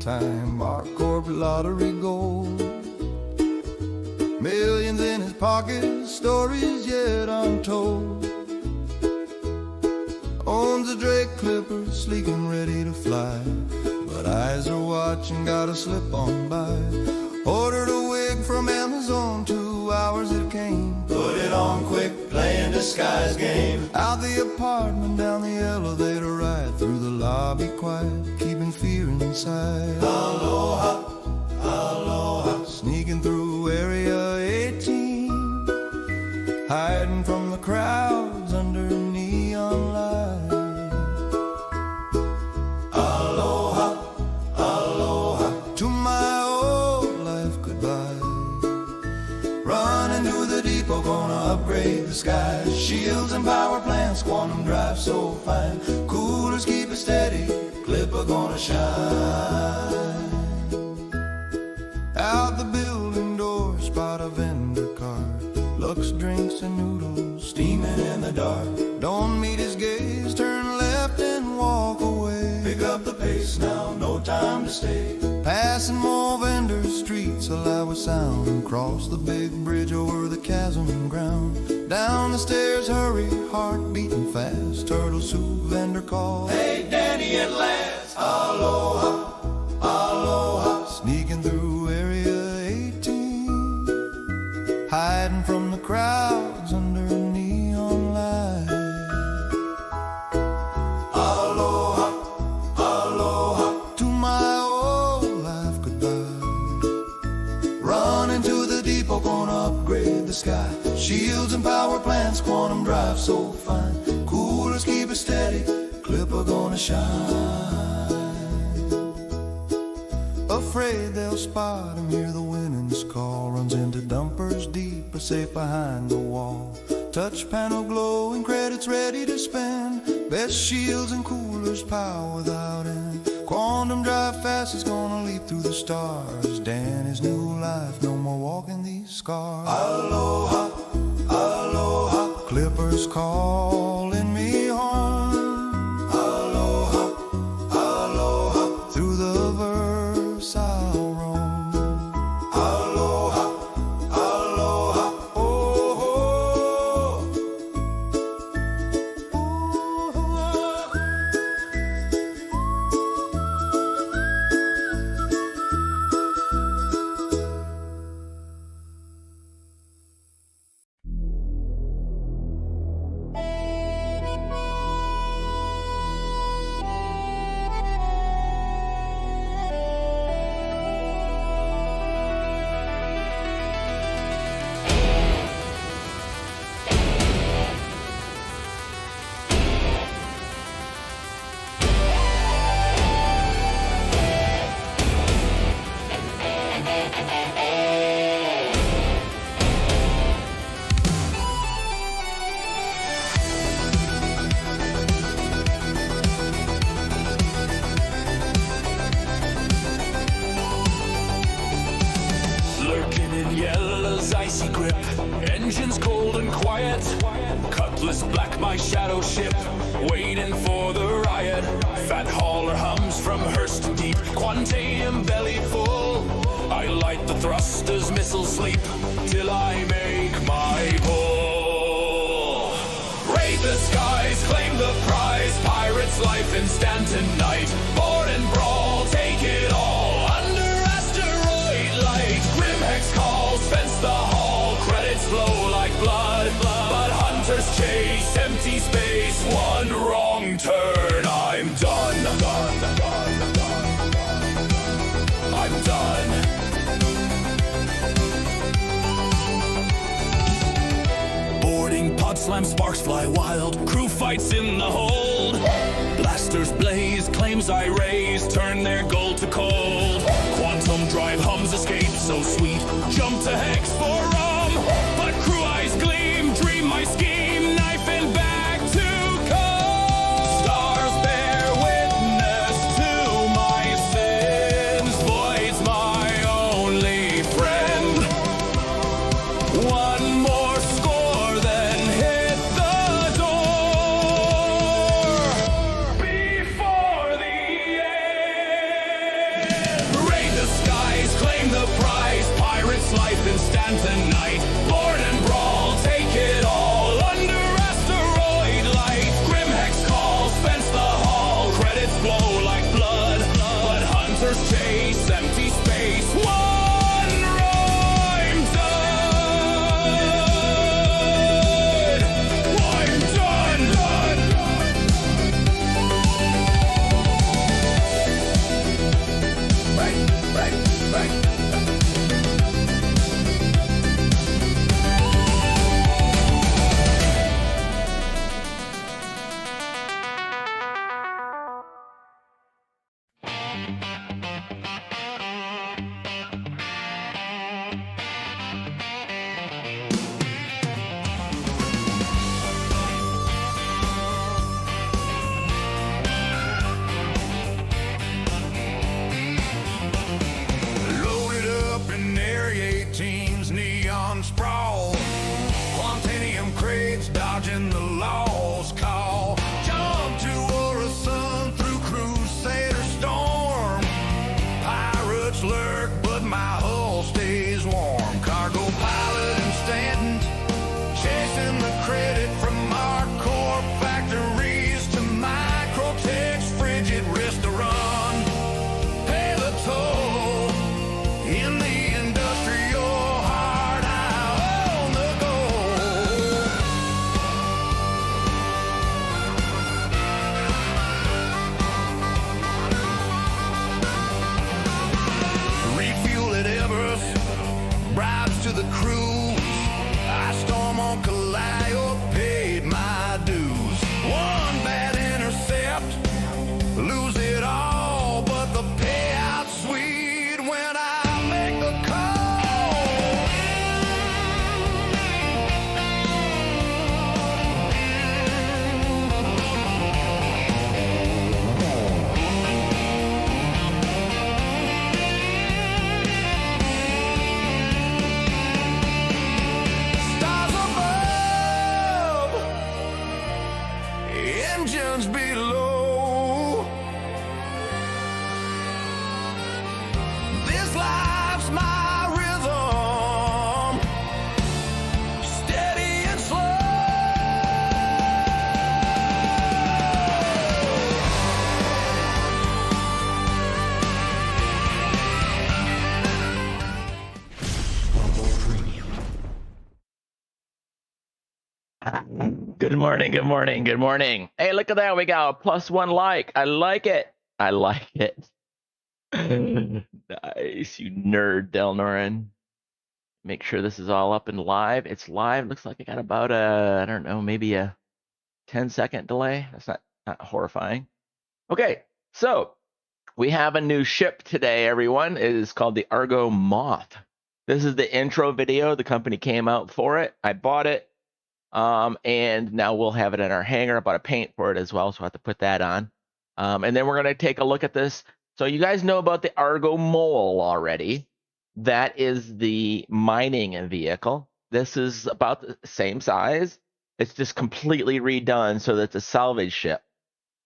time, our corporate lottery gold. Millions in his pocket, stories yet untold. Owns a Drake Clipper, sleek and ready to fly, but eyes are watching, gotta slip on by. Ordered a wig from Amazon, 2 hours it came. Put it on quick, playing disguise game. Out the apartment, down the elevator ride, through the lobby quiet, keeping fear inside. Aloha, aloha. Sneaking through area 18, hiding from the crowds under neon lights. Aloha, aloha. To my old life goodbye. Running to the depot, gonna upgrade the sky. Shields and power plants, quantum drive so fine. Coolers keep it steady, Clipper gonna shine. Out the building door, spot a vendor cart. Looks, drinks and noodles, steaming in the dark. Don't meet his gaze, turn left and walk away. Pick up the pace now, no time to stay. Passing more vendors, streets alive with sound. Cross the big bridge over the chasm and ground. Down the stairs, hurry, heart beating fast. Turtle soup vendor call, hey Danny at last. Aloha, aloha. Sneaking through area 18, hiding from the crowds under a neon light. Aloha, aloha. To my old life goodbye. Running to the depot, gonna upgrade the sky. Shields and power plants, quantum drive so fine. Coolers keep it steady, Clipper gonna shine. Afraid they'll spot him, hear the winning's call. Runs into dumpers deep, but safe behind the wall. Touch panel glowing, credits ready to spend. Best shields and coolers, power without end. Quantum drive fast, is gonna leap through the stars. Danny's new life, no more walking these scars. Aloha, aloha. Clipper's calling me home. Aloha, aloha. Through the verse I'll roam. Aloha, aloha. Oh, oh, Lurking in yellow's icy grip, engines cold and quiet. Cutlass black, my shadow ship, waiting for the riot. Fat hauler hums from Hearst deep, Quantium belly full. I light the thrusters, missiles sleep, till I make my pull. Raid the skies, claim the prize, pirate's life in Stanton night. Board and brawl, take it all, under asteroid light. Grim hex calls, fence the hall, credits flow like blood. But hunters chase empty space, one wrong turn, I'm done. I'm done. Boarding pod slam, sparks fly wild, crew fights in the hold. Blasters blaze, claims I raise, turn their gold to cold. Quantum drive hums, escape so sweet, jump to hex for rum. But crew eyes gleam, dream my scheme, knife and back to come. Stars bear witness to my sins, void's my only friend. One more score, then hit the door before the end. night. Board and brawl, take it all under asteroid light. Grim hex call, fence the hall. Credits flow like blood, but hunters chase empty space. One rhyme died. I'm done. Right. Loaded up in Area 18's neon sprawl. Quantanium crates dodging the law's call. Jump to Orison through Crusader Storm. Pirates lurk, but my hull stays warm. Cargo pilot and Stanton chasing the credit from our core factories to Microtech's frigid restaurant. Pay the toll in the industrial heart. I own the gold. Refuel at Everest, bribes to the crews. I storm on Calliope, paid my dues. One bad intercept, lose it all, but the payout's sweet when I make the stars above, engines below. This life's my rhythm, steady and slow. Good morning, good morning, good morning. Hey, look at that. We got a +1 like. I like it. I like it. Nice, you nerd, Delnorin. Make sure this is all up and live. It's live. Looks like I got about I don't know, maybe a 10-second delay. That's not horrifying. Okay, so we have a new ship today, everyone. It is called the ARGO MOTH. This is the intro video. The company came out for it. I bought it. And now we'll have it in our hangar. I bought a paint for it as well, so I have to put that on. And then we're going to take a look at this. So you guys know about the ARGO Mole already. That is the mining vehicle. This is about the same size. It's just completely redone so that it's a salvage ship.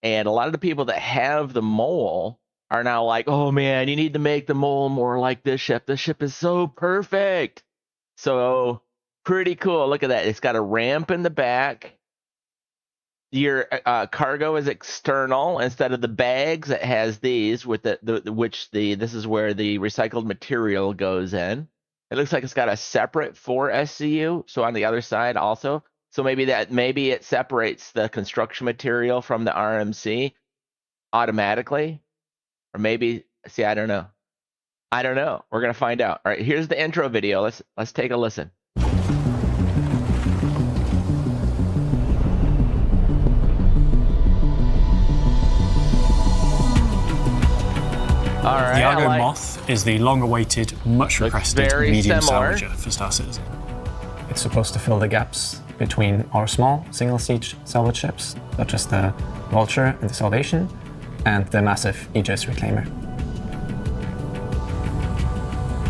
And a lot of the people that have the Mole are now like, oh man, you need to make the Mole more like this ship. This ship is so perfect. So pretty cool. Look at that. It's got a ramp in the back. Your cargo is external instead of the bags. It has these with this is where the recycled material goes in. It looks like it's got a separate for SCU. So on the other side also. So maybe it separates the construction material from the RMC automatically, or maybe I don't know. We're gonna find out. All right, here's the intro video. Let's take a listen. All right, the ARGO MOTH is the long-awaited, much-requested medium salvager for Star Citizen. It's supposed to fill the gaps between our small single-siege salvage ships, such as the Vulture and the Salvation, and the massive Aegis Reclaimer.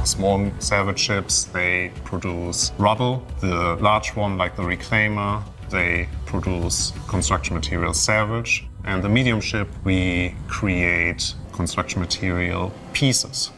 Small salvage ships, they produce rubble. The large one, like the Reclaimer, they produce construction material salvage. And the medium ship, we create construction material pieces.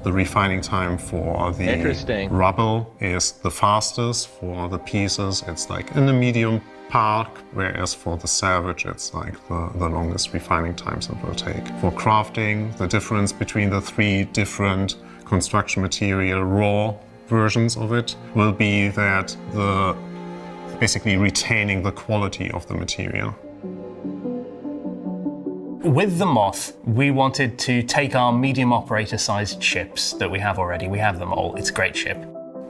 The refining time for the rubble is the fastest. For the pieces, it's like in the medium part, whereas for the salvage, it's like the longest refining times it will take. For crafting, the difference between the 3 different construction material raw versions of it will be that basically retaining the quality of the material. With the MOTH, we wanted to take our medium operator-sized ships that we have already, we have them all, it's a great ship,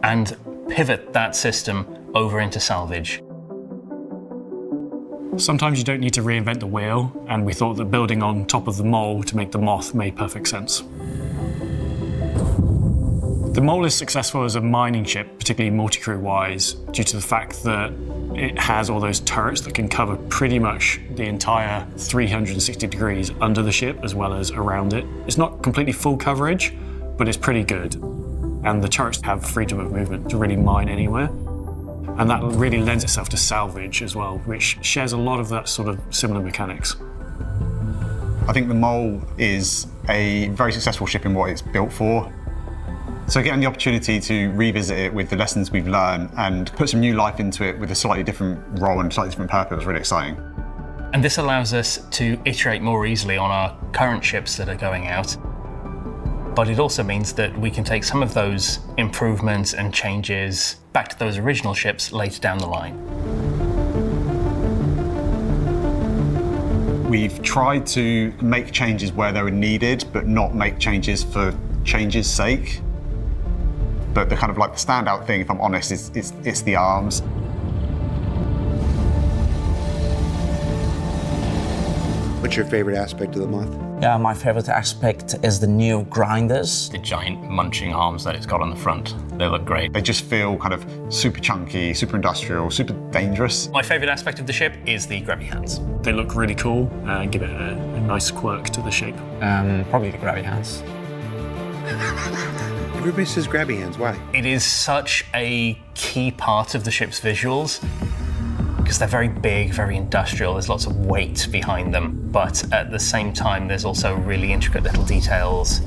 and pivot that system over into salvage. Sometimes you don't need to reinvent the wheel, and we thought that building on top of the mole to make the MOTH made perfect sense. The mole is successful as a mining ship, particularly multi-crew-wise, due to the fact that it has all those turrets that can cover pretty much the entire 360 degrees under the ship as well as around it. It's not completely full coverage, but it's pretty good. And the turrets have freedom of movement to really mine anywhere. And that really lends itself to salvage as well, which shares a lot of that sort of similar mechanics. I think the mole is a very successful ship in what it's built for. So getting the opportunity to revisit it with the lessons we've learned and put some new life into it with a slightly different role and slightly different purpose was really exciting. And this allows us to iterate more easily on our current ships that are going out. But it also means that we can take some of those improvements and changes back to those original ships later down the line. We've tried to make changes where they were needed, but not make changes for change's sake. But the kind of like the standout thing, if I'm honest, it's the arms. What's your favorite aspect of the MOTH? Yeah, my favorite aspect is the new grinders. The giant munching arms that it's got on the front, they look great. They just feel kind of super chunky, super industrial, super dangerous. My favorite aspect of the ship is the grabby hands. They look really cool and give it a nice quirk to the shape. Probably the grabby hands. Everybody says grabby hands, why? It is such a key part of the ship's visuals because they're very big, very industrial, there's lots of weight behind them, but at the same time there's also really intricate little details.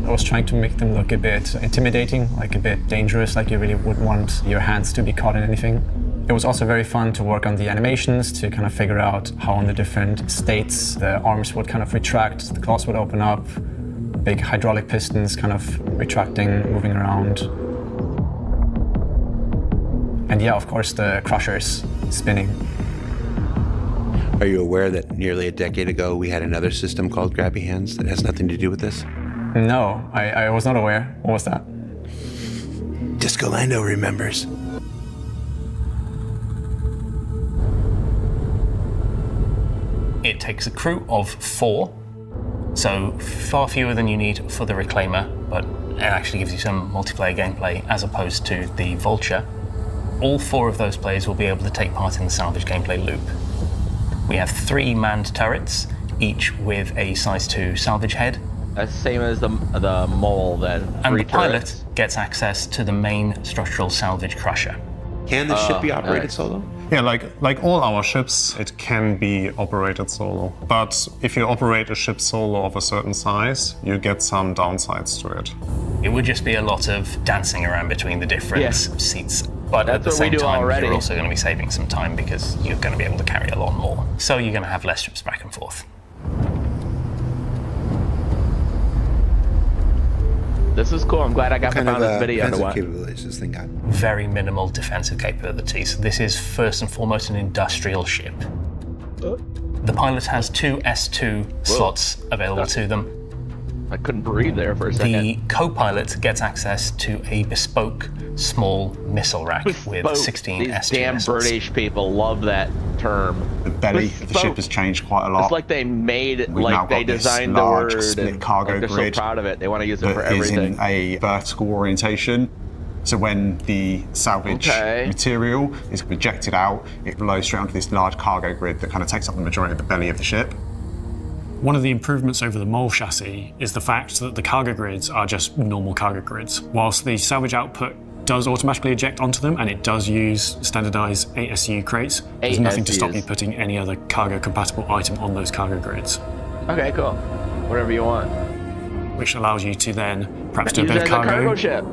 I was trying to make them look a bit intimidating, like a bit dangerous, like you really would want your hands to be caught in anything. It was also very fun to work on the animations to kind of figure out how in the different states the arms would kind of retract, the claws would open up, big hydraulic pistons kind of retracting, moving around. And yeah, of course, the crushers spinning. Are you aware that nearly a decade ago we had another system called grabby hands that has nothing to do with this? No, I was not aware. What was that? Discolando remembers. It takes a crew of 4, so far fewer than you need for the Reclaimer, but it actually gives you some multiplayer gameplay as opposed to the Vulture. All 4 of those players will be able to take part in the salvage gameplay loop. We have 3 manned turrets, each with a size 2 salvage head. That's the same as the mole then. And the pilot gets access to the main structural salvage crusher. Can the ship be operated solo? Yeah, like all our ships, it can be operated solo. But if you operate a ship solo of a certain size, you get some downsides to it. It would just be a lot of dancing around between the different seats. But That's at the what we same do time, already. you're also going to be saving some time because you're going to be able to carry a lot more. So you're going to have less trips back and forth. This is cool. I'm glad I got to find this video to watch. Capabilities this thing got? Very minimal defensive capabilities. This is first and foremost an industrial ship. The pilot has 2 S2 slots available to them. I couldn't breathe there for a second. The co-pilot gets access to a bespoke small missile rack with 16 These S2 damn missiles. British people love that term. The belly of the ship has changed quite a lot. It's like they made it, We've now like they got this designed the large word. split And cargo like they're grid so proud of it. They want to use it for that is everything. in a vertical orientation. So when the salvage material is rejected out, it blows straight onto this large cargo grid that kind of takes up the majority of the belly of the ship. One of the improvements over the mole chassis is the fact that the cargo grids are just normal cargo grids. Whilst the salvage output does automatically eject onto them and it does use standardized ASU crates, there's nothing to stop you putting any other cargo compatible item on those cargo grids. Okay, cool. Whatever you want. which allows you to then perhaps do a Use bit it of as a cargo cargo. ship.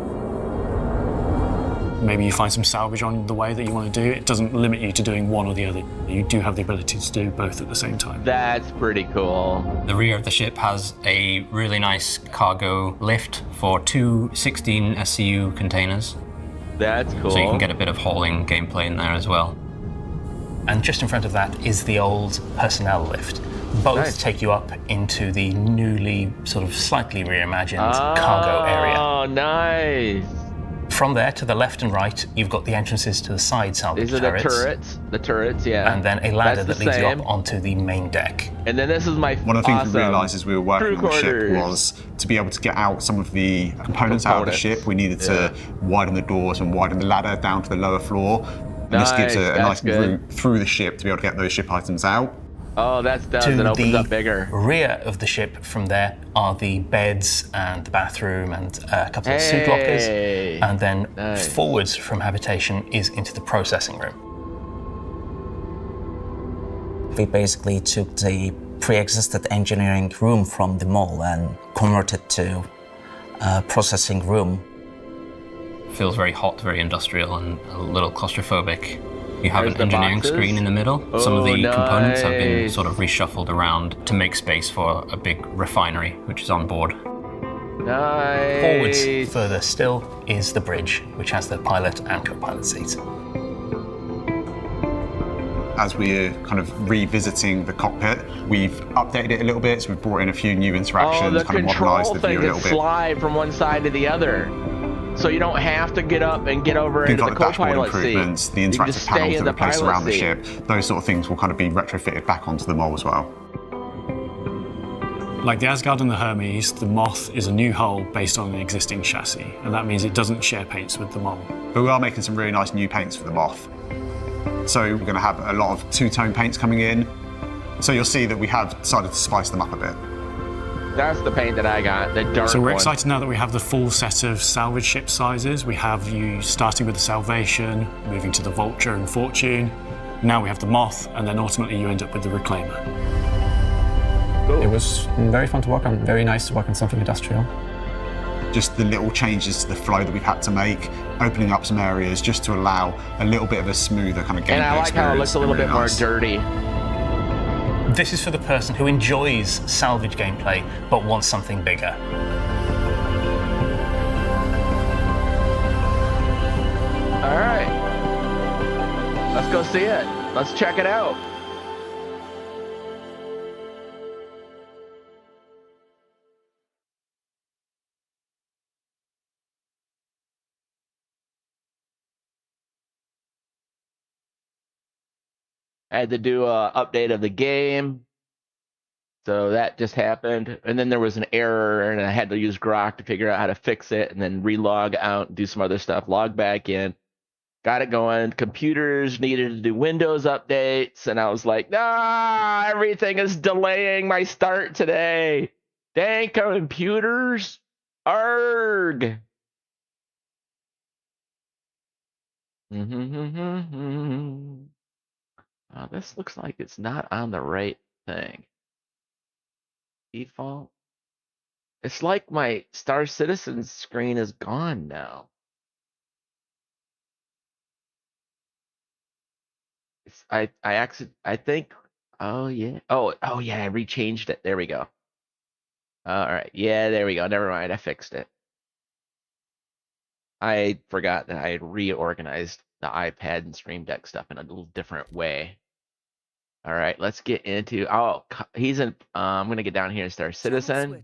Maybe you find some salvage on the way that you want to do. It doesn't limit you to doing one or the other. You do have the ability to do both at the same time. That's pretty cool. The rear of the ship has a really nice cargo lift for 2 16 SCU containers. That's cool. So you can get a bit of hauling gameplay in there as well. And just in front of that is the old personnel lift. Both take you up into the newly sort of slightly reimagined cargo area. Oh, nice. From there to the left and right, you've got the entrances to the side salvage These are the turrets, yeah. And then a ladder That's that the leads you same. up onto the main deck. And then this is my One of the things we awesome realised as we were working crew on the ship quarters. was to be able to get out some of the components out of the ship, we needed to widen the doors and widen the ladder down to the lower floor. And this gives a nice route through the ship to be able to get those ship items out. Oh, that does. To It opens the up bigger. rear of the ship from there are the beds and the bathroom and a couple of suit lockers. And then forwards from habitation is into the processing room. We basically took the pre-existed engineering room from the mall and converted to a processing room. Feels very hot, very industrial, and a little claustrophobic. You have There's an the engineering boxes. screen in the middle. Some of the components have been nice. sort of reshuffled around to make space for a big refinery, which is on board. Nice. Forwards further still is the bridge, which has the pilot and co-pilot seats. As we're kind of revisiting the cockpit, we've updated it a little bit, so we've brought in a few new interactions, Oh, the kind of modernised control the view thing a can little bit. slide from one side to the other. So you don't have to get up and get over Things into like the the dashboard co-pilot seat. improvements, the You can just interactive stay panels in that the we place pilot around the seat. ship, those sort of things will kind of be retrofitted back onto the mole as well. Like the Asgard and the Hermes, the MOTH is a new hull based on an existing chassis, and that means it doesn't share paints with the mole. But we are making some really nice new paints for the MOTH. So we're going to have a lot of two-tone paints coming in. So you'll see that we have decided to spice them up a bit. That's the paint that I got, the dark So we're one. excited now that we have the full set of salvage ship sizes. We have you starting with the Salvation, moving to the Vulture and Fortune. Now we have the Moth, and then ultimately you end up with the Reclaimer. It was very fun to work on, very nice to work on something industrial. Just the little changes to the flow that we've had to make, opening up some areas just to allow a little bit of a smoother kind of gameplay And I like how it looks a little bit more experience. dirty. This is for the person who enjoys salvage gameplay but wants something bigger. All right. Let's go see it. Let's check it out. I had to do a update of the game. So that just happened. And then there was an error and I had to use Grok to figure out how to fix it and then relog out and do some other stuff, log back in. Got it going. Computers needed to do Windows updates. And I was like, nah, everything is delaying my start today. Dang computers. Arg. This looks like it's not on the right thing. Default. It's like my Star Citizen screen is gone now. I think, oh yeah. Oh yeah, I rechanged it. There we go. All right. Yeah, there we go. Never mind. I fixed it. I forgot that I had reorganized the iPad and Stream Deck stuff in a little different way. All right, let's get into, he's in, I'm going to get down here and start Citizen.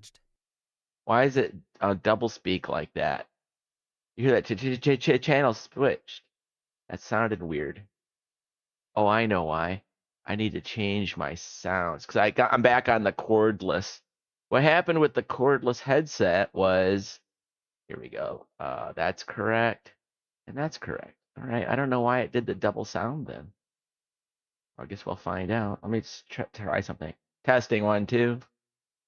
Why is it double speak like that? You hear that? Channel switched. That sounded weird. Oh, I know why. I need to change my sounds because I'm back on the cordless. What happened with the cordless headset was, here we go. That's correct. And that's correct. All right. I don't know why it did the double sound then. I guess we'll find out. Let me just try something. Testing 1, 2.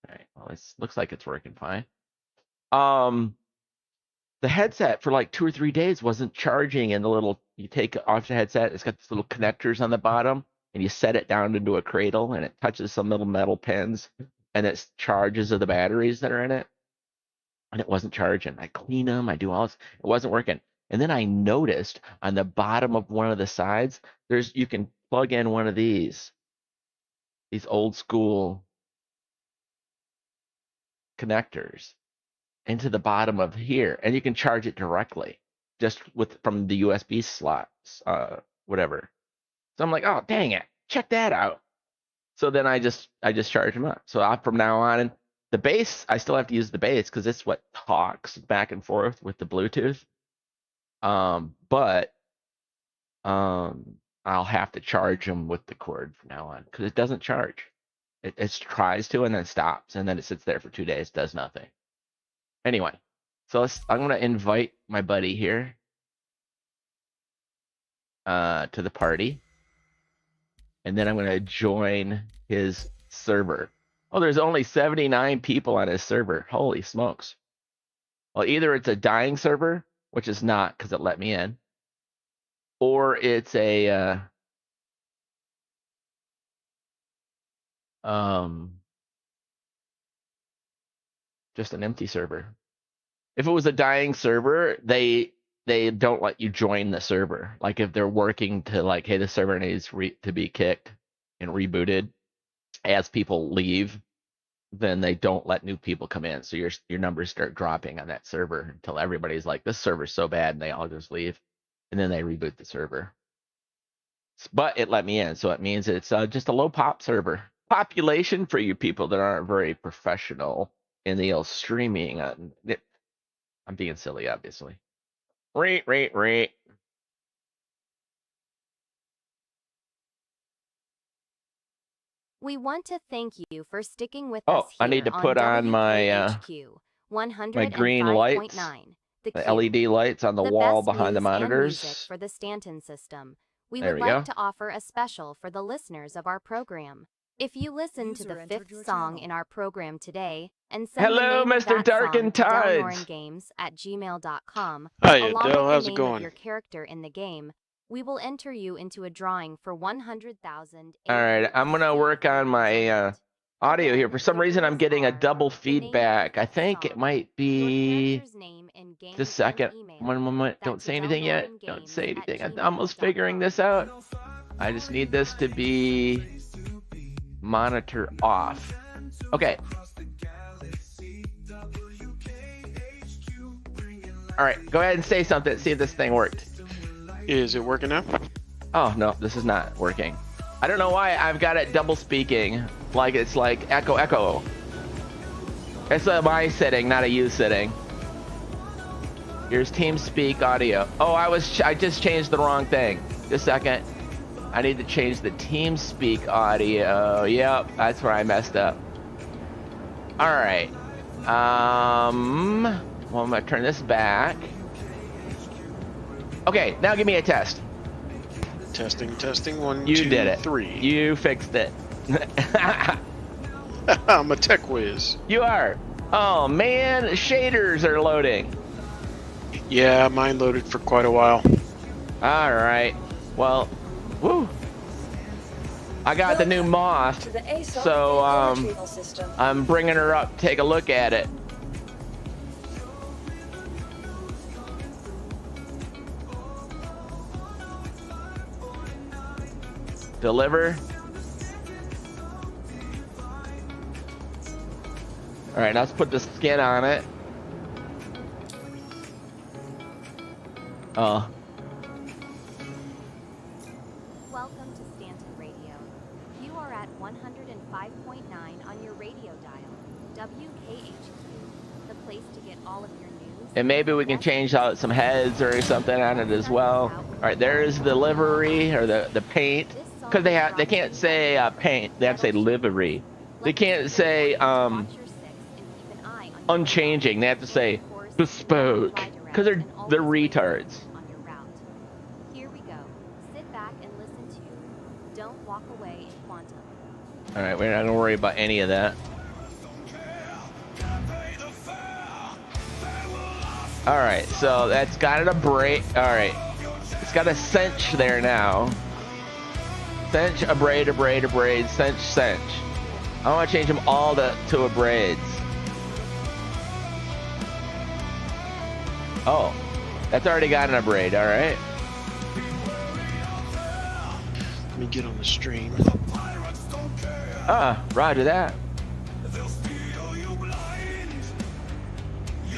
All right. Well, it looks like it's working fine. The headset for like 2 or 3 days wasn't charging, and the little, you take it off the headset, it's got these little connectors on the bottom, and you set it down into a cradle, and it touches some little metal pins, and it charges of the batteries that are in it. and it wasn't charging. I clean them, I do all this, it wasn't working. And then I noticed on the bottom of one of the sides, you can plug in one of these old school connectors into the bottom of here, and you can charge it directly just from the USB slots, whatever. So I'm like, oh dang it, check that out. So then I just charge them up. So from now on, the base, I still have to use the base because it's what talks back and forth with the Bluetooth. But I'll have to charge them with the cord from now on because it doesn't charge. It tries to and then stops, and then it sits there for 2 days, does nothing. Anyway, so I'm gonna invite my buddy here to the party, and then I'm gonna join his server. Oh, there's only 79 people on his server. Holy smokes. Well, either it's a dying server, which is not because it let me in, or it's a just an empty server. If it was a dying server, they don't let you join the server. Like if they're working to like, hey, the server needs to be kicked and rebooted as people leave, then they don't let new people come in. So your numbers start dropping on that server until everybody's like, this server's so bad, and they all just leave, and then they reboot the server. But it let me in, so it means it's just a low pop server. Population for you people that aren't very professional in the old streaming. I'm being silly, obviously. Rate. We want to thank you for sticking with us here I need to put on my my green lights, the LED lights on the wall behind the monitors. Music for the Stanton system. We There would we like go. to offer a special for the listeners of our program. If you listen to the 5th song in our program today and send Hello, the name of Mr. that Darken song to Tides. DelnorinGames@gmail.com, Hiya, along Del. with How's the it name going? of your character in the game, we will enter you into a drawing for 100,000. All right, I'm gonna work on my audio here. For some reason, I'm getting a double feedback. I think it might be just a second. One moment. Don't say anything yet. Don't say anything. I'm almost figuring this out. I just need this to be monitor off. Okay. All right, go ahead and say something. See if this thing worked. Is it working now? Oh, no, this is not working. I don't know why I've got it double speaking. Like it's like echo. It's a my setting, not a you setting. Here's TeamSpeak audio. Oh, I just changed the wrong thing. Just a second. I need to change the TeamSpeak audio. Yep, that's where I messed up. All right. Well, I'm gonna turn this back. Okay, now give me a test. Testing. 1, You 2, did it. 3. You fixed it. I'm a tech whiz. You are. Oh man, shaders are loading. Yeah, mine loaded for quite a while. All right. Well, woo. I got the new MOTH, so I'm bringing her up. Take a look at it. Deliver. All right, let's put the skin on it. Welcome to Stanton Radio. You are at 105.9 on your radio dial. WKHQ, the place to get all of your news. And maybe we can change out some heads or something on it as well. All right, there's the livery or the paint. Because they can't say paint, they have to say livery. They can't say unchanging. They have to say bespoke. Because they're retards. Here we go. Sit back and listen to Don't Walk Away in Quantum. All right, we're not gonna worry about any of that. All right, so that's got it a break. All right, it's got a cinch there now. Cinch, abrade, cinch. I want to change them all to abrades. Oh, that's already got an upgrade. All right. Let me get on the stream. Roger that.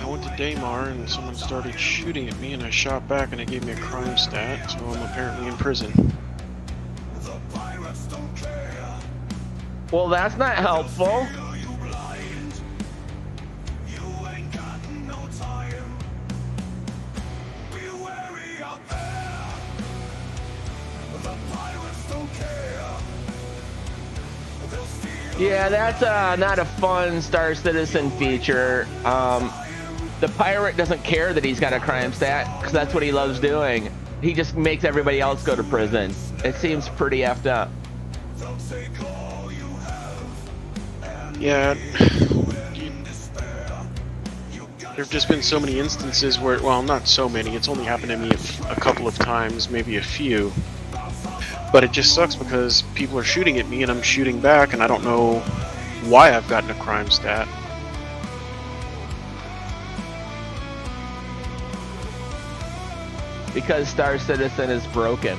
I went to Daymar and someone started shooting at me and I shot back and it gave me a crime stat, so I'm apparently in prison. Well, that's not helpful. Yeah, that's not a fun Star Citizen feature. The pirate doesn't care that he's got a crime stat, because that's what he loves doing. He just makes everybody else go to prison. It seems pretty effed up. Yeah. There've just been so many instances where, well, not so many, it's only happened to me a couple of times, maybe a few. But it just sucks because people are shooting at me and I'm shooting back and I don't know why I've gotten a crime stat. Because Star Citizen is broken.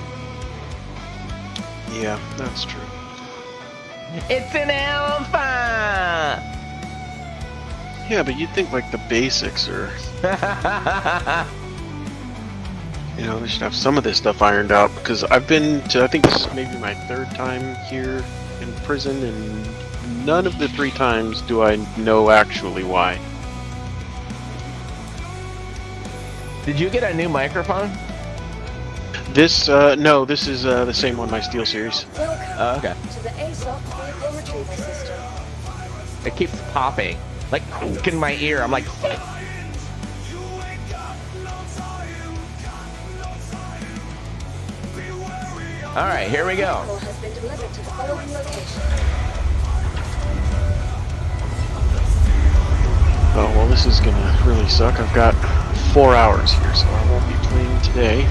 Yeah, that's true. It's an alpha! Yeah, but you'd think like the basics are... You know, they should have some of this stuff ironed out, because I've been to, I think this is maybe my 3rd time here in prison, and none of the 3 times do I know actually why. Did you get a new microphone? This, no, this is the same one, my Steel Series. Okay. To the ASOC vehicle retrieval system. It keeps popping. Like, in my ear. I'm like... Alright, here we go. Has been delivered to the following location. Oh, well, this is gonna really suck. I've got 4 hours here, so I won't be playing today.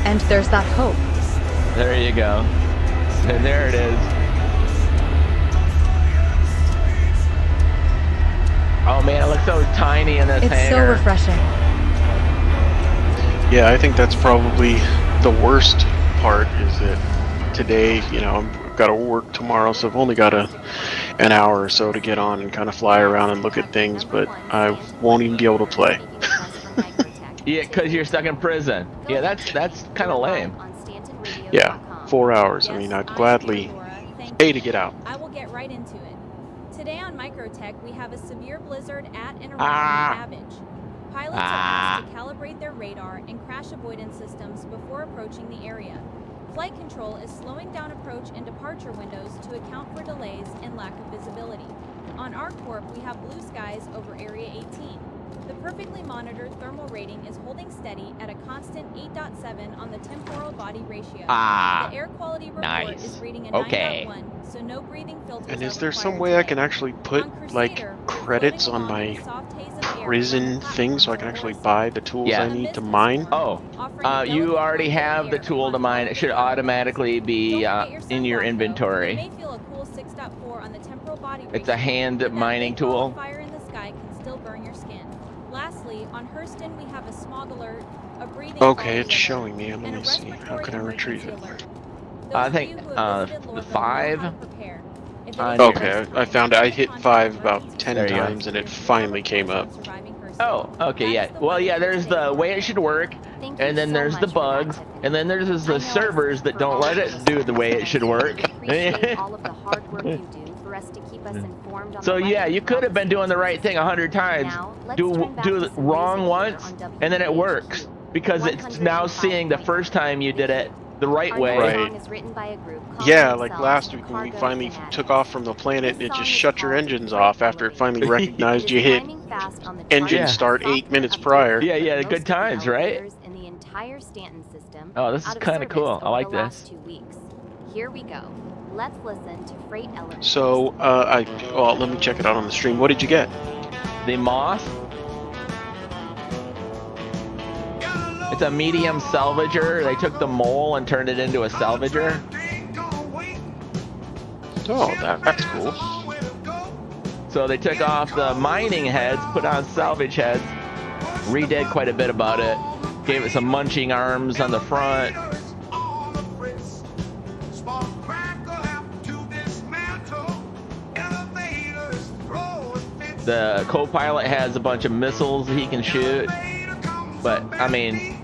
And there's that hope. There you go. And there it is. Oh man, it looks so tiny in this It's hangar. so refreshing. Yeah, I think that's probably the worst part, is that today, you know, I've got to work tomorrow, so I've only got an hour or so to get on and kind of fly around and look at things, but I won't even be able to play. Yeah, because you're stuck in prison. Yeah, that's kind of lame. Yeah, 4 hours. I mean, I'd gladly pay to get out. I will get right into it. Today on Microtech, we have a severe blizzard at and around Babbage. Pilots are asked to calibrate their radar and crash avoidance systems before approaching the area. Flight control is slowing down approach and departure windows to account for delays and lack of visibility. On ArcCorp, we have blue skies over Area 18. The perfectly monitored thermal rating is holding steady at a constant 8.7 on the temporal body ratio. The air quality report is reading a 9.1, so no breathing filters. And is there some way I can actually put, like, credits on my prison thing so I can actually buy the tools I need to mine? Oh, you already have the tool to mine. It should automatically be in your inventory. It's a hand mining tool. Fire in the sky can still burn your skin. Lastly, on Hurston we have a smog alert, a breathing Okay, it's showing me. Let me see. How can I retrieve it? I think 5. Okay, I found it. I hit 5 about 10 times and it finally came up. Oh, okay, yeah. Well, yeah, there's the way it should work, and then there's the bugs, and then there's the servers that don't let it do the way it should work. So yeah, you could have been doing the right thing 100 times. Do it wrong once, and then it works because it's now seeing the first time you did it the right way. Right. Yeah, like last week when we finally took off from the planet, it just shut your engines off after it finally recognized you hit engine start 8 minutes prior. Yeah, yeah, good times, right? In the entire Stanton system. Oh, this is kind of cool. I like this. 2 weeks. Here we go. Let's listen to freight elements. So, well, let me check it out on the stream. What did you get? The MOTH. It's It's a medium salvager. They took the mole and turned it into a salvager. Oh, that's cool. So they took off the mining heads, put on salvage heads, redid quite a bit about it, gave it some munching arms on the front. The co-pilot has a bunch of missiles he can shoot, but I mean,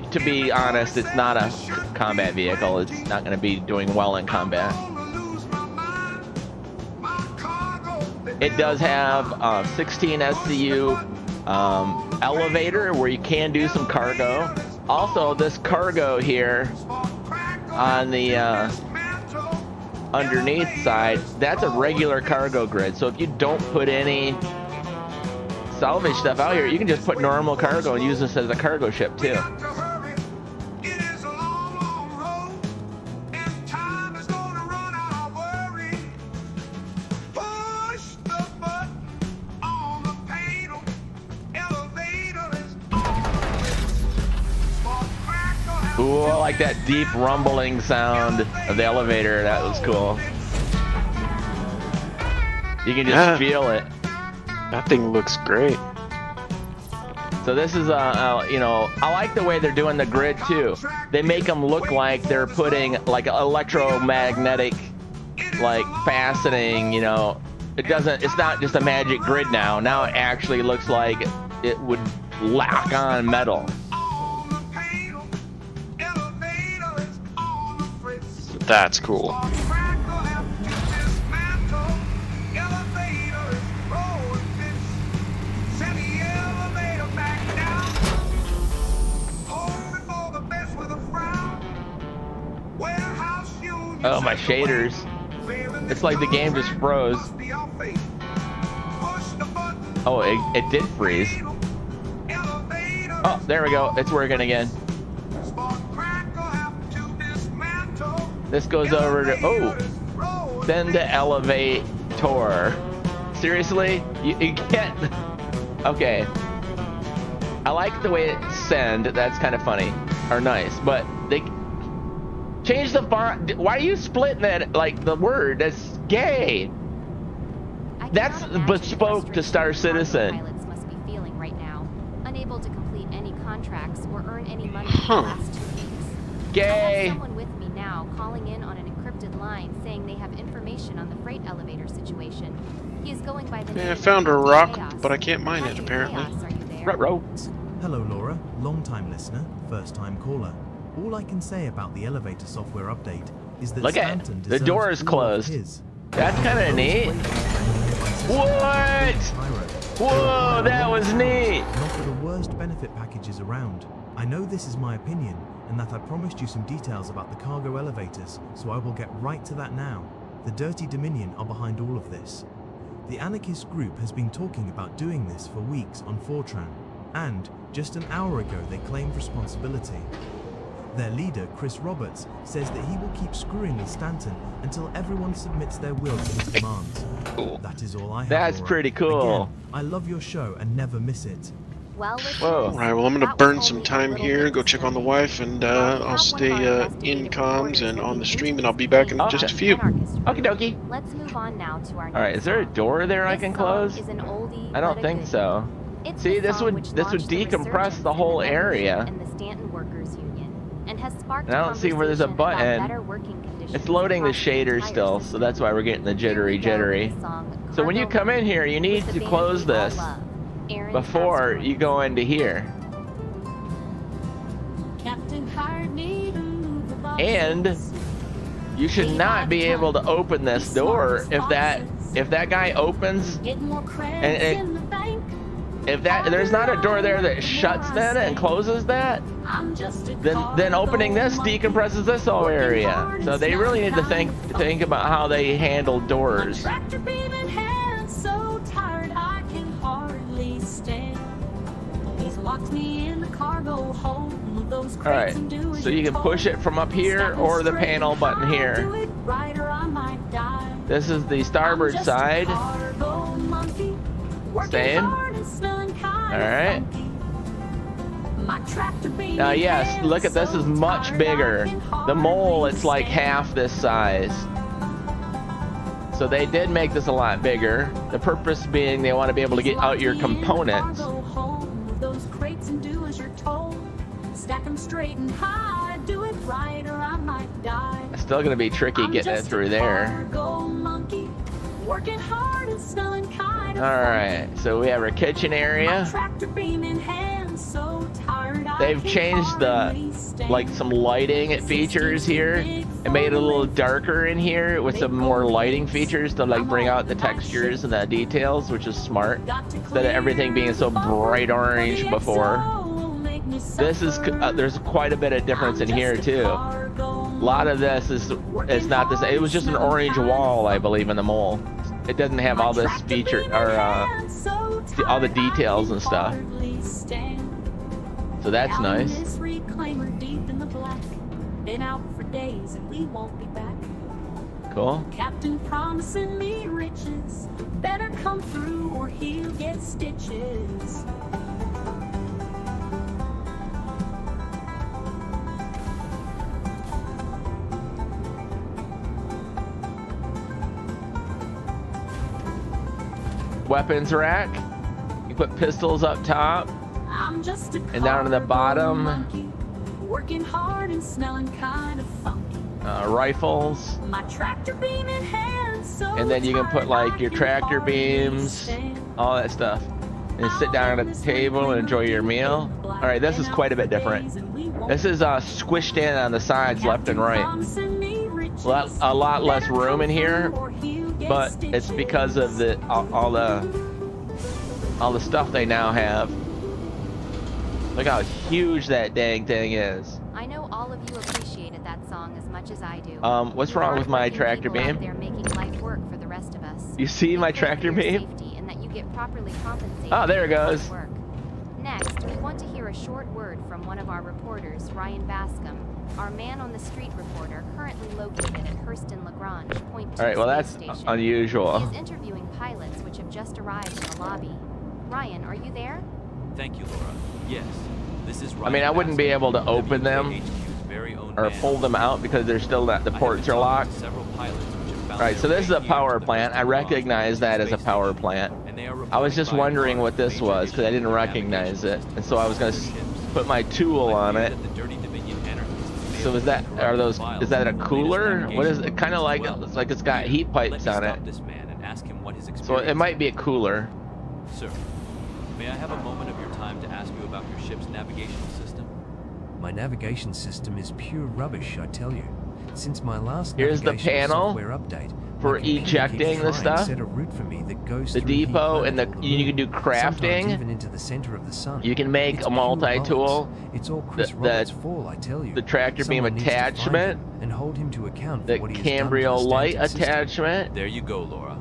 to be honest, it's not a combat vehicle. It's not going to be doing well in combat. It does have 16 SCU elevator where you can do some cargo. Also, this cargo here on the underneath side, that's a regular cargo grid. So if you don't put any salvage stuff out here, you can just put normal cargo and use this as a cargo ship too. Ooh, I like that deep rumbling sound of the elevator. That was cool. You can just feel it. That thing looks great. So this is you know, I like the way they're doing the grid too. They make them look like they're putting like electromagnetic, like fastening. You know, it's not just a magic grid now. Now it actually looks like it would lock on metal. That's cool. Oh, my shaders. It's like the game just froze. Oh, it did freeze. Oh, there we go. It's working again. This goes over to, oh, send to elevator. Seriously? You can't, okay. I like the way it send, that's kind of funny, or nice, but they change the font. Why are you splitting that, like the word? That's gay. That's bespoke to Star Citizen. Pilots must be feeling right now, unable to complete any contracts or earn any money for the last 2 weeks. Gay. I have someone with me now calling in on an encrypted line saying they have information on the freight elevator situation. He is going by the name I found a rock, but I can't mine it apparently. Hello Laura, long-time listener, first-time caller. All I can say about the elevator software update is that Stanton the door is closed. That's kind of neat. What? Whoa, that was neat. Not for the worst benefit packages around. I know this is my opinion, and that I promised you some details about the cargo elevators, so I will get right to that now. The Dirty Dominion are behind all of this. The anarchist group has been talking about doing this for weeks on Fortran, and just an hour ago they claimed responsibility. Their leader, Chris Roberts, says that he will keep screwing with Stanton until everyone submits their will to his demands. Cool. That is all I have. That's Laura. pretty cool. Again, I love your show and never miss it. Well, whoa. Alright, well I'm gonna burn some time here, go check on the wife, and I'll stay in comms and on the stream, and I'll be back in just a few. Okie dokie. Let's move on now to our Alright, is there a door there I can close? is an oldie, I don't think so. See, this would decompress the whole area. in the Stanton Workers Union and has sparked And I don't see where there's a conversation about better button. working conditions It's loading the across shader entire still, so that's why we're getting the jittery. So when you come in here, you need to close this before you go into here. And you should not be able to open this door if that guy opens and if there's not a door there that shuts then and closes that, then opening this decompresses this whole area. So they really need to think about how they handle doors. Alright, so you can push it from up here or the panel button here. This is the starboard side. Same. Alright. Now, yes, look at this, is much bigger. The mole, it's like half this size. So they did make this a lot bigger. The purpose being they want to be able to get out your components. Those crates and do as you're told. Stack them straight and high. Do it right or I might die. It's still going to be tricky getting it through there. Monkey, working hard and smelling kind of Alright, so we have our kitchen area. tractor beam in hand, so tired They've changed like some lighting features here and made it a little darker in here with some more lighting features to like bring out the textures and the details, which is smart, instead of everything being so bright orange before. This is there's quite a bit of difference in here too. A lot of this is not this. It was just an orange wall, I believe, in the mole. It doesn't have all this feature or all the details and stuff. So that's nice. Been out for days and we won't be back. Cool. Captain promising me riches. Better come through or he'll get stitches. Weapons rack. You put pistols up top I'm just a and down in the bottom. monkey, working hard and smelling kind of funky. Rifles. My tractor beam in hand, so And then you can put like your tractor beams, all that stuff. And sit down at the table and enjoy your meal. Alright, this is quite a bit different. This is squished in on the sides left and right. A lot less room in here, but it's because of the all the stuff they now have. Look how huge that dang thing is. I know all of you appreciated that song as much as I do. What's wrong with my tractor beam? They're making life work for the rest of us. You see my tractor beam? And that you get properly compensated. Oh, there it goes. Work. Next, we want to hear a short word from one of our reporters, Ryan Bascom, our man on the street reporter, currently located at Hurston Lagrange, Point 2 All right, well space that's station. unusual. He is interviewing pilots which have just arrived in the lobby. Ryan, are you there? Thank you, Laura. Yes, this is Ryan. I mean, I wouldn't be able to open them or pull them out because they're still not, the ports are locked. Right, so this is a power plant. I recognize that as a power plant. I was just wondering what this was because I didn't recognize it, and so I was going to put my tool on it. So is that a cooler? What is it? Kind of like it's got heat pipes on it. So it might be a cooler. Sir, may I have a moment of your time to ask you about your ship's navigational system? My navigation system is pure rubbish, I tell you. Since my last Here's the panel software update, for ejecting the stuff. set a route for me that goes The through heat depot and you can do sometimes crafting. even into the center of the sun. You can make It's a pure multi-tool. bollocks. It's all Chris Roberts' fault, I tell you. The tractor beam Someone needs to find attachment. him and hold him to account for The what he has done to the Cambriel light Stanton system. attachment. There you go, Laura.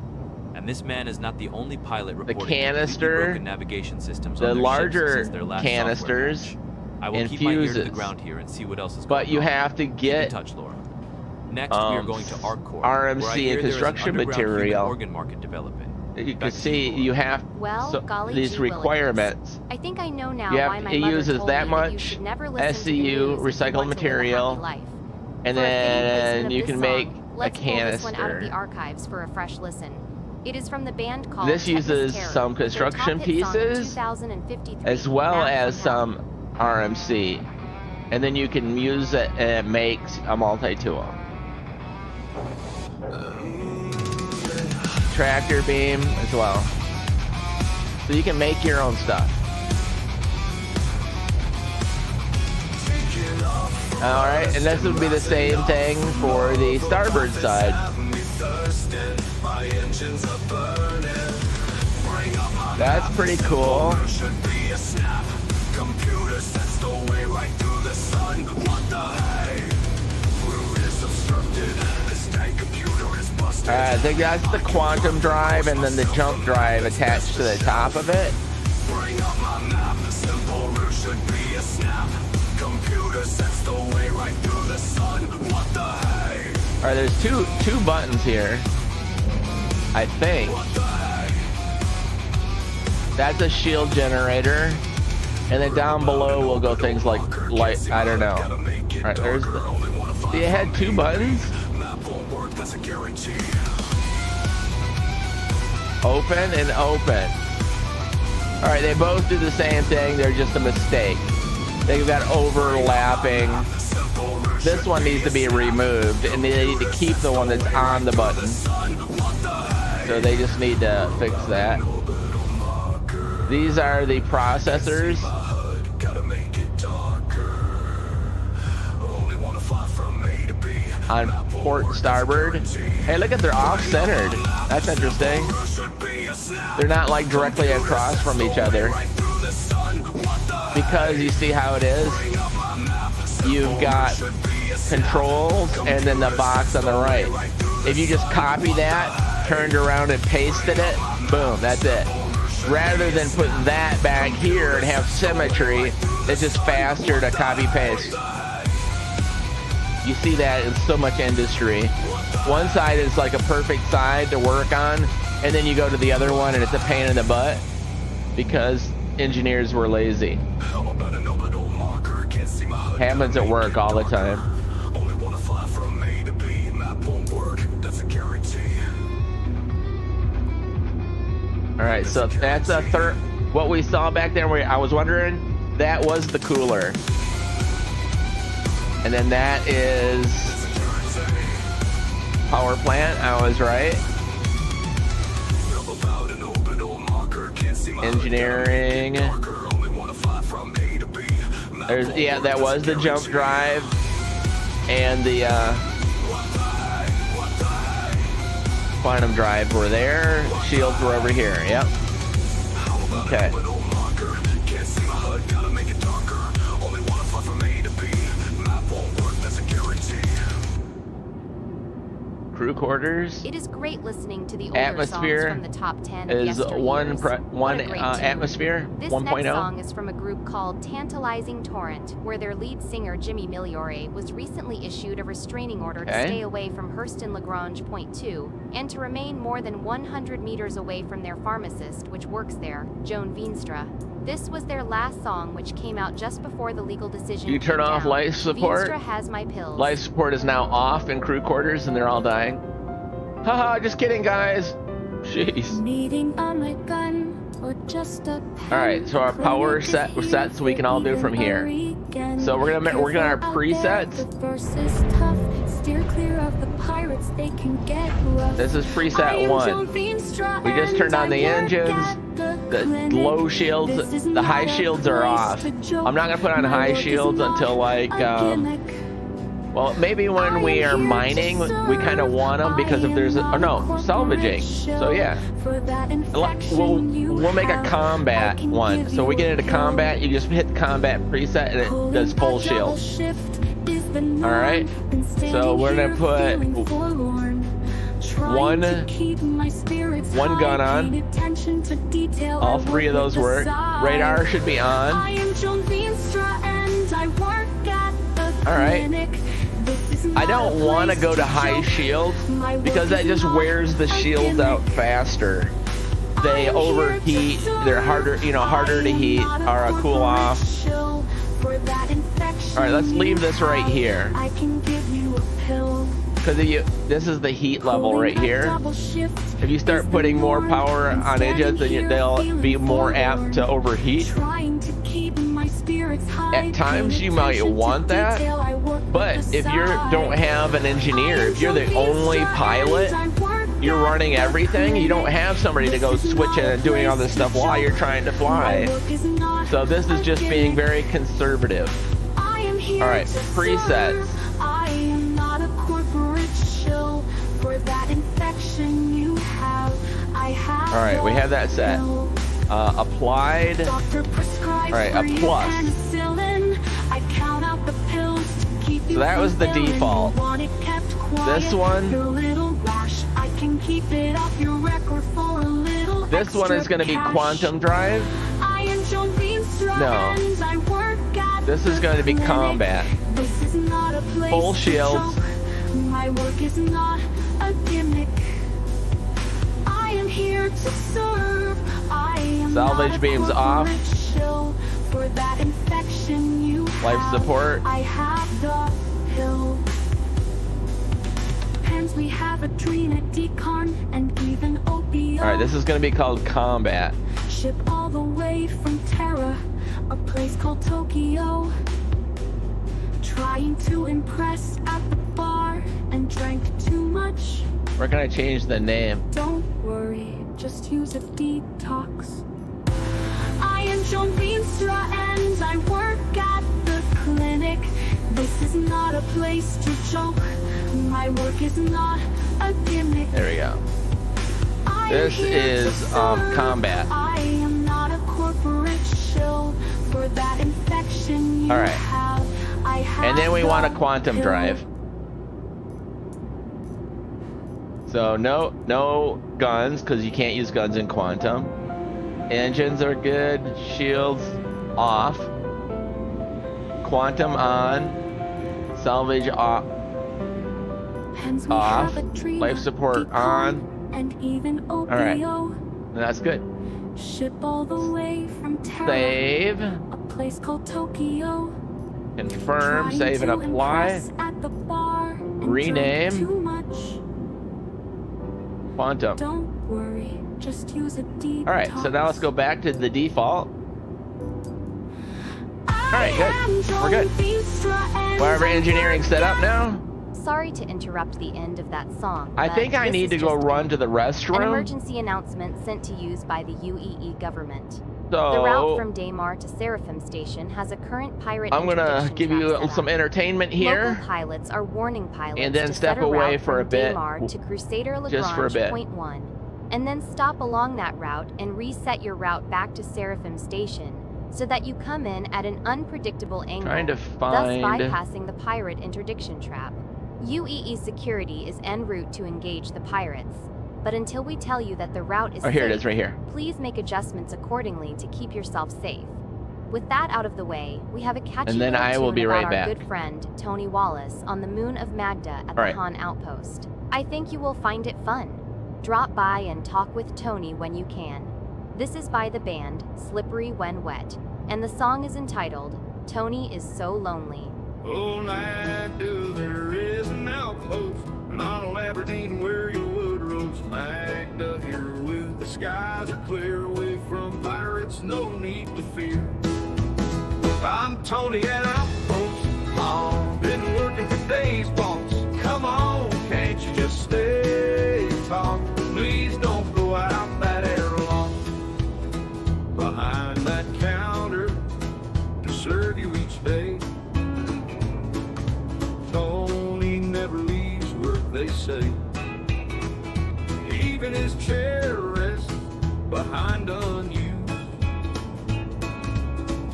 And this man is not the only pilot The reporting canister. completely broken navigation systems The on their larger ships since their last software canisters. patch. I will keep my ear to the Infuses. ground here and see what else is going But you on. have to Keep in get touch, Laura. Next, we are going to ARGO, where I RMC hear and there is an construction underground human material. organ market developing. You Back can to see Laura. you have Well, golly these gee willikers. requirements. I think I know now You have- why my it mother uses told that me that you much should never listen to the SCU news if you want recycled to live a material, happy life. and For a fitting placement then of you this can make song, a let's pull this one out of the canister. archives for a fresh listen. It is from the band called This uses Techni's some Terror, their top construction hit song of pieces 2053, as well Back as from Hell. some RMC, and then you can use it and it makes a multi-tool. Tractor beam as well, so you can make your own stuff. All right, and this would be the same thing for the starboard side. That's pretty cool. I think that's the quantum drive and then the jump drive attached to the top of it. Alright, there's two buttons here, I think. That's a shield generator. And then down below will go things like light. I don't know. All right, there's the. See, it had 2 buttons. Open and open. All right, they both do the same thing. They're just a mistake. They've got overlapping. This one needs to be removed, and they need to keep the one that's on the button. So they just need to fix that. These are the processors. On port starboard. Hey, look at, they're off-centered. That's interesting. They're not like directly across from each other. Because you see how it is? You've got controls and then the box on the right. If you just copy that, turned around and pasted it, boom, that's it. Rather than put that back here and have symmetry, it's just faster to copy paste. You see that in so much industry. One side is like a perfect side to work on, and then you go to the other one and it's a pain in the butt because engineers were lazy. Happens at work all the time. All right, so that's a third. What we saw back there, where I was wondering, that was the cooler. And then that is power plant. I was right. Engineering. There's, yeah, that was the jump drive and the quantum drive were there. Shields were over here. Yep. Okay. Crew quarters. It is great listening to the older Atmosphere songs from the top 10 is of one Atmosphere. This 1.0. next song is from a group called Tantalizing Torrent, where their lead singer Jimmy Migliore was recently issued a restraining order to stay away from Hurston Lagrange Point 2 and to remain more than 100 meters away from their pharmacist, which works there, Joan Veenstra. This was their last song, which came out just before the legal decision. You turn off life support. Veenstra has my pills. Life support is now off in crew quarters, and they're all dying. Haha, just kidding, guys. Jeez. Needing on my gun or just a All right, so our power set so we can all do from here. So we're gonna our presets. Steer clear of the pirates, they can get rough. This is preset 1. We just turned on the engines. The low shields, the high shields are off. I'm not gonna put on high shields until like, well, maybe when we are mining, we kind of want them because if there's salvaging. So yeah, we'll make a combat one. So we get into combat, you just hit combat preset and it does full shield. All right, so we're gonna put one gun on. All 3 of those work. Radar should be on. All right. I don't want to go to high shield because that just wears the shields out faster. They overheat. They're harder to heat or cool off. All right, let's leave this right here. Because this is the heat level right here. If you start putting more power on edges, then they'll be more apt to overheat. At times you might want that, but if you don't have an engineer, if you're the only pilot, you're running everything, you don't have somebody to go switching and doing all this stuff while you're trying to fly. So this is just being very conservative. All right, presets. All right, we have that set. Applied. All right, a plus. So that was the default. This one. This one is going to be quantum drive. No. This is going to be combat. Full shields. My work is not a gimmick. I am here to serve. I am salvage beams off. For that infection you Life have, support. I have the pill. Hence we have a decon and even opioid. All right, this is going to be called combat. Ship all the way from Terra, a place called Tokyo. Trying to impress at the bar and drank too much. We're going to change the name. Don't worry, just use a detox. I am John Veenstra and I work at the clinic. This is not a place to joke. My work is not a gimmick. There we go. This is combat. I am not a corporate shill for that infection you All right. have. I have And then we want a the quantum pill. drive. So no guns, because you can't use guns in quantum. Engines are good. Shields off. Quantum on. Salvage off. Hence we Off. have a dream, Life support decon, on. and even All right. opio. That's good. Ship all the way from Terra, Save. a place called Tokyo. Confirm. Trying Save and to apply. impress at the bar and Rename. drank too much. Quantum. Don't worry, just use a detox. All right, so now let's go back to the default. All right, good. We're good. Whatever engineering set up now. Sorry to interrupt the end of that song. I but think I this need is to go just run to the an restroom. emergency announcement sent to use by the UEE government. So The route from Daymar to Seraphim Station has a current pirate I'm gonna interdiction give trap you set some up. entertainment here. Local pilots are warning pilots And then to step set a away route for a from bit, Daymar to Crusader just for a Lagrange bit. Point 1, and then stop along that route and reset your route back to Seraphim Station so that you come in at an unpredictable angle, Trying to thus find- bypassing the pirate interdiction trap. UEE security is en route to engage the pirates, but until we tell you that the route is Oh, here it safe, is, right here. please make adjustments accordingly to keep yourself safe. With that out of the way, we have a catchy And then little I will tune be about right our back. good friend Tony Wallace on the moon of Magda at the Right. Han Outpost. I think you will find it fun. Drop by and talk with Tony when you can. This is by the band Slippery When Wet, and the song is entitled Tony is So Lonely. Oh, Magda, there is an outpost on Aberdeen where you would roast. Magda, here with the skies are clear, away from pirates, no need to fear. I'm Tony at Outpost. I've been working for days, boss. Come on, can't you just stay and talk? Please don't go out that airlock. Behind that counter to serve you each day. Tony never leaves work, they say. Even his chair rests behind unused.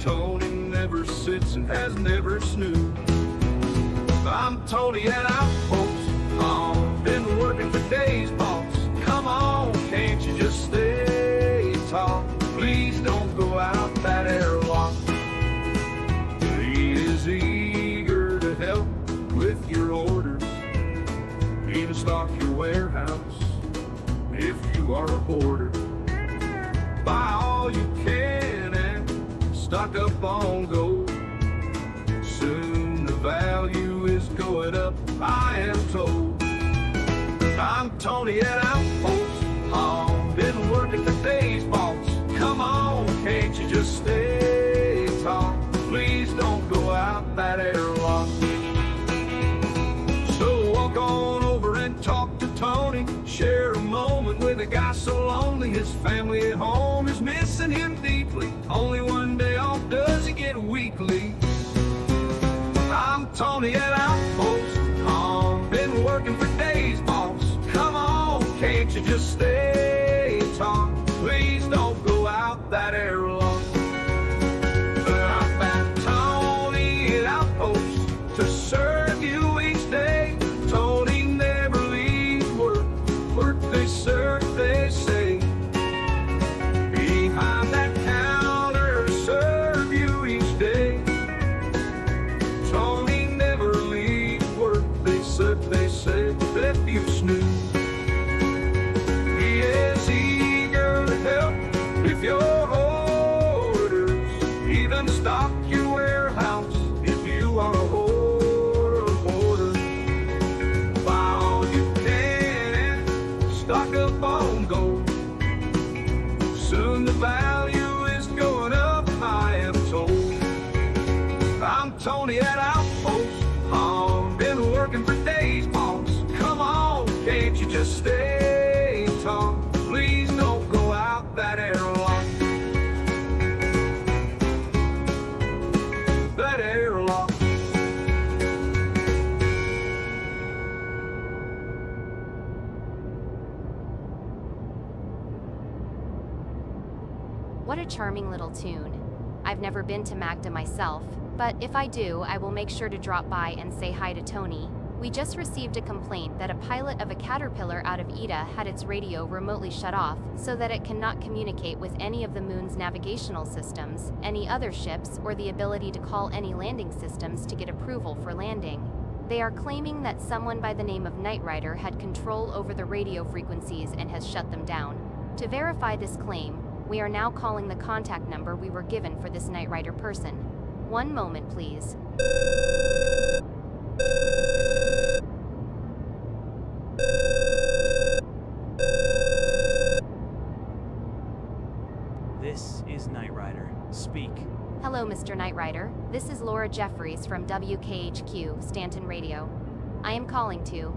Tony never sits and has never snoozed. I'm Tony at Outpost. I've been working for days, boss. Come on, can't you just stay and talk? Please don't go out that airlock. He is eager to help with your orders, even stock your warehouse if you are a hoarder. Buy all you can and stock up on gold. Soon the value is going up, I am told. I'm Tony at Outpost. I've been working for days, boss. Come on, can't you just stay and talk? Please don't go out that airlock. So walk on over and talk to Tony. Share a moment with a guy so lonely. His family at home is missing him deeply. Only one day off does he get weekly. I'm Tony at Outpost. I've been working for days, boss. Come on, can't you just stay and talk? Please don't go out that airlock. I'm at Tony at Outpost to serve you each day. Tony never leaves work. Work they serve, they say. Behind that counter to serve you each day. Tony never leaves work. They say, if you snooze. He is eager to help if your orders even stop. Can't you just stay tall? Please don't go out that airlock. That airlock. What a charming little tune. I've never been to Magda myself, but if I do, I will make sure to drop by and say hi to Tony. We just received a complaint that a pilot of a caterpillar out of Ida had its radio remotely shut off so that it cannot communicate with any of the moon's navigational systems, any other ships, or the ability to call any landing systems to get approval for landing. They are claiming that someone by the name of Knight Rider had control over the radio frequencies and has shut them down. To verify this claim, we are now calling the contact number we were given for this Knight Rider person. One moment, please. This is Knight Rider. Speak. Hello, Mr. Knight Rider. This is Laura Jeffries from WKHQ, Stanton Radio. I am calling to...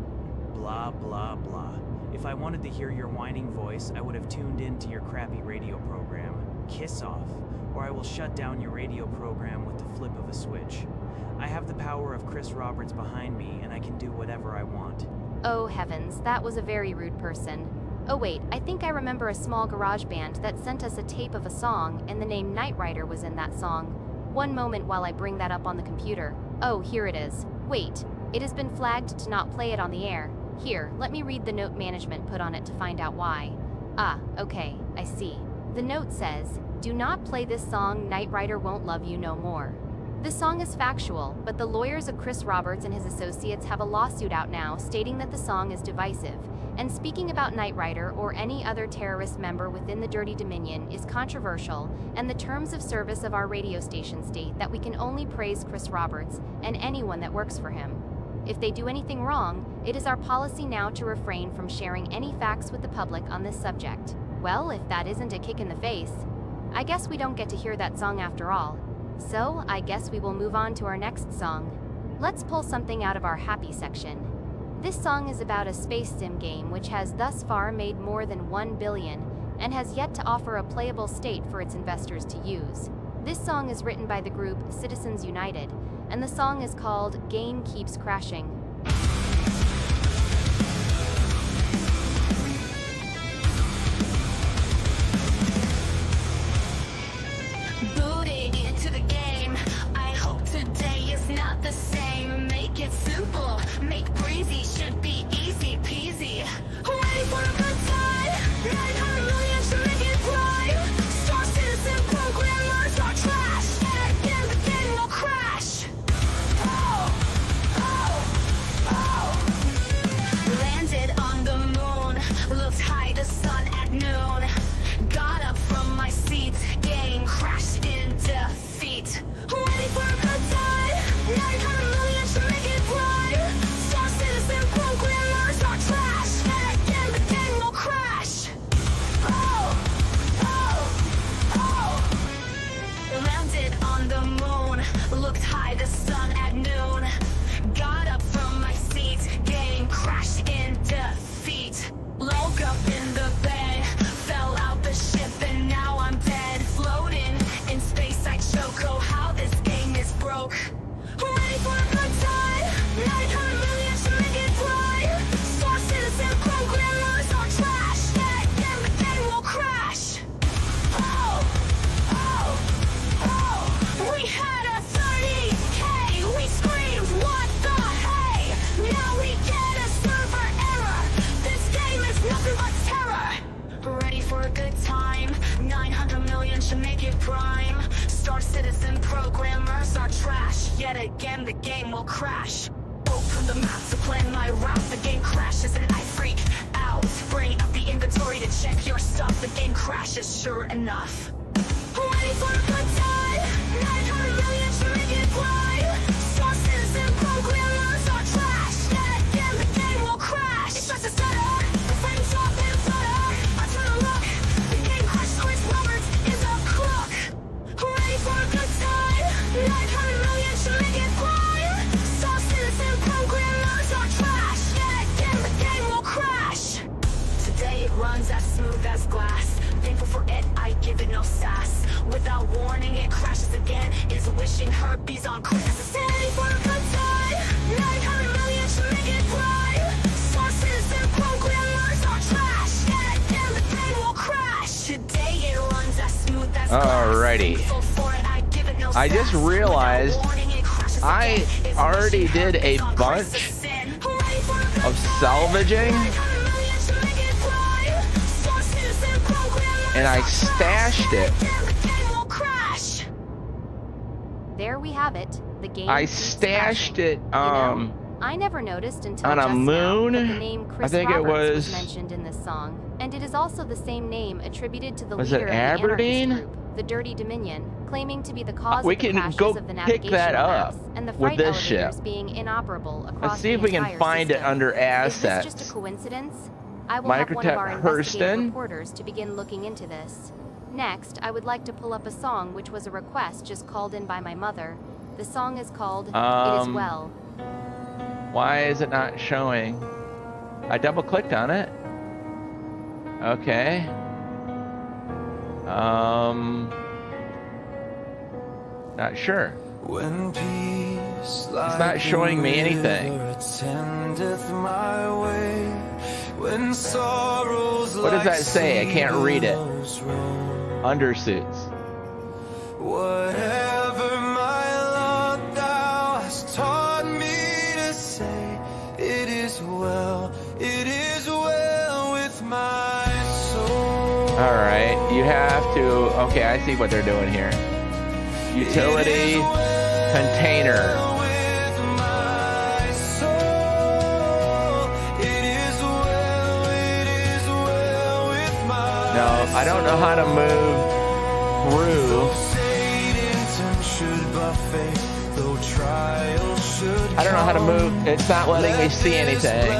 Blah, blah, blah. If I wanted to hear your whining voice, I would have tuned into your crappy radio program. Kiss off, or I will shut down your radio program with the flip of a switch. I have the power of Chris Roberts behind me, and I can do whatever I want. Oh heavens, that was a very rude person. Oh wait, I think I remember a small garage band that sent us a tape of a song, and the name Knight Rider was in that song. One moment while I bring that up on the computer. Oh, here it is. Wait, it has been flagged to not play it on the air. Here, let me read the note management put on it to find out why. Ah, okay, I see. The note says, "Do not play this song, Knight Rider won't love you no more." The song is factual, but the lawyers of Chris Roberts and his associates have a lawsuit out now stating that the song is divisive, and speaking about Knight Rider or any other terrorist member within the Dirty Dominion is controversial, and the terms of service of our radio station state that we can only praise Chris Roberts and anyone that works for him. If they do anything wrong, it is our policy now to refrain from sharing any facts with the public on this subject. Well, if that isn't a kick in the face, I guess we don't get to hear that song after all. So, I guess we will move on to our next song. Let's pull something out of our happy section. This song is about a space sim game which has thus far made more than 1 billion and has yet to offer a playable state for its investors to use. This song is written by the group Citizens United, and the song is called Game Keeps Crashing. Booted into the game. I hope today is not the same. Make it simple, make breezy, should be easy peasy. Ready for a good time? 900 million should make it right. Star citizen programmers are trash. And again the game will crash. Oh, oh, oh. Landed on the moon, looked high the sun at noon. Got up from my seat, game crashed in defeat. Ready for a good time? 900 million should make it right. Star citizen programmers are trash. And again the game will crash. Oh, oh, oh. Landed on the moon, looked high the sun at noon. Got up from my seat, game crashed in defeat. Woke up in the bed, fell out the ship and now I'm dead. Floating in space I choke, oh how this game is broke. Ready for a good time? 900 million should make it right. Star citizen programmers are trash. And again the game will crash. Oh, oh, oh. We had a 30K, we screamed what the hey. Now we get a server error. This game is nothing but terror. Ready for a good time? 900 million should make it prime. Star citizen programmers are trash. Yet again the game will crash. Open the map to plan my route. The game crashes and I freak out. Bring up the inventory to check your stuff. The game crashes sure enough. Ready for a good time? 900 million should make it right. Star citizen programmers are trash. Yet again the game will crash. It's just a setup. The frames drop and flutter. I turn a look. The game crashed. Chris Roberts is a crook. Ready for a good time? 900 million should make it right. Star citizen programmers are trash. Yet again the game will crash. Without warning, it crashes again. Is wishing herpes on Chris. Sanity for a good time. 900 million to make it thrive. Sources and programmers are trash. Get it and the thing will crash. Today it runs as smooth as Alrighty. I just realized I already did a bunch of salvaging, and I stashed it. There we have it. The game. I stashed it. I never noticed until on a just moon. now that the name Chris I think Roberts it was mentioned in this song, and it is also the same name attributed to the Was leader it of the anarchist Aberdeen? group, the Dirty Dominion, claiming to be the cause We of the can crashes go of the pick navigational that up maps and the with freight this elevators ship. being inoperable across Let's see if the we can entire find system. it under Is this assets. just a coincidence? I will have one of our Microtech investigative Hurston. reporters to begin looking into this. Next, I would like to pull up a song which was a request just called in by my mother. The song is called It Is Well. Why is it not showing? I double clicked on it. Okay. Not sure. When peace It's not showing me anything. attendeth my way, when sorrows What does that say? I can't read it. Undersuits. Undersuits. Whatever my Lord thou hast taught me to say, it is well with my soul. All right, you have to. Okay, I see what they're doing here. Utility container. No, I don't know how to move through. I don't know how to move. It's not letting me see anything.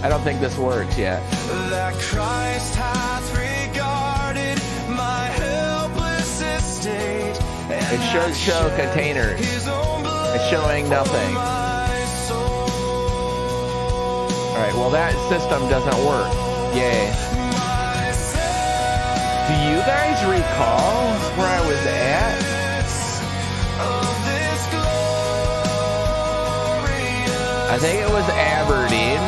I don't think this works yet. That Christ hath regarded my helpless estate. It should show containers. It's showing nothing. Alright, well that system doesn't work. Yay. Do you guys recall where I was at? I think it was Aberdeen.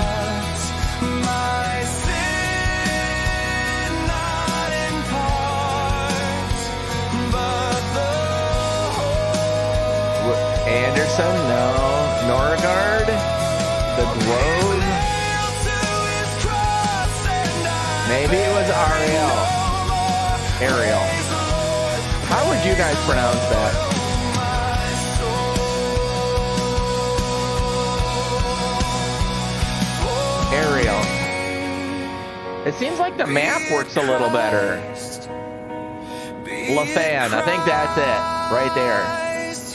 Anderson, no. Norgard, the Grove. Maybe it was Ariel. How would you guys pronounce that? Ariel. It seems like the map works a little better. LaFan, I think that's it, right there.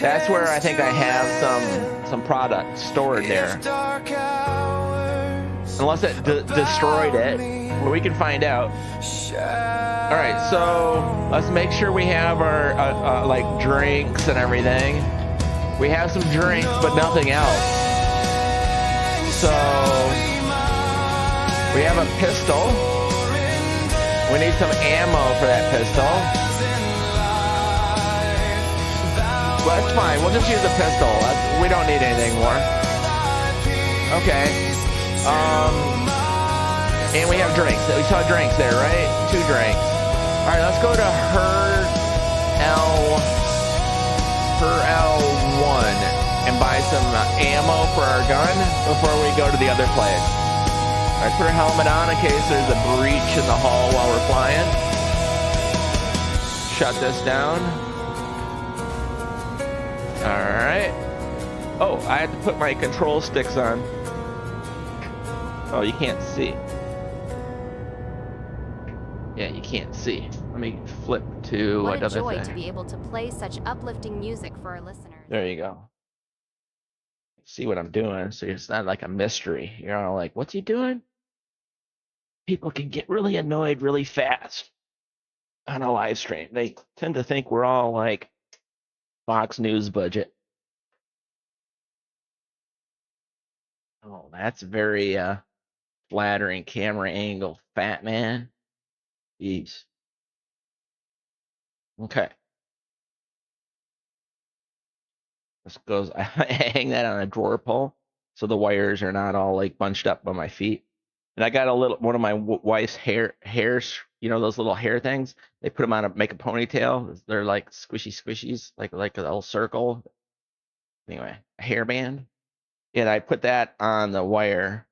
That's where I think I have some product stored there. Unless it destroyed it. Well, we can find out. Alright, so let's make sure we have our like drinks and everything. We have some drinks, but nothing else. So we have a pistol. We need some ammo for that pistol. Well, that's fine. We'll just use a pistol. We don't need anything more. Okay. And we have drinks. We saw drinks there, right? 2 drinks. All right, let's go to L1 and buy some ammo for our gun before we go to the other place. All right, put our helmet on in case there's a breach in the hull while we're flying. Shut this down. Alright. Oh, I have to put my control sticks on. Oh, you can't see. Yeah, you can't see. Let me flip to What a another joy thing. to be able to play such uplifting music for our listeners. There you go. See what I'm doing, so it's not like a mystery. You're all like, what's he doing? People can get really annoyed really fast on a live stream. They tend to think we're all like Fox News budget. Oh, that's very flattering camera angle, fat man. Jeez. Okay. This goes, I hang that on a drawer pull so the wires are not all like bunched up by my feet. And I got a little, one of my wife's hairs, you know, those little hair things, they put them on make a ponytail. They're like squishies, like a little circle. Anyway, a hairband. And I put that on the wire,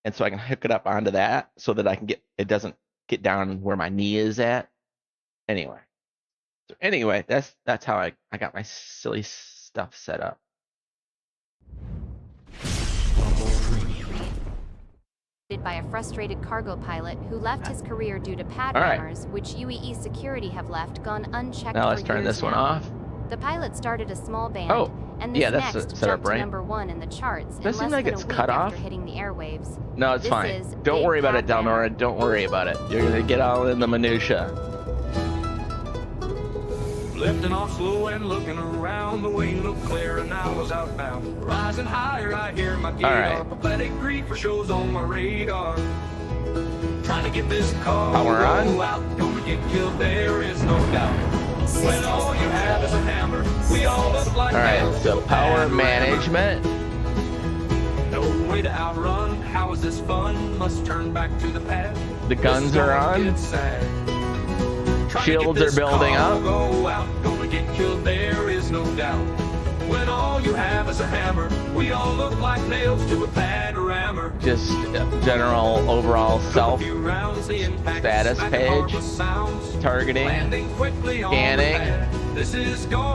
and so I can hook it up onto that so that I can get, it doesn't get down where my knee is at. Anyway. So anyway, that's how I got my silly stuff set up. By a frustrated cargo pilot who left his career due to pad rammers, which UEE security have left gone unchecked. Now let's for turn years this one now. off. The pilot started a small band, and this yeah, that's next set up jumped to right. #1 in the charts in Does it seem less like than it's a week cut after off? hitting the airwaves. No, it's This fine. is Don't Big worry about it, Pad Delnorin. Don't worry about it. You're gonna get all in the minutia. Lifting off slow and looking around, the way looked clear and I was outbound. Rising higher, I hear my guitar. Pathetic grief for shows on my radar. Trying to get this car Power on. out, gonna get killed, there is no doubt. When all you have is a hammer, we all look like Alright, so power management. no way to outrun, how is this fun? Must turn back to the past. The guns are on. Shields are building up. Go out, gonna get killed, there is no doubt. When all you have is a hammer, we all look like nails to a pad rammer. Just general overall self status page, targeting, scanning,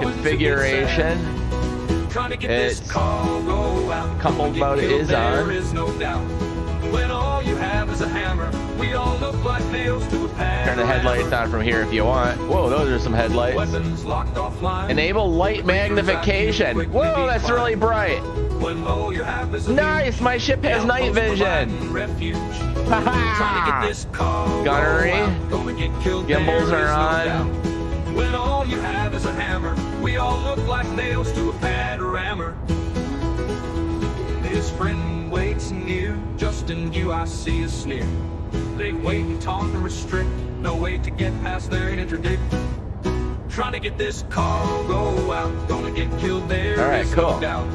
configuration. It's coupled mode is on. When all you have is a hammer, we all look like nails to a pad. Turn the headlights on from here if you want. Whoa, those are some headlights. Weapons locked offline. Enable light magnification. Whoa, that's really bright. Nice, my ship has night vision. Haha. Gunnery. Gimbals are on. When all you have is a hammer, we all look like nails to a pad rammer. His friend waits near, just in view I see a sneer. They wait and taunt and restrict, no way to get past their interdict. Trying to get this cargo out, gonna get killed there. Alright, cool. No doubt.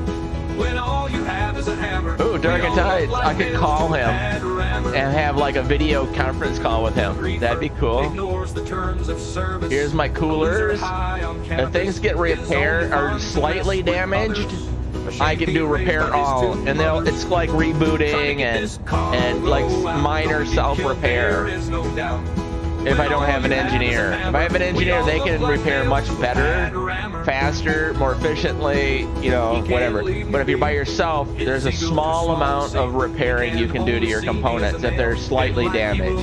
When all you have is a hammer. Ooh, Dark and Tides. I could call him and have like a video conference call with him. That'd be cool. Here's my coolers. If things get repaired or slightly damaged, I can do repair all, and it's like rebooting and like minor self-repair. If I don't have an engineer, if I have an engineer, they can repair much better, faster, more efficiently, you know, whatever. But if you're by yourself, there's a small amount of repairing you can do to your components if they're slightly damaged.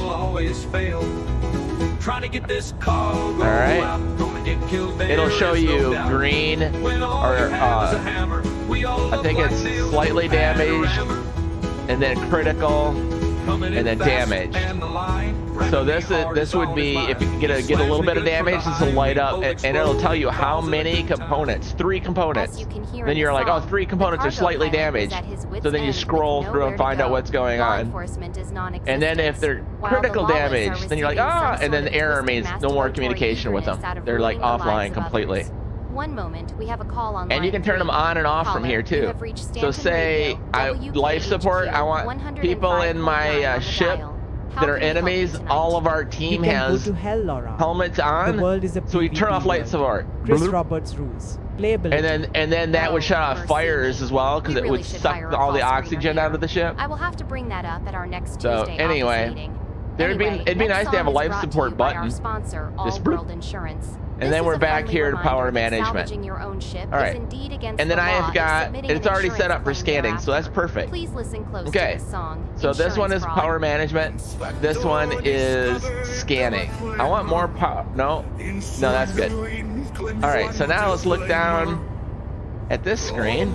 Alright, it'll show you green, or I think it's slightly damaged, and then critical, and then damaged. So this would be, if you get a little bit of damage, this will light up, and it'll tell you how many components, 3 components. Then you're like, oh, 3 components are slightly damaged. So then you scroll through and find out what's going on. And then if they're critical damage, then you're like, ah, and then the error means no more communication with them. They're like offline completely. One moment, we have a call on and you can turn them on and off from here too. So say life support, I want people in my ship that are enemies. All of our team has helmets on, so we turn off light support. And then that would shut off fires as well, because it would suck all the oxygen out of the ship. I will have to bring that up at our next Tuesday anyway, meeting. it'd be nice to have a life support button. Sponsor, Just World Insurance. And then we're back here to power management. Alright, and then I have got, it's already set up for scanning, so that's perfect. Please listen close okay, to the song. so this one is power management, this one is scanning. I want more power, no, that's good. Alright, so now let's look down at this screen.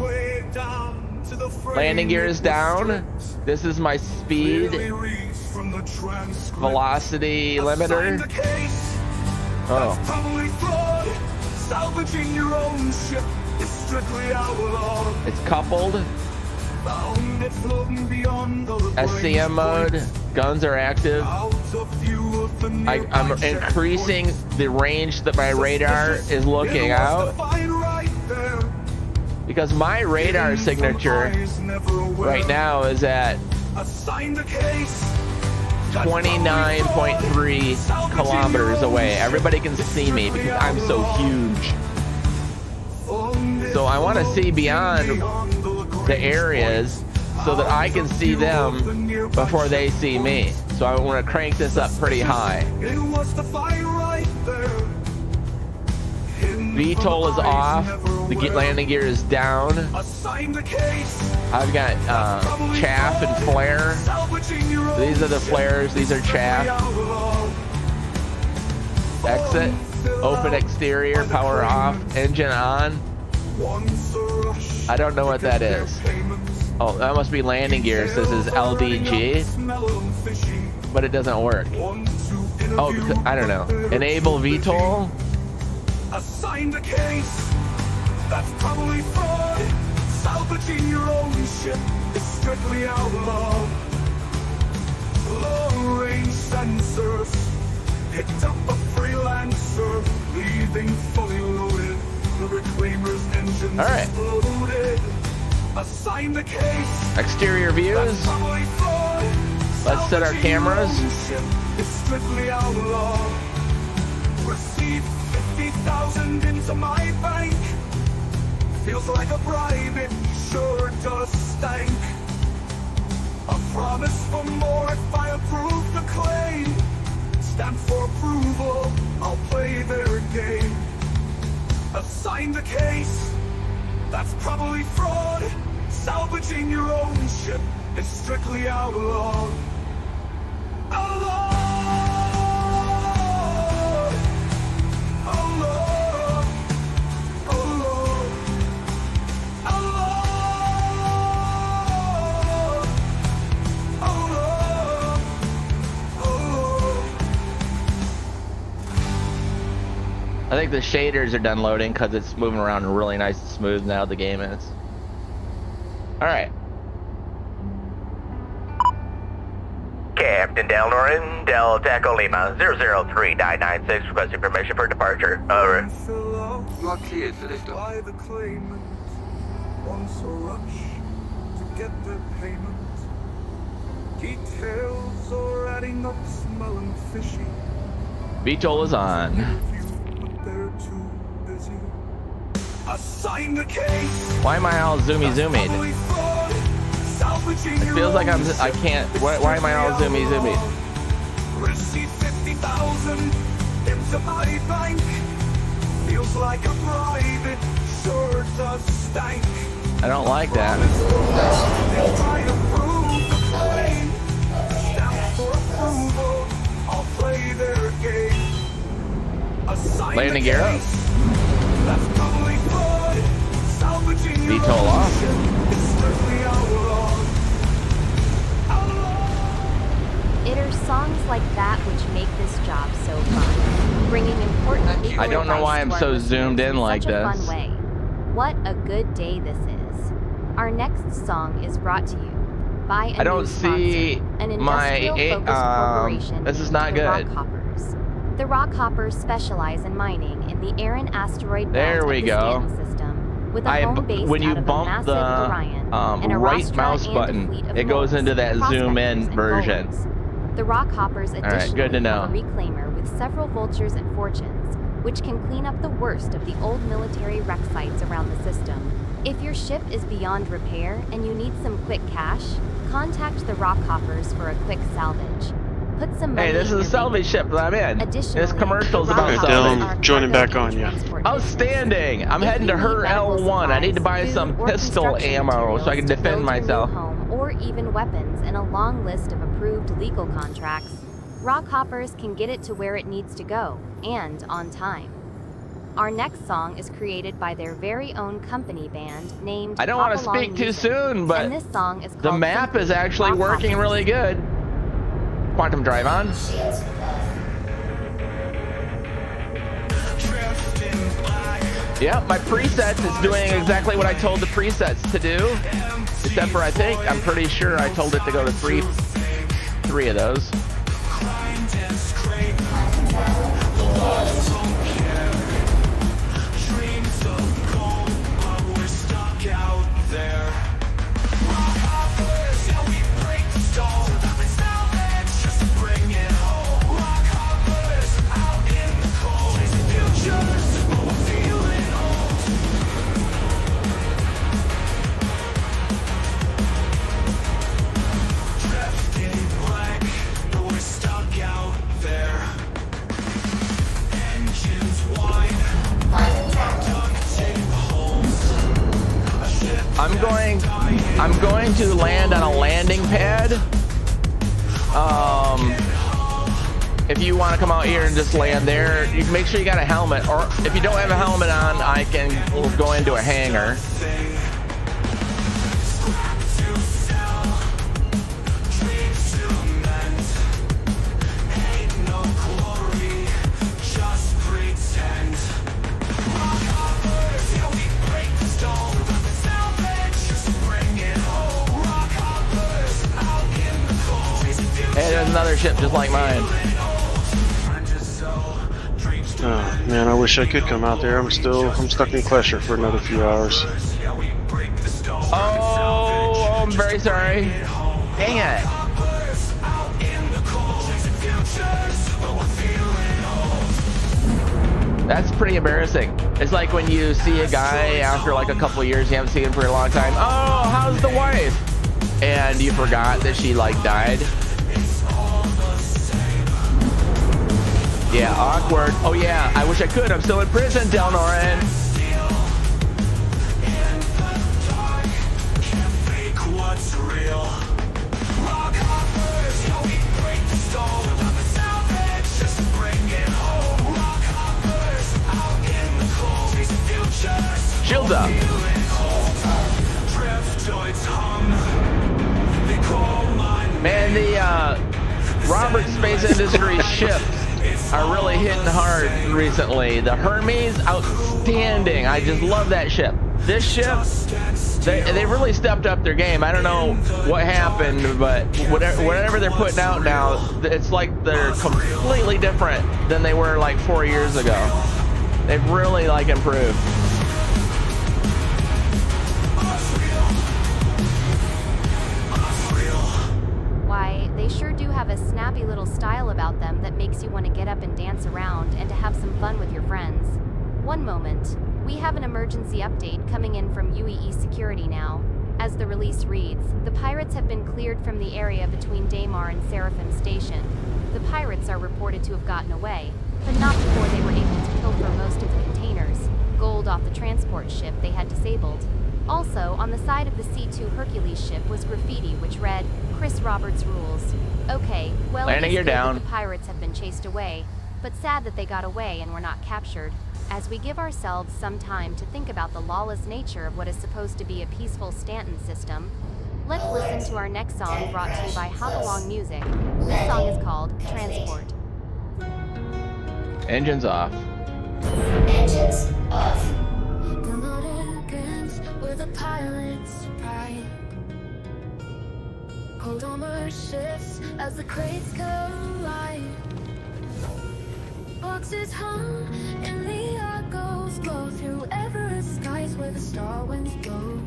Landing gear is down. This is my speed, velocity limiter. Oh. It's coupled. SCM mode. Guns are active. I'm increasing the range that my radar is looking out, because my radar signature right now is at 29.3 kilometers away. Everybody can see me because I'm so huge. So I want to see beyond the areas so that I can see them before they see me. So I want to crank this up pretty high. VTOL is off. The landing gear is down. I've got chaff and flare. These are the flares. These are chaff. Exit. Open exterior. Power off. Engine on. I don't know what that is. Oh, that must be landing gear. So this is LDG. But it doesn't work. Oh, I don't know. Enable VTOL. Assigned a case. That's probably fraud. Salvaging your own ship is strictly outlawed. Long range sensors picked up a freelancer, leaving fully loaded. The reclaimer's engines exploded. Assigned a case. Exterior views. Let's set our cameras. It's strictly outlawed. Receive 50,000 into my bank. Feels like a bribe, it sure does stank. A promise for more if I approve the claim. Stamp for approval, I'll play their game. Assign the case, that's probably fraud. Salvaging your own ship is strictly outlawed. Outlawed! Outlawed! Outlawed! Outlawed! Outlawed! Outlawed! I think the shaders are done loading because it's moving around really nice and smooth now. The game is. All right. Captain Delnorin, Delta Echo Lima, 003996, requesting permission for departure. Over. You are cleared for liftoff. By the claimant, once a rush to get their payment. Details are adding up, smelling fishy. VTOL is on. But they're too busy. Assign the case. Why am I all zoomy? It feels like I can't. Why am I all zoomy? Receive 50,000 into my bank. Feels like a bribe, it sure does stank. I don't like that. If I approve the claim, stamp for approval, I'll play their game. Assign Landing gear up. That's probably fraud. Salvaging your VTOL off. is strictly outlawed. It are songs like that which make this job so fun, bringing important legal I don't know why I'm advice to so our zoomed in like such a this. fun way. What a good day this is. Our next song is brought to you by I don't see my corporation. this is not the good. Rockhoppers. The Rockhoppers specialize in mining in the Aaron asteroid There belt we of the go. Stanton system, with a home base When you out of a bump massive Orion the and a right rostra mouse and a button, fleet of it goes moles, into that zoom in prospectors, and version. golems. The Rockhoppers right, additionally good to know. have a reclaimer with several vultures and fortunes, which can clean up the worst of the old military wreck sites around the system. If your ship is beyond repair and you need some quick cash, contact the Rockhoppers for a quick salvage. Put some money Hey, this in is a your salvage ship that I'm in. Additionally, This commercial's the about Rockhoppers salvage. are joining cargo back on and you. transport Outstanding! I'm heading to her L1. I need to buy some pistol ammo so I can defend myself. Home or even weapons in a long list of approved legal contracts. Rockhoppers can get it to where it needs to go, and on time. Our next song is created by their very own company band named I don't want to Hop Along speak too Music, soon, but and this song is the called map simply is actually working Rockhoppers. really good. Quantum drive on. Yep, my presets is doing exactly what I told the presets to do. Except for I'm pretty sure I told it to go to three of those. going to land on a landing pad, if you want to come out here and just land there, you make sure you got a helmet, or if you don't have a helmet on, we'll go into a hangar. Hey, there's another ship just like mine. Oh man, I wish I could come out there. I'm stuck in Klesher for another few hours. Oh, I'm very sorry. Dang it. That's pretty embarrassing. It's like when you see a guy after like a couple of years, you haven't seen him for a long time. Oh, how's the wife? And you forgot that she like died. Yeah, awkward. Oh yeah, I wish I could. I'm still in prison, Delnorin. Shields up. Man, the Robert Space Industries ships are really hitting hard recently. The Hermes, outstanding. I just love that ship. This ship, they really stepped up their game. I don't know what happened, but whatever they're putting out now, it's like they're completely different than they were like 4 years ago. They've really like improved. They sure do have a snappy little style about them that makes you want to get up and dance around and to have some fun with your friends. One moment. We have an emergency update coming in from UEE Security now. As the release reads, the pirates have been cleared from the area between Daymar and Seraphim Station. The pirates are reported to have gotten away, but not before they were able to pilfer most of the containers, gold off the transport ship they had disabled. Also, on the side of the C2 Hercules ship was graffiti which read, Chris Roberts rules. Okay, well, Landing, you're down. The pirates have been chased away, but sad that they got away and were not captured. As we give ourselves some time to think about the lawless nature of what is supposed to be a peaceful Stanton system, let's listen to our next song brought to you by Hop Along Music. This song is called Transport. Engines off. Engines off. Where the pilots ride. Hold on our ships as the crates collide. Boxes hung in the ARGOs glow through Everest skies where the star winds go.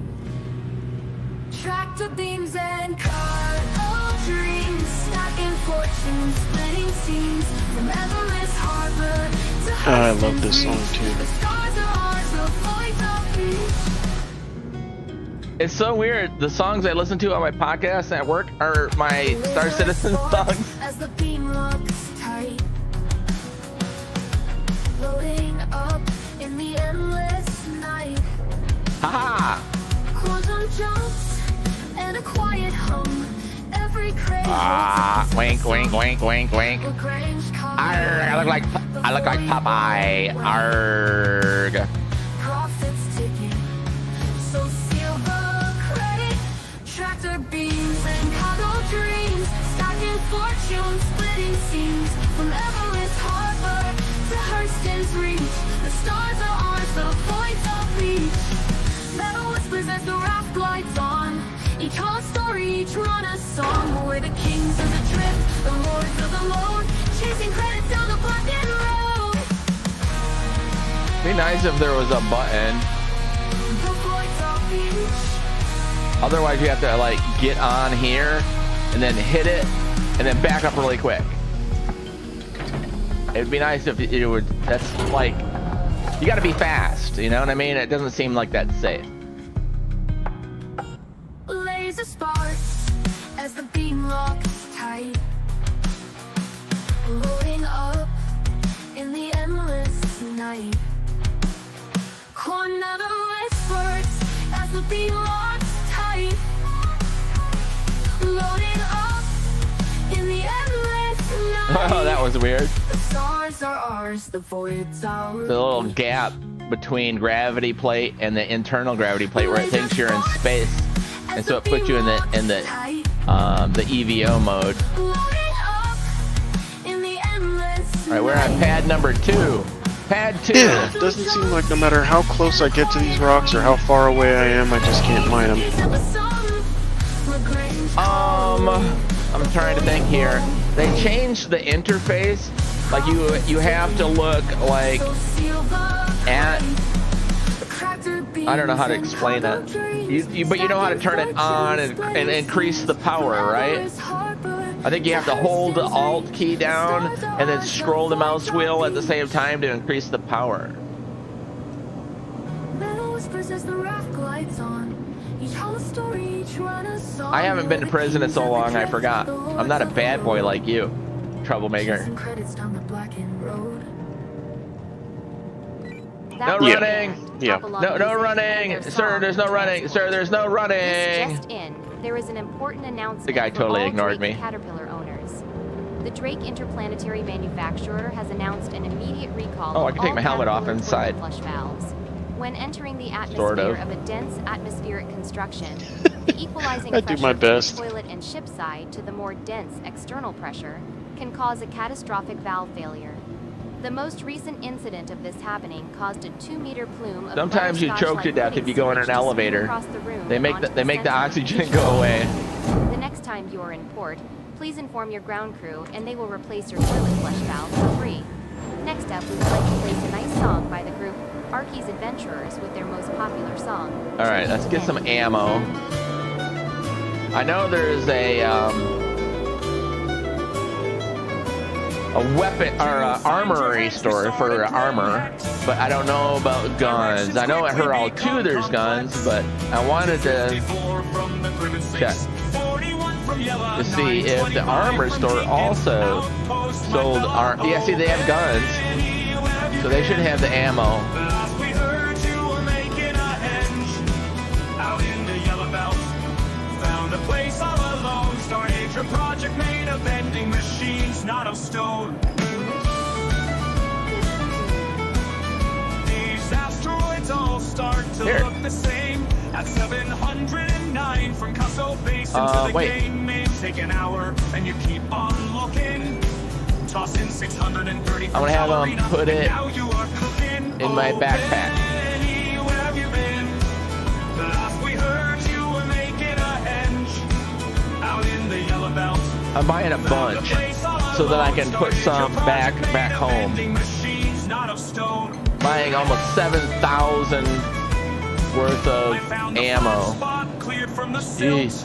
Tractor beams and cargo dreams, stacking fortunes, splitting seams from Everest Harbor to I love this song too. the stars are ours, the voids of peace. It's so weird. The songs I listen to on my podcast at work are my Star Citizen songs. As the beam looks tight, loading up in the endless night. Haha! Quantum jumps and a quiet hum. Every crate Wink, wink, wink, wink, wink. Arg, I look like Popeye. Arg. Profits ticking. So silver credit, tractor beams and cargo dreams, stacking fortunes, splitting seams from Everest Harbor to Hurston's Reach. The stars are ours, the voids of reach. Metal whispers as the raft glides on. Each whole story, each run a song. We're the kings of the drift, the lords of the load, chasing credits down the blackened road. Be nice if there was a button. The voids of reach. Otherwise, you have to like get on here and then hit it and then back up really quick. It'd be nice if it would. That's like, you got to be fast. You know what I mean? It doesn't seem like that's safe. Laser sparks as the beam locks tight, loading up in the endless night. Corner whispers as the beam locks tight, Oh, that was weird. The stars are ours, the void's ours. The little gap between gravity plate and the internal gravity plate where it thinks you're in space, and so it puts you in the EVO mode. All right, we're on pad number 2. Pad 2. Yeah, it doesn't seem like no matter how close I get to these rocks or how far away I am, I just can't mine them. I'm trying to think here. They changed the interface. Like you have to look like at. I don't know how to explain it. But you know how to turn it on and increase the power, right? I think you have to hold the Alt key down and then scroll the mouse wheel at the same time to increase the power. I haven't been to prison in so long, I forgot. I'm not a bad boy like you, troublemaker. No running! Yeah. No running! Sir, there's no running! Sir, there's no running! Just in, there is an important announcement The guy for totally all ignored Drake me. Caterpillar owners. The Drake Interplanetary manufacturer has announced an immediate recall Oh, I of can take all my helmet off Caterpillar inside. toilet flush valves. When entering the atmosphere Sort of. of a dense atmospheric construction, the equalizing I do pressure my from best. the toilet and ship side to the more dense external pressure can cause a catastrophic valve failure. The most recent incident of this happening caused a 2-meter plume of Sometimes you choke to death if you go in an elevator. They make the oxygen go away. The next time you are in port, please inform your ground crew and they will replace your toilet flush valve for free. Next up, we would like to place a nice song by the group Arky's Adventurers with their most popular song. All right, let's get some ammo. I know there's a weapon or armory store for armor, but I don't know about guns. I know at Referral 2 there's guns, but I wanted to check to see if the armor store also sold armor. Yeah, see, they have guns, so they should have the ammo. Project made of vending machines, not of stone. These asteroids all start to look the same at 709 from Casso Basin to the game may take an hour, and you keep on looking. Toss in 630. I'm gonna have them put it in my backpack. I'm buying a bunch so that I can put some back home. Buying almost 7,000 worth of ammo. Jeez.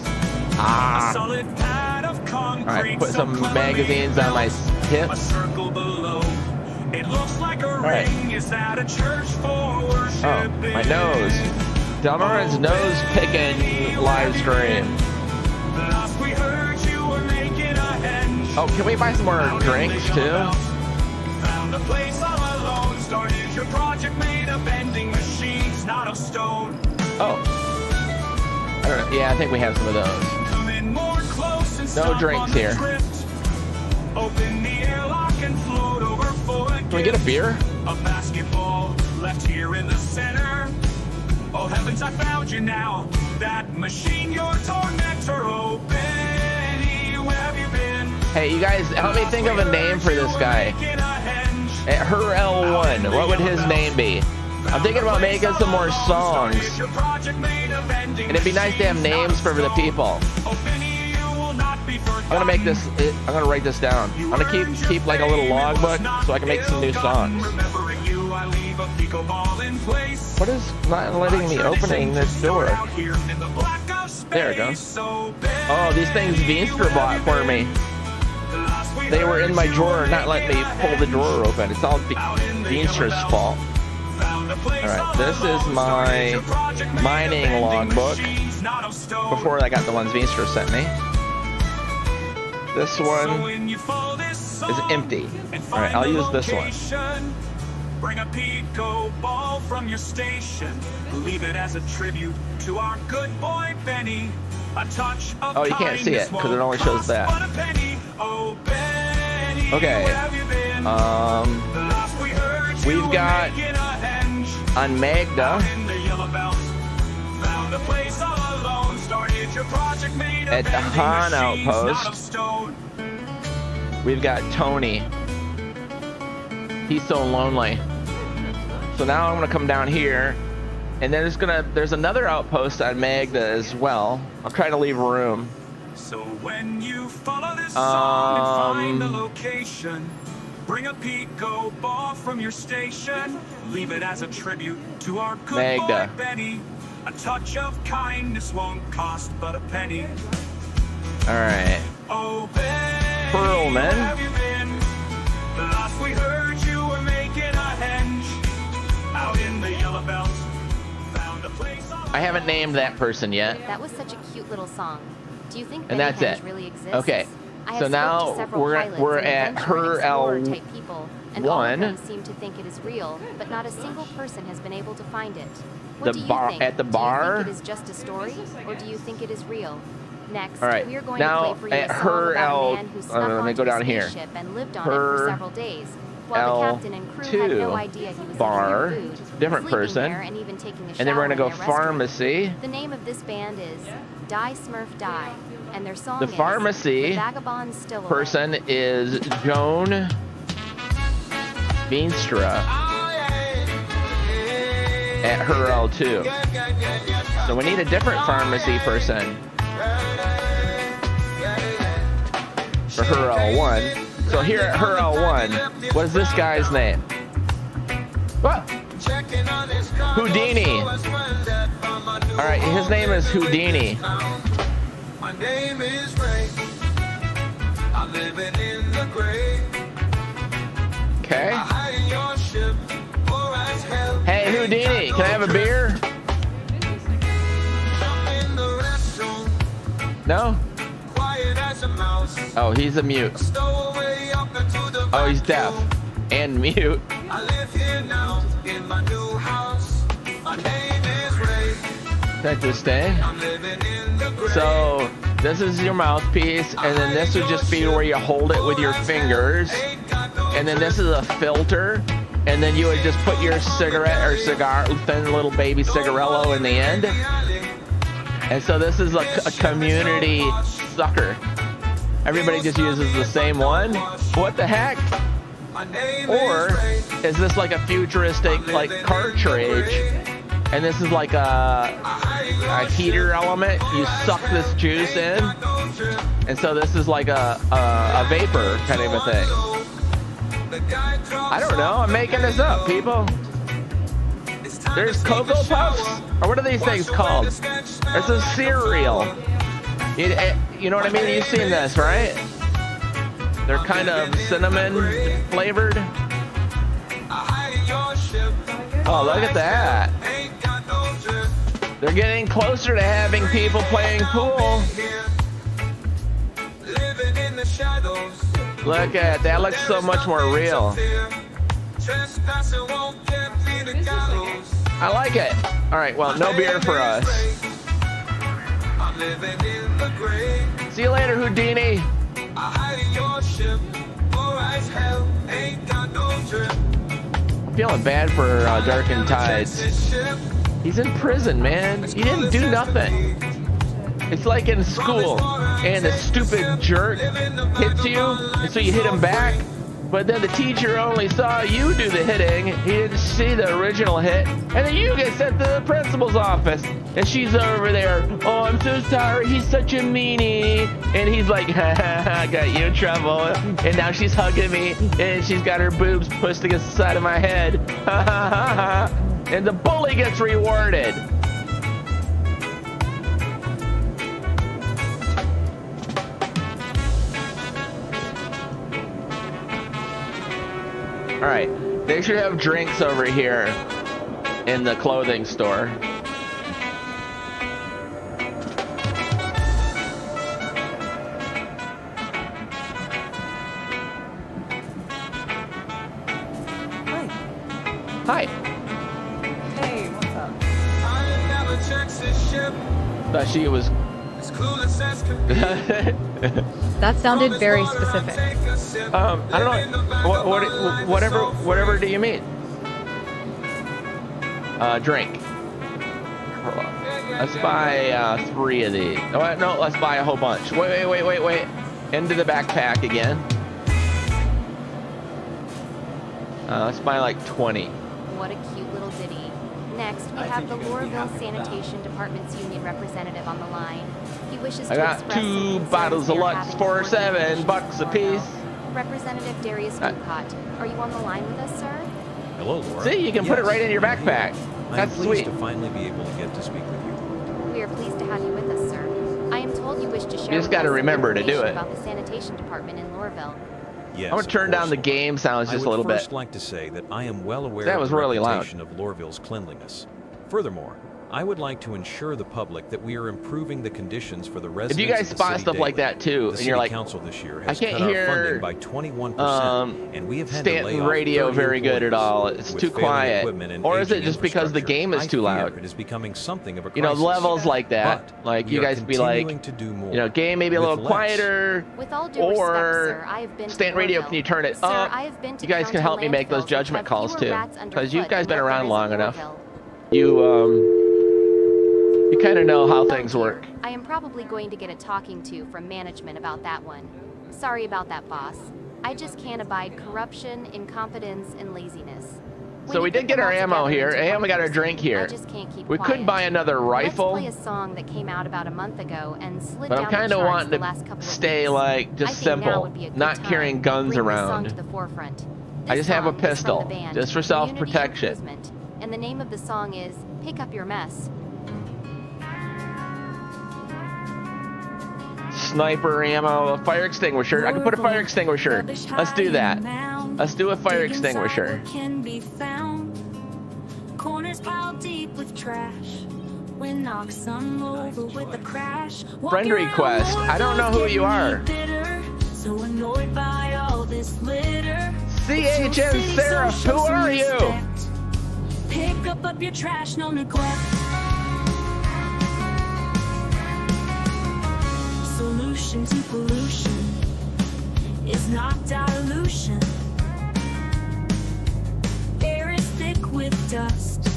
Alright, put some magazines on my hips. Alright. Oh, my nose. Delnorin's nose picking live stream. Oh, can we buy some more drinks too? Found a place all alone. Started your project made of vending machines, not of stone. Oh. I don't know. Yeah, I think we have some of those. Come in more close and No drinks here. Open the airlock and float over for a Can we get a beer? A basketball left here in the center. Oh heavens, I found you now. That machine, your tormentor, open. Where have you been? Hey, you guys, help me think of a name for this guy. At L1, what would his name be? I'm thinking about making some more songs. And it'd be nice to have names for the people. I'm gonna make this, I'm gonna write this down. I'm gonna keep like a little logbook so I can make some new songs. What is not letting me opening this door? There it goes. Oh, these things Veenstra bought for me. They were in my drawer, not letting me pull the drawer open. It's all Veenstra's fault. Alright, this is my mining logbook. Before I got the ones Veenstra sent me. This one is empty. Alright, I'll use this one. Bring a Pico ball from your station. Leave it as a tribute to our good boy Benny. A touch of Oh, you can't see it because it only shows that. Oh, Benny, Okay. We've got on Magda at the Han outpost. We've got Tony. He's so lonely. So now I'm gonna come down here, and there's another outpost on Magda as well. I'll try to leave room. So when you follow this song and find the location, bring a Pico ball from your station, leave it as a tribute to our good Magda. boy Benny. A touch of kindness won't cost but a penny. All right. Oh, Benny, Perlman. where have you been? Last we heard you were making a henge out in the yellow belt. Found a place on I haven't named that person yet. That was such a cute little song. Do you think And Benny that's Henge it. really exists? Okay. I have So spoke now to several we're pilots at and her adventure and explorer type people, and all of L1. them seem to think it is real, but not a single person has been able to find it. What The do you bar- think? at the Do bar? you think it is just a story, or do you think it is real? Next, All right. we are going Now, to play for you at a song her about L- a man who snuck let me onto go a down here. spaceship and lived on it Her for several days, while the captain and crew had no L2 idea he was bar, eating food, different sleeping person. there, and even taking a And then we're shower gonna go in their restaurant. pharmacy. The name of this band is Die Smurf Die, and their song The is pharmacy The Vagabond Still Away. person is Joan Veenstra at her L2. So we need a different pharmacy person for her L1. So here at her L1, what is this guy's name? What? Houdini. All right, his name is Houdini. My name is Ray. I'm living in the gray. Okay. I hide in your ship, poor as hell. Hey Houdini, can I have a beer? I'm in the restroom, No? quiet as a mouse. Oh, he's a mute. Stowaway up into the Oh, he's deaf and mute. I live here now in my new house. My name is Ray. Interesting. I'm living in the gray. So this is your mouthpiece, and then this would just be where you hold it with your fingers, and then this is a filter, and then you would just put your cigarette or cigar, thin little baby cigarello in the end. And so this is a community sucker. Everybody just uses the same one. What the heck? Or is this like a futuristic like cartridge? And this is like a heater element. You suck this juice in, and so this is like a vapor kind of a thing. I don't know. I'm making this up, people. There's Cocoa Puffs, or what are these things called? It's a cereal. You know what I mean? You've seen this, right? They're kind of cinnamon flavored. Oh, look at that. They're getting closer to having people playing pool. Look at that. Looks so much more real. I like it. All right, well, no beer for us. See you later, Houdini. I'm feeling bad for Darkened Tides. He's in prison, man. He didn't do nothing. It's like in school, and the stupid jerk hits you, and so you hit him back. But then the teacher only saw you do the hitting. He didn't see the original hit. And then you get sent to the principal's office. And she's over there. Oh, I'm so sorry. He's such a meanie. And he's like, ha ha ha, I got you in trouble. And now she's hugging me. And she's got her boobs pushed against the side of my head. Ha ha ha ha. And the bully gets rewarded. All right, they should have drinks over here in the clothing store. Hi. Hey, what's up? Thought she was That sounded very specific. I don't know. Whatever do you mean? Drink. Let's buy 3 of these. Oh, no, let's buy a whole bunch. Wait. Into the backpack again. Let's buy like 20. What a cute little ditty. Next, we have the Lorville Sanitation Department's union representative on the line. He wishes to I got express 2 bottles of Lux for $7 a piece. Representative Darius Ducott, are you on the line with us, sir? Hello, Laura. See, you can put it right in your backpack. That's I'm pleased sweet. to finally be able to get to speak with you. We are pleased to have you with us, sir. I am told you wish to share You just with got to us remember to do information it. about the sanitation department in Lorville. Yes, I'm gonna turn down the game sounds just a little I would bit. first like to say that I am well aware That was of the really loud. reputation of Lorville's cleanliness. Furthermore, I would like to ensure the public that we are improving the conditions for the residents. If you guys of the spot city stuff like daily. that too, the and city you're like, council this year I has can't cut our hear funding by 21%, and we have had to lay Stanton off radio 30 very good at all. It's with too failing quiet. equipment and Or is it aging just because the game is I too fear loud? It is becoming something of a You know, crisis. levels like that. But Like we you are guys be like, continuing to do more. you know, game maybe a with little less. quieter. With all due respect, sir, Or I have been to Stanton radio, Lorville. can you turn it Sir, up? I have been to You guys can county help me make those landfills judgment which have calls fewer too, rats because you underfoot guys than been what there around is long in enough. Lorville. You kind of know how things work. I am probably going to get a talking to from management about that one. Sorry about that, boss. I just can't abide corruption, incompetence, and laziness. When So you we put did get them our all ammo together here, into and one we got our person, drink here. I just can't keep We quiet. could buy another rifle, Let's play a song that came out about a month ago and slid but down I'm the kind of charts wanting the to last couple of stay weeks. like I just think now simple, would be a good not time carrying to guns bring this song around. to the forefront. I This just have a song is from pistol, the band just for Community self-protection. Improvement, and the name of the song is Pick Up Your Mess. Sniper ammo, a fire extinguisher. I can put a fire extinguisher. Let's do that. Let's do a fire extinguisher. Can be found. Corners piled deep with trash. When knocks on over with a crash. Friend request. I don't know who you are. So annoyed by all this litter. CHN Seraph, who are you? Pick up your trash, no neglect. Solution to pollution is not dilution. Air is thick with dust.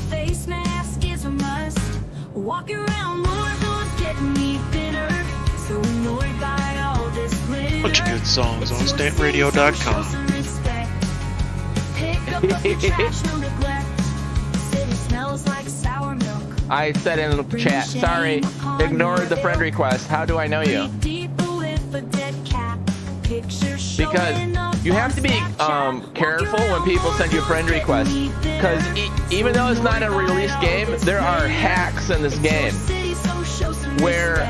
Face mask is a must. Walking around Lorville's getting me bitter. So annoyed by all this glitter. Bunch of good songs on StantonRadio.com. Pick up your trash, no neglect. City smells like sour milk. I said in the chat, sorry, ignored the friend request. How do I know you? Because you have to be careful when people send you friend requests. Because even though it's not a released game, there are hacks in this game where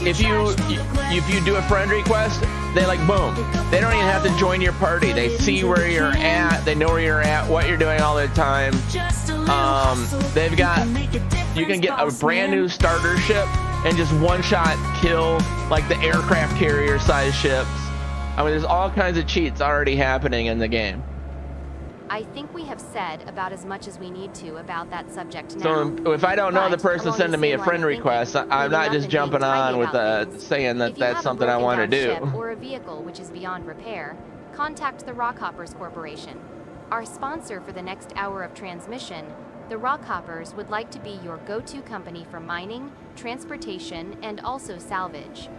if you do a friend request, they like boom. They don't even have to join your party. They see where you're at. They know where you're at, what you're doing all the time. They've got, you can get a brand new starter ship and just one shot kill like the aircraft carrier size ships. I mean, there's all kinds of cheats already happening in the game. I think we have said about as much as we need to about that subject now. So if I don't know the But person along sending the me a same friend line of request, thinking, I'm not moving just up and being jumping on tidy with about things. saying that If you that's have a something I broken want to down do. ship or a vehicle which is beyond repair, contact the Rockhoppers Corporation. Our sponsor for the next hour of transmission, the Rockhoppers would like to be your go-to company for mining, transportation, and also salvage.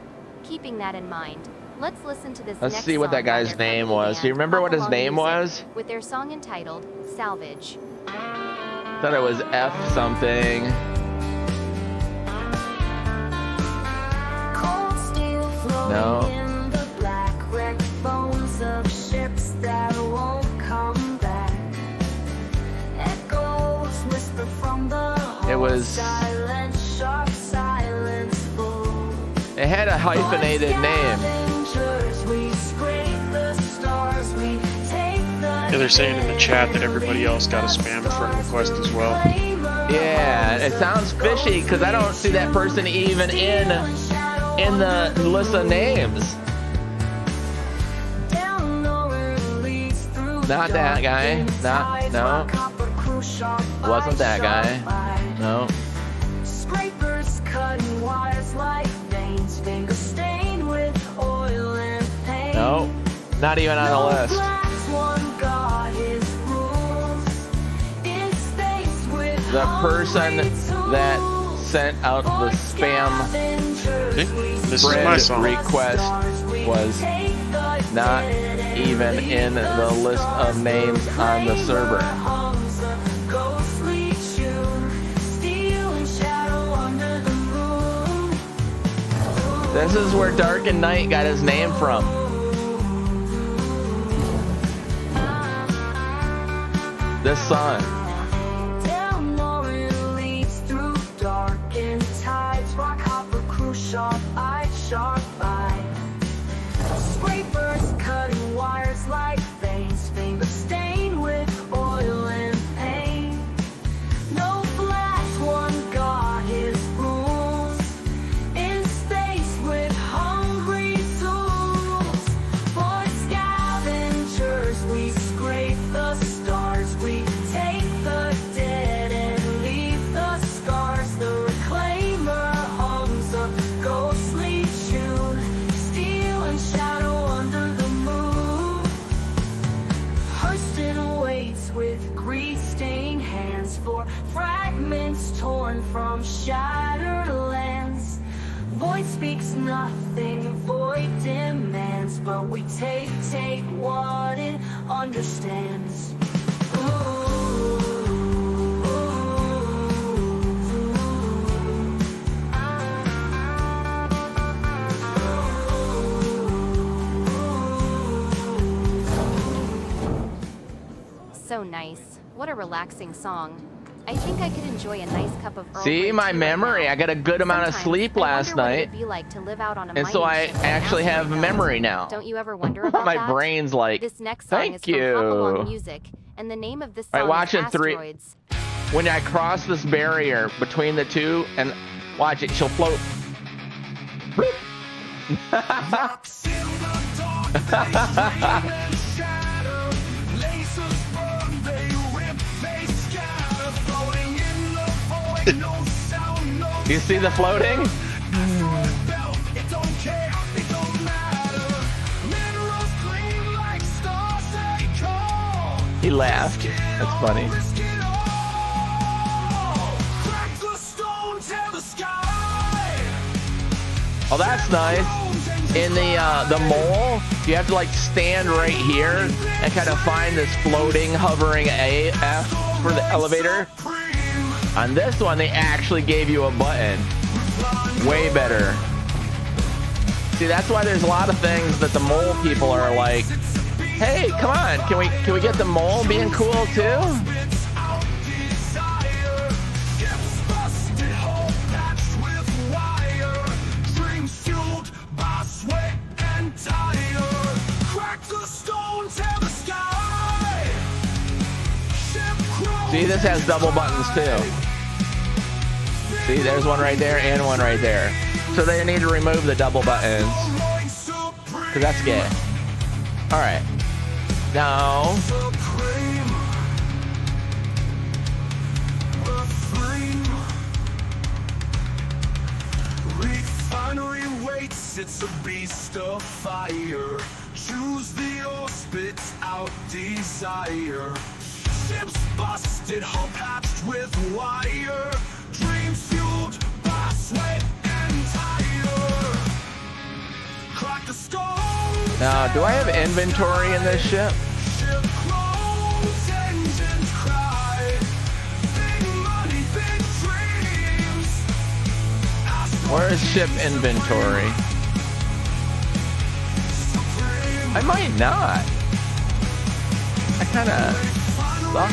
Keeping that in mind, let's listen to this Let's next see what that song by guy's their name friendly was. Do you band, remember what his Hop name Along was? Music, with their song entitled Salvage. Thought it was F something. Cold steel floating No. in the black wrecked bones of ships that won't come back. Echoes whisper from the It was. silent, sharp silence full. It had a hyphenated name. Scavengers, we scrape the stars, we take the Yeah, they're saying in the chat that everybody else got a spam friend request as well. Yeah, it sounds fishy because I don't see that person even in the list of names. Not that guy. No. Wasn't that guy. No. Scrapers Not even on the list. The person that sent out the spam friend request was not even in the list of names on the server. This is where Dark and Night got his name from. This song. Delnorin leads through darkened tides, rock hopper cruise shop, eye sharp eye. Scrapers cutting wires like veins, fingers stained with oil and pain. No flash, one got his rules. In space with hungry souls. For scavengers, we scrape the stars. We take the dead and leave the scars. The reclaimer hums a ghostly tune. Steel and shadow under the moon. Hurston waits with grease-stained hands for fragments torn from shattered lands. Void speaks nothing, void demands, but we take what it understands. So nice. What a relaxing song. I think I could enjoy a nice cup of Earl See Grey my tea memory. right now. I got a good amount of Sometimes sleep I last wonder what night. it'd be like to live out on a And so mining I ship in actually an have asteroid memory belt. now. Don't you ever wonder about My that? brain's like, This next song thank is from you. Hopalong Music, and the name of this All song right, watch is in three. Asteroids. When I cross this barrier between the two, and watch it, she'll float. You see the floating? He laughed. That's funny. Oh, that's nice. In the mole, you have to like stand right here and kind of find this floating, hovering AF for the elevator. On this one, they actually gave you a button. Way better. See, that's why there's a lot of things that the mole people are like, hey, come on, can we get the mole being cool too? See, this has double buttons too. See, there's one right there and one right there. So they need to remove the double buttons, because that's gay. All right. Now, Refinery waits, it's a beast of fire. Choose the ore, spits out desire. Ships busted, hull patched with wire. Dreams fueled by sweat and tire. Crack the stone. now, do I have inventory in this ship? Ship close, engines cry. Big money, big dreams. Where is ship inventory? I might not. I kind of suck.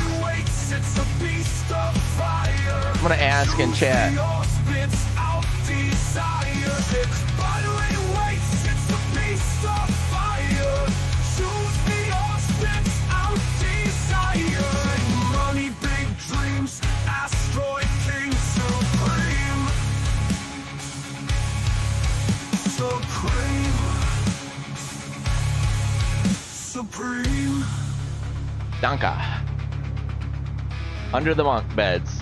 I'm gonna ask in chat. Money, big dreams, asteroid king, supreme. Supreme. Danka. Under the bunk beds.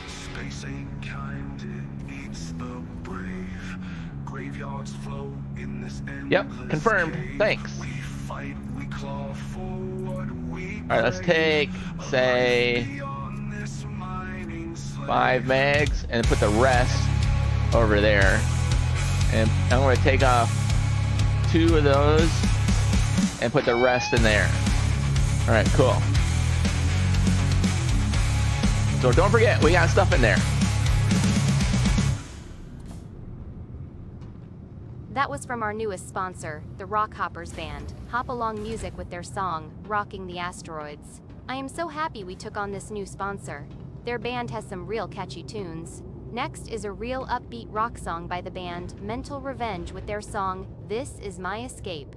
Space ain't kind, it eats the brave. Graveyard Yep, confirmed. Thanks. Alright, let's take, say, 5 megs and put the rest over there. And I'm going to take off 2 of those and put the rest in there. Alright, cool. So don't forget, we got stuff in there. That was from our newest sponsor, the Rockhoppers Band. Hop along music with their song, Rocking the Asteroids. I am so happy we took on this new sponsor. Their band has some real catchy tunes. Next is a real upbeat rock song by the band Mental Revenge with their song, This Is My Escape.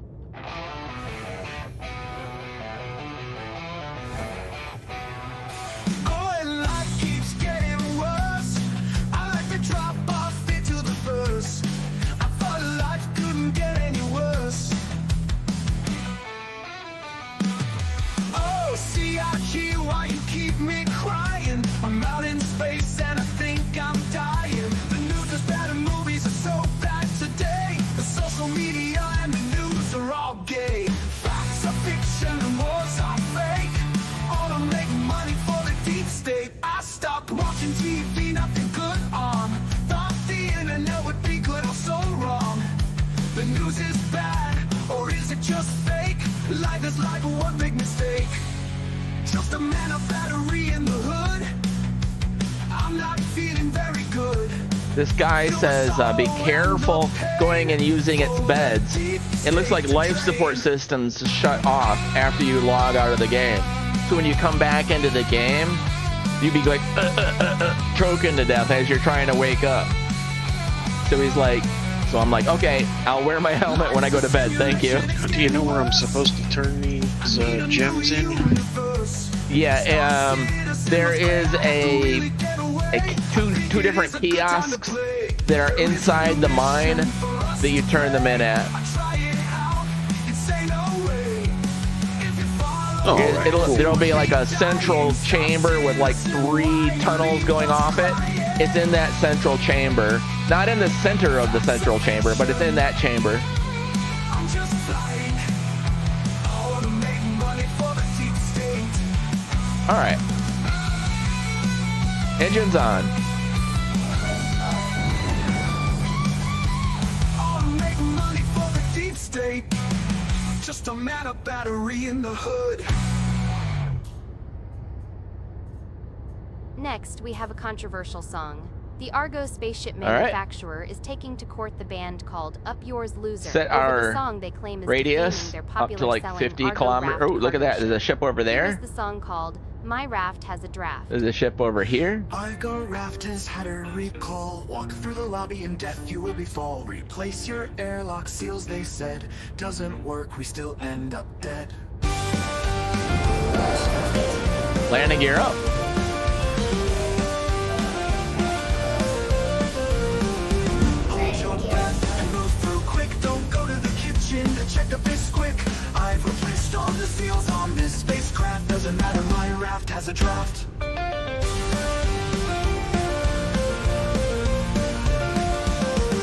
TV, nothing good on. Thought the internet would be good, I'm so wrong. The news is bad, or is it just fake? Life is like one big mistake. Just a man, a battery in the hood. I'm not feeling very good. This guy says, be careful going and using its beds. It looks like life support systems shut off after you log out of the game. So when you come back into the game, you'd be like choking to death as you're trying to wake up. So he's like, so I'm like, okay, I'll wear my helmet when I go to bed. Thank you. Do you know where I'm supposed to turn these gems in? Yeah, there is two different kiosks that are inside the mine that you turn them in at. Oh, right, cool. There'll be like a central chamber with like 3 tunnels going off it. It's in that central chamber. Not in the center of the central chamber, but it's in that chamber. Alright. Engine's on. Just a man, a battery in the hood. Next, we have a controversial song. The ARGO spaceship manufacturer is taking to court the band called Up Yours Loser Set over our the song they claim is radius their up to like popular 50 selling kilometers. ARGO Oh, look at that. There's a ship over there. Here's the song called My Raft Has a Draft. There's a ship over here. ARGO raft has had a recall. Walk through the lobby and death you will befall. Replace your airlock seals, they said. Doesn't work, we still end up dead. Landing gear up. Hold your breath and move through quick. Don't go to the kitchen to check the fish quick. I've replaced all the seals on this spacecraft. Doesn't matter, my raft has a draft.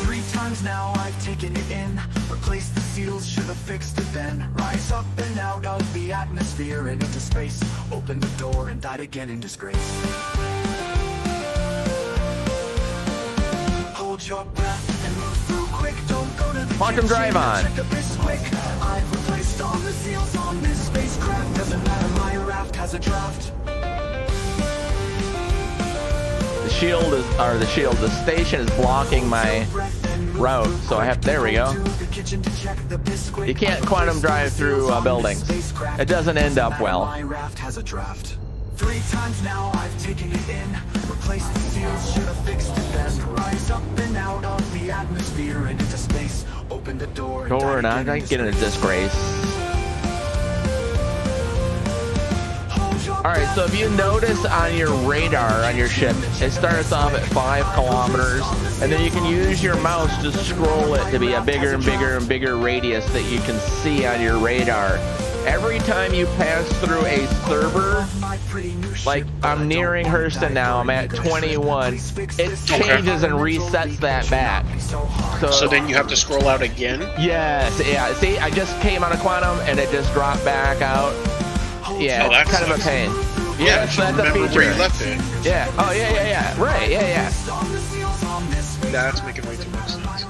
3 times now I've taken it in. Replaced the seals, should have fixed it then. Rise up and out of the atmosphere and into space. Opened the door and died again in disgrace. Hold your breath and move through quick. Don't go to the Quantum drive on. check the fish quick. I've replaced all the seals on this spacecraft. Doesn't matter, my raft has a draft. The station is blocking my route, so I have, there we go. You can't quantum drive through buildings. It doesn't end up well. My raft has a draft. 3 times now I've taken it in. Replaced the seals, should have fixed it then. Rise up and out of the atmosphere and into space. Open the door And I'm gonna get in a disgrace. Alright, so if you notice on your radar on your ship, it starts off at 5 kilometers, and then you can use your mouse to scroll it to be a bigger and bigger and bigger radius that you can see on your radar. Every time you pass through a server Like, I'm nearing Hurston now. I'm at 21. It changes and resets that back. So then you have to scroll out again? Yes, yeah. See, I just came out of Quantum and it just dropped back out. Yeah, Oh, it's kind of a pain. Yeah, so that's a remember feature. where you left it. Yeah. Oh, yeah. Right, yeah. That's making way too much sense.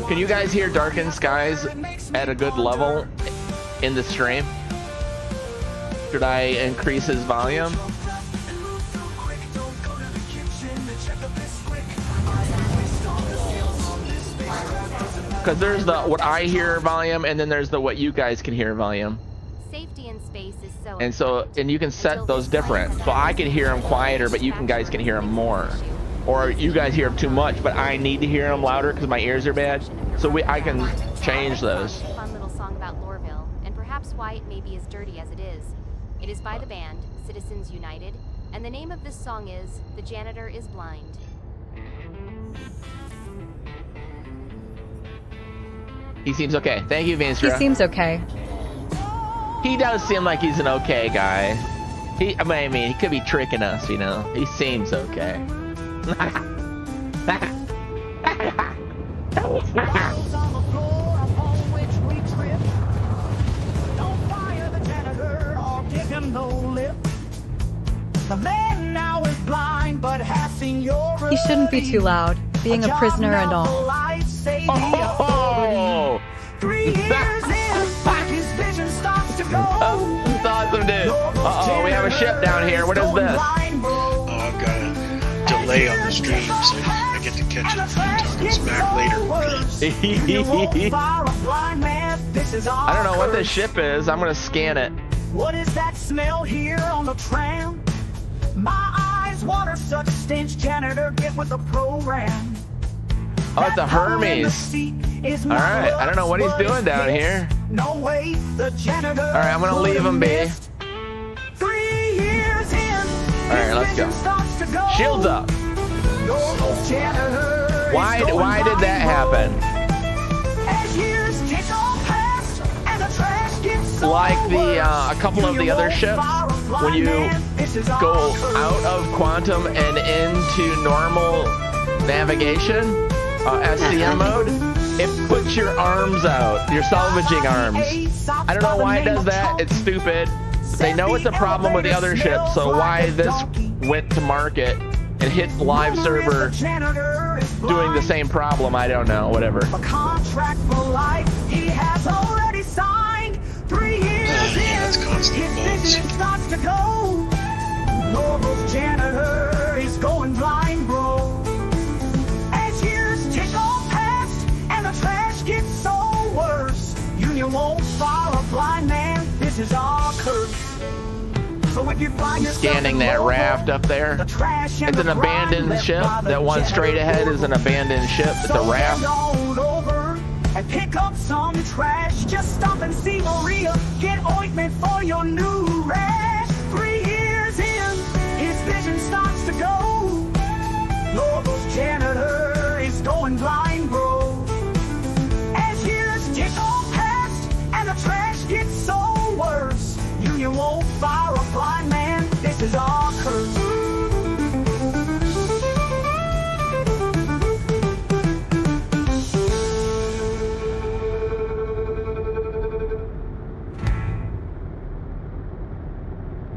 Can you guys hear Darkened Skies at a good level in the stream? Should I increase his volume? Because there's the what I hear volume, and then there's the what you guys can hear volume. Safety in space is so And you can set those different. So I can hear them quieter, but you guys can hear them more. Or you guys hear them too much, but I need to hear them louder because my ears are bad. So I can change those. A fun little song about Lorville, and perhaps why it may be as dirty as it is. It is by the band Citizens United, and the name of this song is "The Janitor is Blind." He seems okay. Thank you, Vinstra. He seems okay. He does seem like he's an okay guy. I mean, he could be tricking us, you know. He seems okay. He shouldn't be too loud, being a prisoner and all. Oh! 3 years in, his vision starts to go. That's awesome, dude. Uh-oh, we have a ship down here. What is this? Oh, I've got a delay on the stream, so I get to catch it talking smack later. I don't know what this ship is. I'm gonna scan it. What is that smell here on the tram? My eyes water such stench. Janitor, get with the program. Oh, it's a Hermes. Alright, I don't know what he's doing down here. No way, the janitor. Alright, I'm gonna leave him be. 3 years in. Alright, let's go. Shields up. Why did that happen? Like a couple of the other ships, when you go out of Quantum and into normal navigation, SCM mode, it puts your arms out, your salvaging arms. I don't know why it does that. It's stupid. They know it's a problem with the other ships, so why this went to market and hit live server doing the same problem, I don't know, whatever. A contract for life he has already signed. 3 years in, his vision starts to go. Norval's janitor is going blind, bro. As years tick on past and the trash gets so worse, Union won't fire a blind man. This is our curse. So if you find Scanning that raft up there. It's an abandoned ship. That one straight ahead is an abandoned ship. It's a raft. And pick up some trash. Just stop and see Maria. Get ointment for your new rash. 3 years in, his vision starts to go. Norval's janitor is going blind, bro. As years tick on past and the trash gets so worse, Union won't fire a blind man. This is our curse.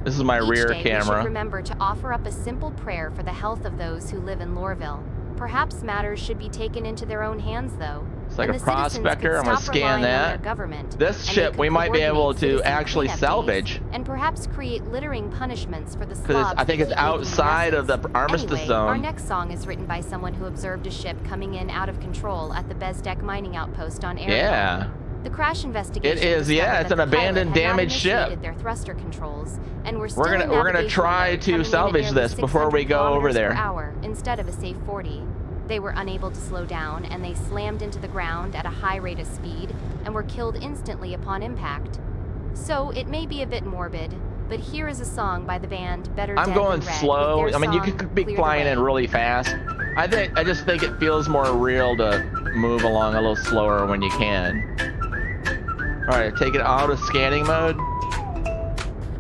This is my rear Each day we should camera. remember to offer up a simple prayer for the health of those who live in Lorville. Perhaps matters should be taken into their own hands, though. It's like and a the citizens prospector. could I'm gonna stop scan relying on their that. government, This and they ship could we might be able coordinate to citizen actually cleanup salvage. days, and perhaps create littering punishments for the Because slobs I think that it's keep making outside of the armistice Anyway, our zone. next song is written by someone who observed a ship coming in out of control at the Bezdek mining outpost on ARGO. Yeah. The crash investigation. It is, yeah, it's discovered an that the pilot abandoned, had not damaged ship. initiated their thruster controls, and were still We're gonna in try navigation to mode, coming in salvage at nearly this before we 600 go over kilometers there. per hour instead of a safe 40. They were unable to slow down, and they slammed into the ground at a high rate of speed and were killed instantly upon impact. So it may be a bit morbid, but here is a song by the band Better I'm Dead going Than Red slow. with their I mean, you song, could be Clear the flying in Way. really fast. I just think it feels more real to move along a little slower when you can. All right, take it out of scanning mode.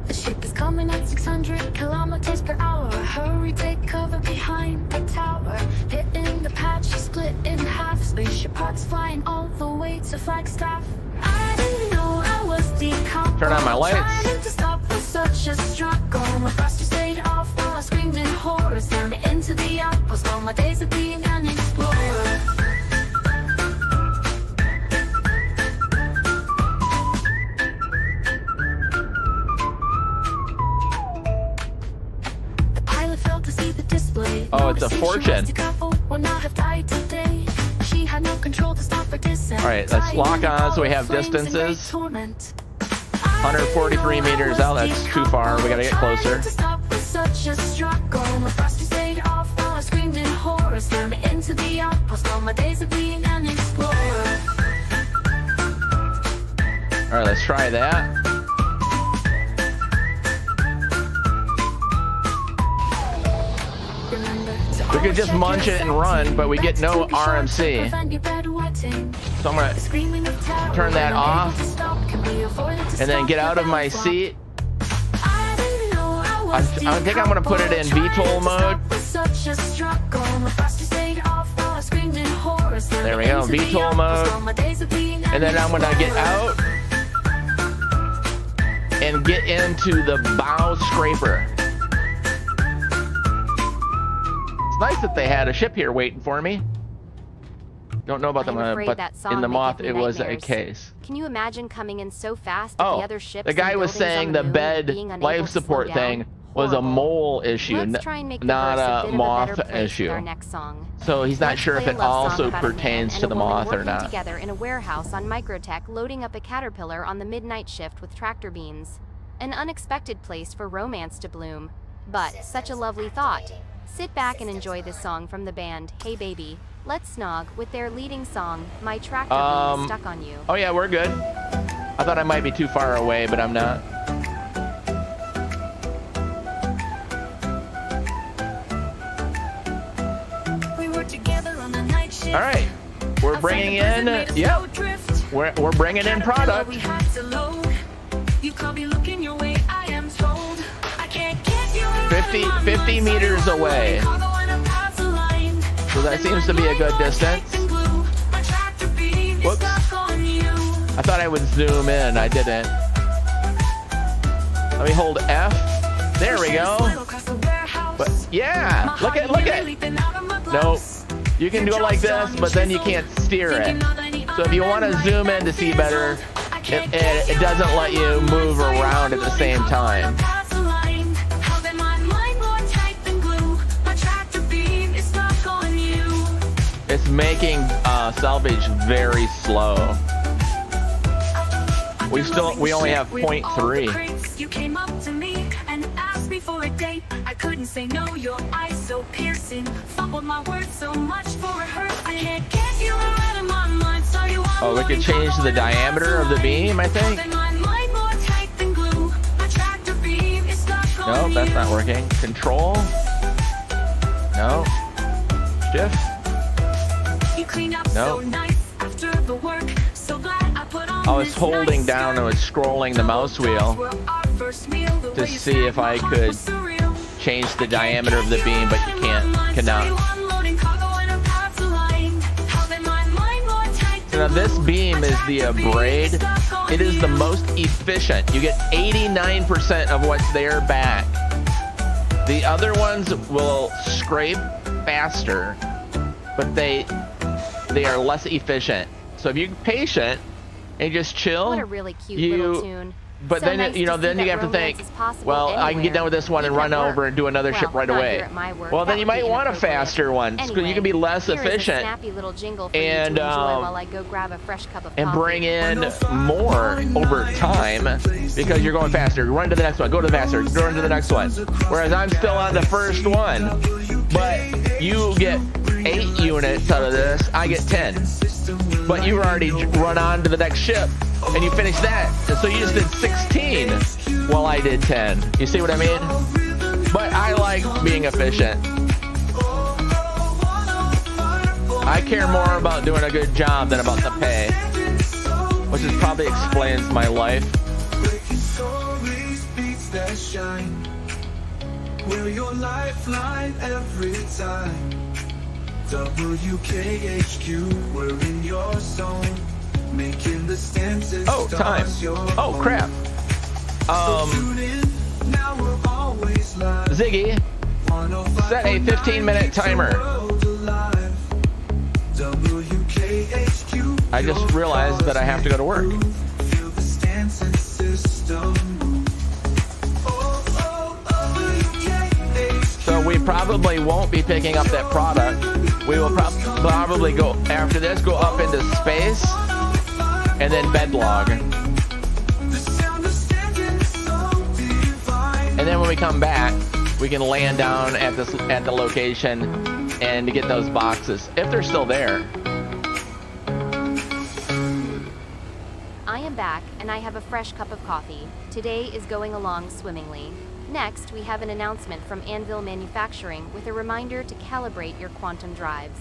The ship is coming at 600 kilometers per hour. Hurry, take cover behind the tower. Hitting the patch, split in half. Spaceship parts flying all the way to Flagstaff. I didn't know I was decomposed. Turn on my lights. Trying to stop was such a struggle. My thruster stayed off while I screamed in horror. Down into the outpost. All my days of being an explorer. Oh, it's a fortune. Alright, let's lock on so we have distances. 143 meters out, that's too far. We gotta get closer. Alright, let's try that. We could just munch it and run, but we get no RMC. So I'm gonna turn that off and then get out of my seat. I think I'm gonna put it in VTOL mode. There we go, VTOL mode. And then I'm gonna get out and get into the bow scraper. It's nice that they had a ship here waiting for me. Don't know about them, but in the Moth it was a case. Can you imagine coming in so fast that the other ships? The guy was saying the bed life support thing was a mole issue, not a Moth issue. So he's not sure if it also pertains to the Moth or not. Together in a warehouse on Microtech, loading up a caterpillar on the midnight shift with tractor beams. An unexpected place for romance to bloom, but such a lovely thought. Sit back and enjoy this song from the band Hey Baby, Let's Snog with their leading song, My Tractor Beam Is Stuck on You. Oh yeah, we're good. I thought I might be too far away, but I'm not. We were together on the night shift. All right, we're bringing in, yep, we're bringing in product. You can't be looking your way, I am told. I can't get you 50 meters away. So that seems to be a good distance. Whoops. I thought I would zoom in, I didn't. Let me hold F. There we go. But yeah, look at. Nope. You can do it like this, but then you can't steer it. So if you want to zoom in to see better, it doesn't let you move around at the same time. It's making salvage very slow. We only have 0.3. You came up to me and asked me for a date. I couldn't say no, your eyes so piercing. Fumbled my words so much for a hurt. I can't get you out of my mind. Oh, we could change the diameter of the beam, I think. Nope, that's not working. Control. No. Shift. No. I was holding down and was scrolling the mouse wheel to see if I could change the diameter of the beam, but you cannot. So now this beam is the abrade. It is the most efficient. You get 89% of what's there back. The other ones will scrape faster, but they are less efficient. So if you're patient and just chill, what a really cute little tune. But so then nice you have to think, well, anywhere. I can get done with this one and run over and do another ship right away. Well, then you might want a faster one. Anyway, you can be less efficient and bring in more over time because you're going faster. Run to the next one, go to the faster, go to the next one. Whereas I'm still on the first one, but you get 8 units out of this, I get 10. But you already run on to the next ship and you finish that. So you just did 16 while I did 10. You see what I mean? But I like being efficient. I care more about doing a good job than about the pay, which is probably explains my life. We're your lifeline every time. WKHQ, we're in your zone, making the stances. Oh, time. Oh, crap. Ziggy, set a 15-minute timer. I just realized that I have to go to work. So we probably won't be picking up that product. We will probably go, after this, go up into space and then bedlog. And then when we come back, we can land down at the location and get those boxes, if they're still there. I am back, and I have a fresh cup of coffee. Today is going along swimmingly. Next, we have an announcement from Anvil Manufacturing with a reminder to calibrate your quantum drives.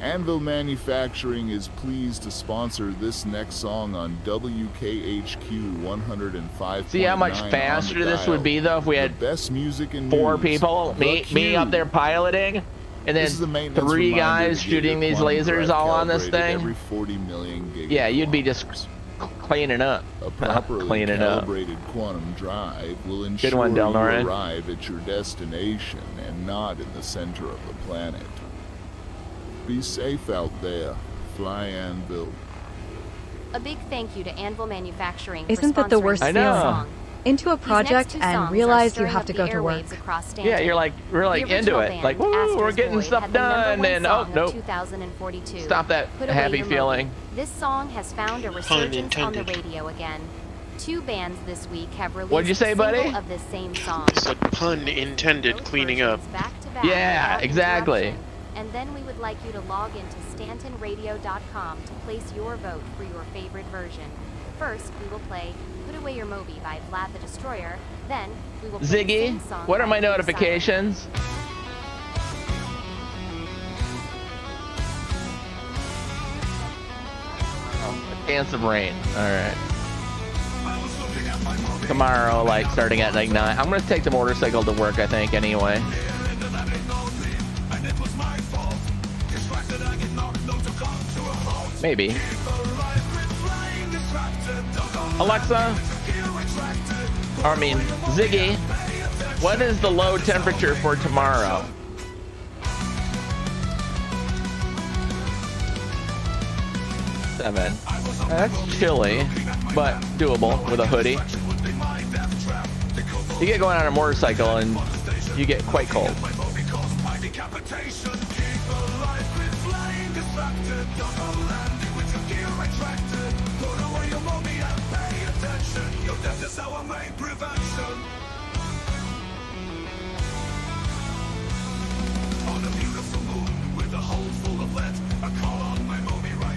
Anvil Manufacturing is pleased to sponsor this next song on WKHQ 105. See how much faster this would be though if we had best music and 4 people, me up there piloting, and then 3 guys shooting these lasers all on this thing. Every 40 million gigahertz. Yeah, you'd be just cleaning up. A properly calibrated quantum drive will ensure Good one, Delnorin. you arrive at your destination and not in the center of the planet. Be safe out there. Fly Anvil. A big thank you to Anvil Manufacturing Isn't for that the sponsoring worst this feeling? song. Into a These next project 2 and songs are realize you stirring have up to the go to work. airwaves across Stanton. Yeah, you're like really The into original it. band, Like, woo, Astro's we're getting Void, stuff had the done, #1 and oh song of nope. 2042. Stop that Put away happy your feeling. Moby. This song has found a resurgence on the radio again. 2 bands this week have released What'd you say, a single buddy? of this same song. It's a pun intended, cleaning up. Back to back Yeah, without exactly. interruption. And then we would like you to log into StantonRadio.com to place your vote for your favorite version. First, we will play Put Away Your Moby by Vlad the Destroyer. Then, we will play the Ziggy, same song what are by my Blue notifications? A chance of rain. Alright. Tomorrow, like, starting at like 9. I'm gonna take the motorcycle to work, I think, anyway. Maybe. Alexa, I mean, Ziggy, what is the low temperature for tomorrow? Seven. That's chilly, but doable with a hoodie. You get going on a motorcycle and you get quite cold.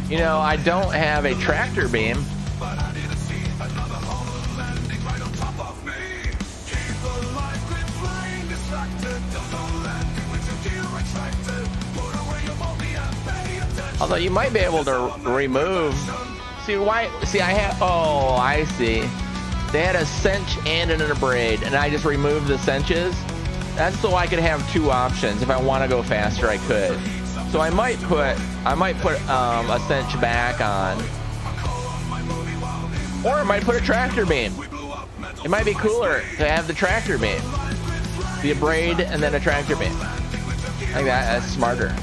You know, I don't have a tractor beam. Although you might be able to remove. See why? See, I have. Oh, I see. They had a cinch and an abrade, and I just removed the cinches. That's so I could have 2 options. If I want to go faster, I could. So I might put a cinch back on, or I might put a tractor beam. It might be cooler to have the tractor beam, the abrade, and then a tractor beam. Like that. That's smarter.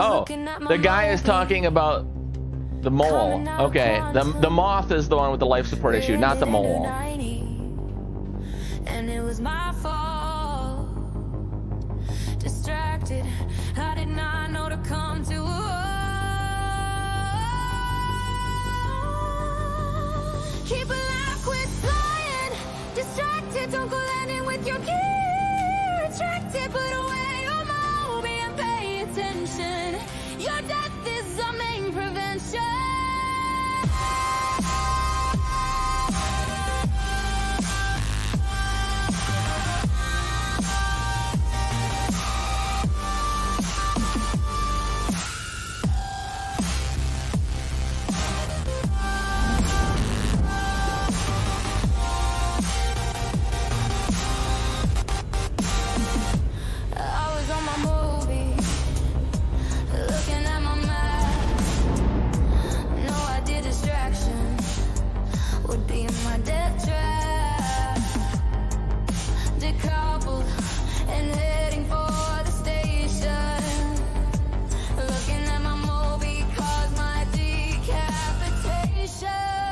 Oh, the guy is talking about the mole. Okay, the moth is the one with the life support issue, not the mole. And it was my fault. Distracted, I did not know to come to keep alive, quit flying. Distracted, don't go landing with your gear. Attracted, put away your Moby and pay attention.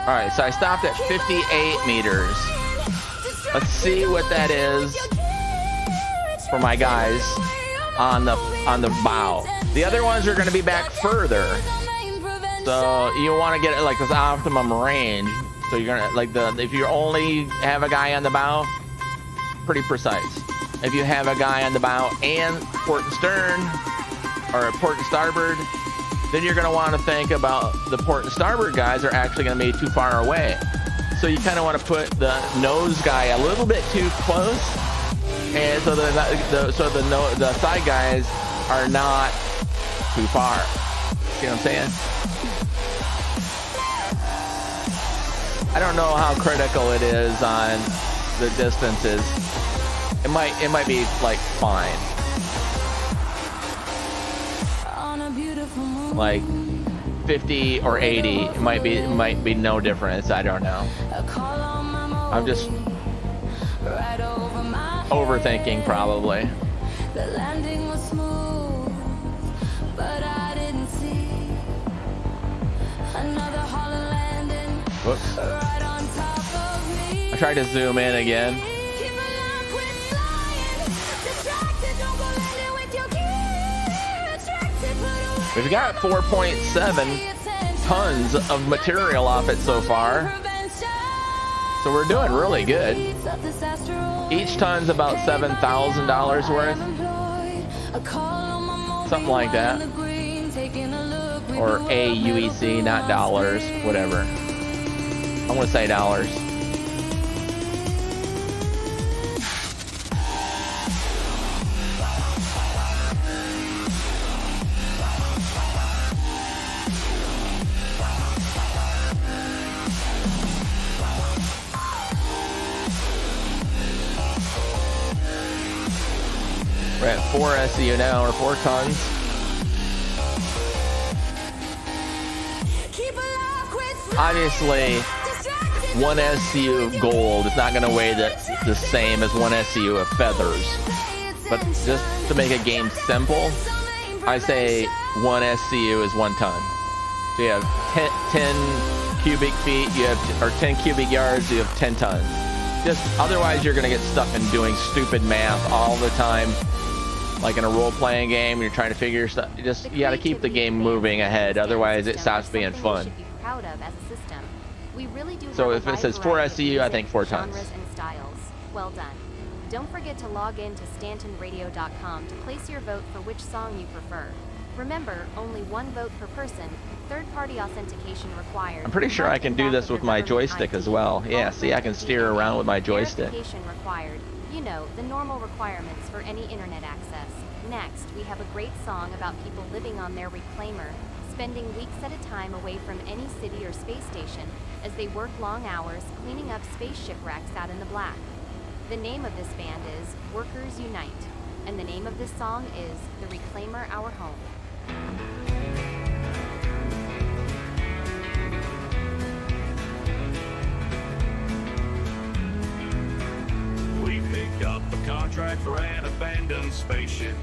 All right, so I stopped at 58 meters. Let's see what that is for my guys on the bow. The other ones are going to be back further, so you want to get like this optimum range. So you're gonna like if you only have a guy on the bow, pretty precise. If you have a guy on the bow and port and stern, or port and starboard, then you're going to want to think about the port and starboard guys are actually going to be too far away. So you kind of want to put the nose guy a little bit too close, and so the side guys are not too far. See what I'm saying? I don't know how critical it is on the distances. It might be like fine. Like 50 or 80, it might be no difference. I don't know. I'm just overthinking probably. Whoops. I tried to zoom in again. We've got 4.7 tons of material off it so far. So we're doing really good. Each ton's about $7,000 worth. Something like that. Or AUEC, not dollars, whatever. I want to say dollars. We're at 4 SEU now, or 4 tons. Obviously, 1 SEU of gold is not going to weigh the same as 1 SEU of feathers. But just to make a game simple, I say 1 SEU is 1 ton. So you have 10 cubic feet, or 10 cubic yards, you have 10 tons. Just otherwise, you're going to get stuck in doing stupid math all the time. Like in a role-playing game, you're trying to figure stuff. You got to keep the game moving ahead, otherwise it stops being fun. So if it says 4 SEU, I think 4 tons. And styles. Well done. Don't forget to log in to StantonRadio.com to place your vote for which song you prefer. Remember, only 1 vote per person. Third-party authentication required. I'm pretty sure I can do this with my joystick as well. Yeah, see, I can steer around with my joystick. Verification required. You know, the normal requirements for any internet access. Next, we have a great song about people living on their reclaimer, spending weeks at a time away from any city or space station as they work long hours cleaning up space shipwrecks out in the black. The name of this band is Workers Unite, and the name of this song is The Reclaimer Our Home. We picked up a contract for an abandoned spaceship.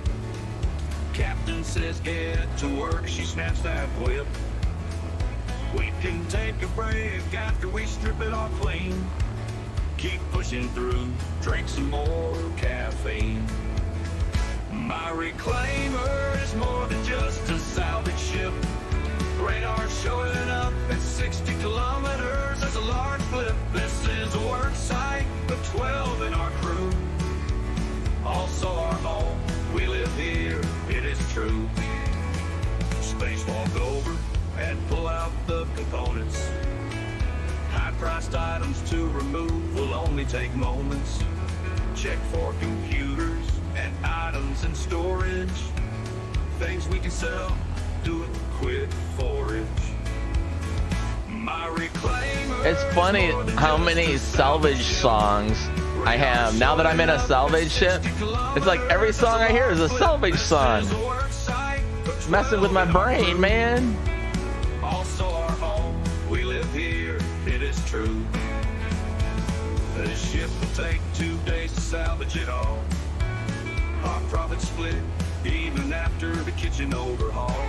Captain says get to work, she snaps that whip. We can take a break after we strip it all clean. Keep pushing through, drink some more caffeine. My reclaimer is more than just a salvage ship. Radar showing up at 60 kilometers. There's a large flip. This is a work site of 12 in our crew. Also our home, we live here, it is true. Spacewalk over and pull out the components. High-priced items to remove will only take moments. Check for computers and items in storage. Things we can sell, do a quick forage. My reclaimer. It's funny how many salvage songs I have. Now that I'm in a salvage ship, it's like every song I hear is a salvage song. It's messing with my brain, man. Also our home, we live here, it is true. This ship will take 2 days to salvage it all. Our profit split, even after the kitchen overhaul.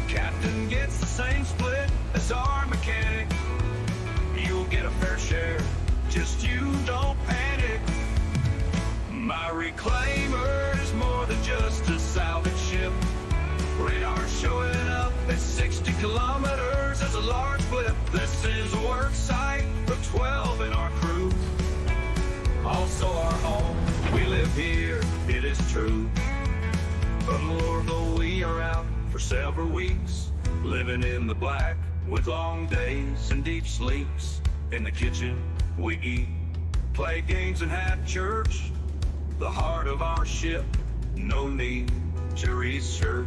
Captain gets the same split as our mechanic. get a fair share. Just you don't panic. My reclaimer is more than just a salvage ship. Radar showing up at 60 kilometers as a large blip. This is a work site of 12 in our crew. Also our home, we live here, it is true. But Lord, though we are out for several weeks, living in the black with long days and deep sleeps. In the kitchen, we eat, play games and have church. The heart of our ship, no need to research.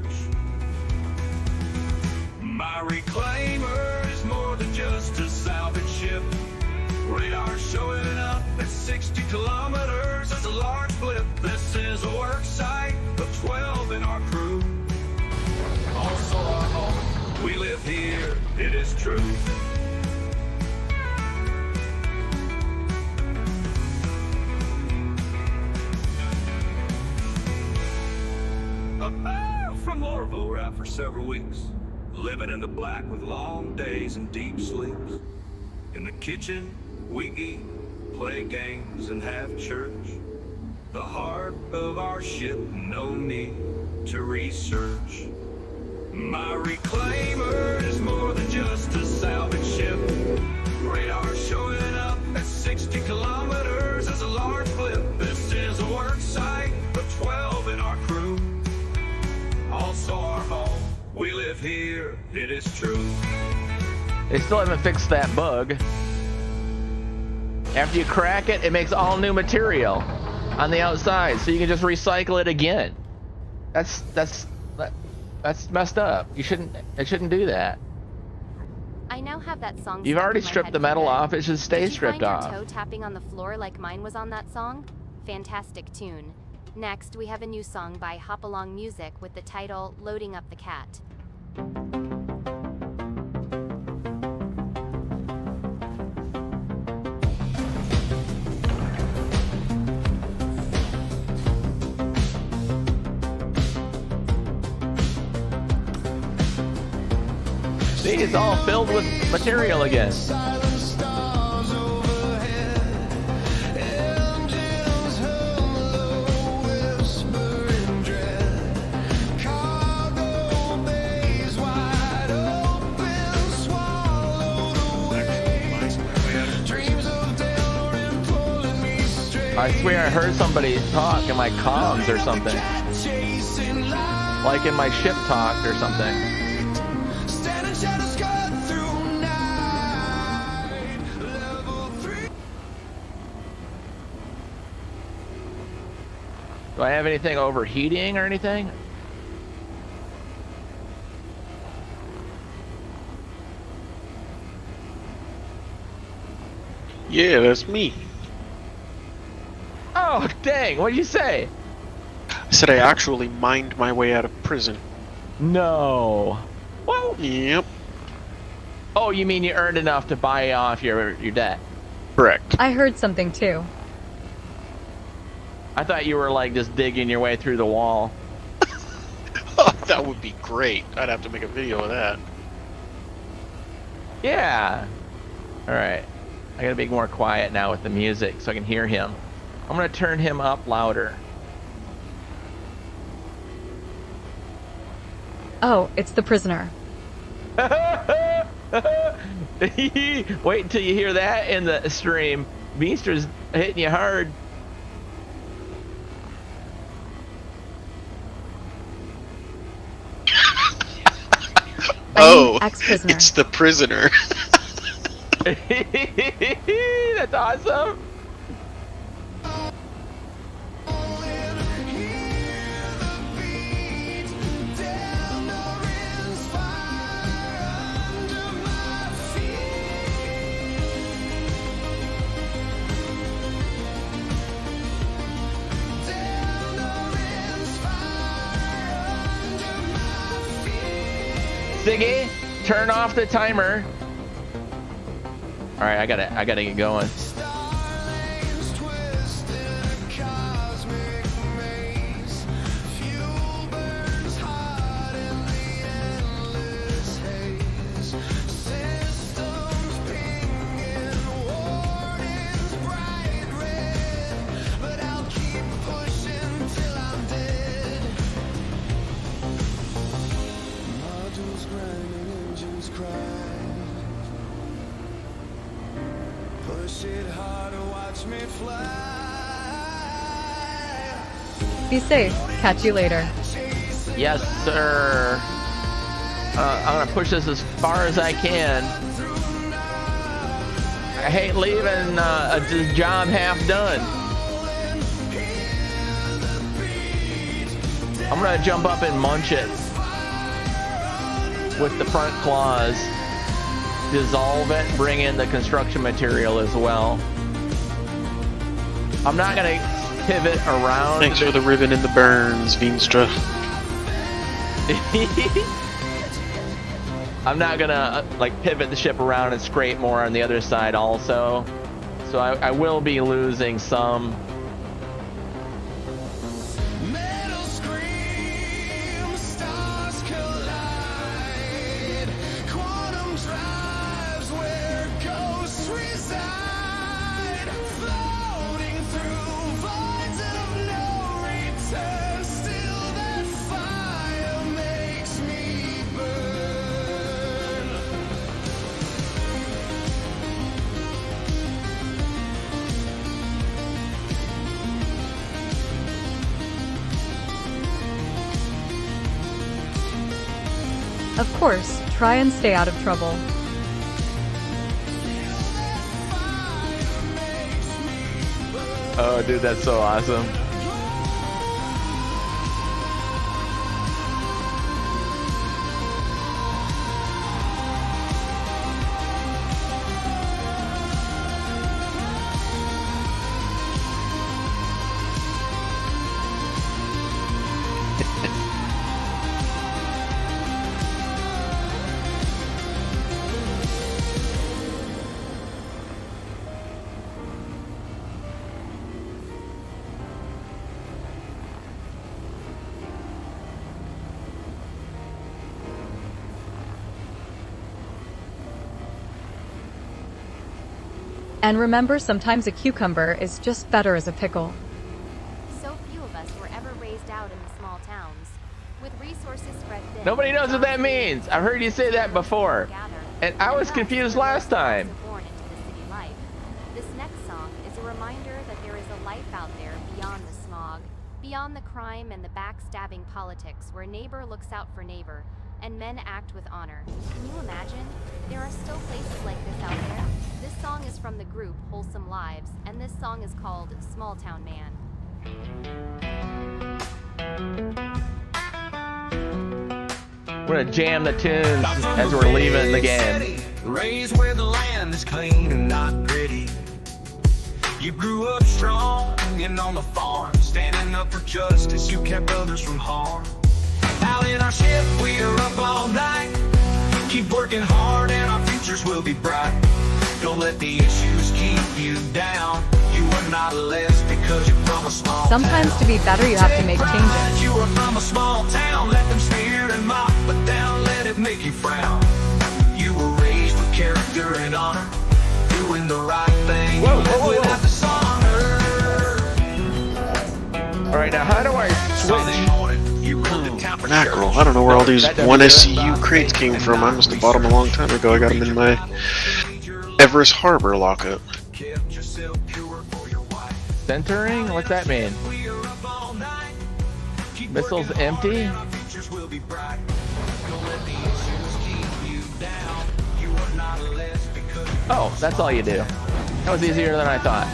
My reclaimer is more than just a salvage ship. Radar showing up at 60 kilometers as a large blip. This is a work site of 12 in our crew. Also our home, we live here, it is true. From Lorville, we're out for several weeks, living in the black with long days and deep sleeps. In the kitchen, we eat, play games, and have church. The heart of our ship, no need to research. My reclaimer is more than just a salvage ship. Radar showing up at 60 kilometers as a large blip. This is a work site of 12 in our crew. Also our home, we live here, it is true. They still haven't fixed that bug. After you crack it, it makes all new material on the outside, so you can just recycle it again. That's messed up. It shouldn't do that. I now have that song. You've already stripped the metal off. It should stay stripped off. Did you find your toe tapping on the floor like mine was on that song? Fantastic tune. Next, we have a new song by Hop Along Music with the title Loading Up the Cat. See, it's all filled with material again. I swear I heard somebody talk in my comms or something. Like in my ship talk or something. Do I have anything overheating or anything? Yeah, that's me. Oh, dang, what'd you say? I said I actually mined my way out of prison. No. Well, yep. Oh, you mean you earned enough to buy off your debt? Correct. I heard something too. I thought you were like just digging your way through the wall. Oh, that would be great. I'd have to make a video of that. Yeah. Alright. I gotta be more quiet now with the music so I can hear him. I'm gonna turn him up louder. Oh, it's the prisoner. Wait until you hear that in the stream. Beaster's hitting you hard. Oh, it's the prisoner. That's awesome. Siggy, turn off the timer. All right, I gotta get going. Be safe. Catch you later. Yes, sir. I'm gonna push this as far as I can. I hate leaving a job half done. I'm gonna jump up and munch it with the front claws. Dissolve it, bring in the construction material as well. I'm not gonna pivot around. Thanks for the ribbon and the burns, Veenstra. I'm not gonna like pivot the ship around and scrape more on the other side also. So I will be losing some. Of course, try and stay out of trouble. Oh, dude, that's so awesome. And remember, sometimes a cucumber is just better as a pickle. So few of us were ever raised out in the small towns. With resources spread thin, Nobody knows what that means. I've heard you say that before. And I was confused last time. born into the city life. This next song is a reminder that there is a life out there beyond the smog, beyond the crime and the backstabbing politics, where neighbor looks out for neighbor and men act with honor. Can you imagine? There are still places like this out there. This song is from the group Wholesome Lives, and this song is called Small Town Man. We're gonna jam the tunes as we're leaving the game. Raised where the land is clean and not pretty. You grew up strong and on the farm, standing up for justice, you kept others from harm. Out in our ship, we are up all night. Keep working hard and our futures will be bright. Don't let the issues keep you down. You are not less because you're from a small Sometimes town. to be better, you have to make changes. You are from a small town. Let them sneer and mock, but don't let it make you frown. You were raised with character and honor, doing the right thing. Whoa, You live whoa, whoa, without dishonor. All right, now how do I switch? Mackerel. I don't know where all these 1SCU crates came from. I must have bought them a long time ago. I got them in my Everest Harbor lockup. Centering? What's that mean? Missiles empty? Oh, that's all you do. That was easier than I thought.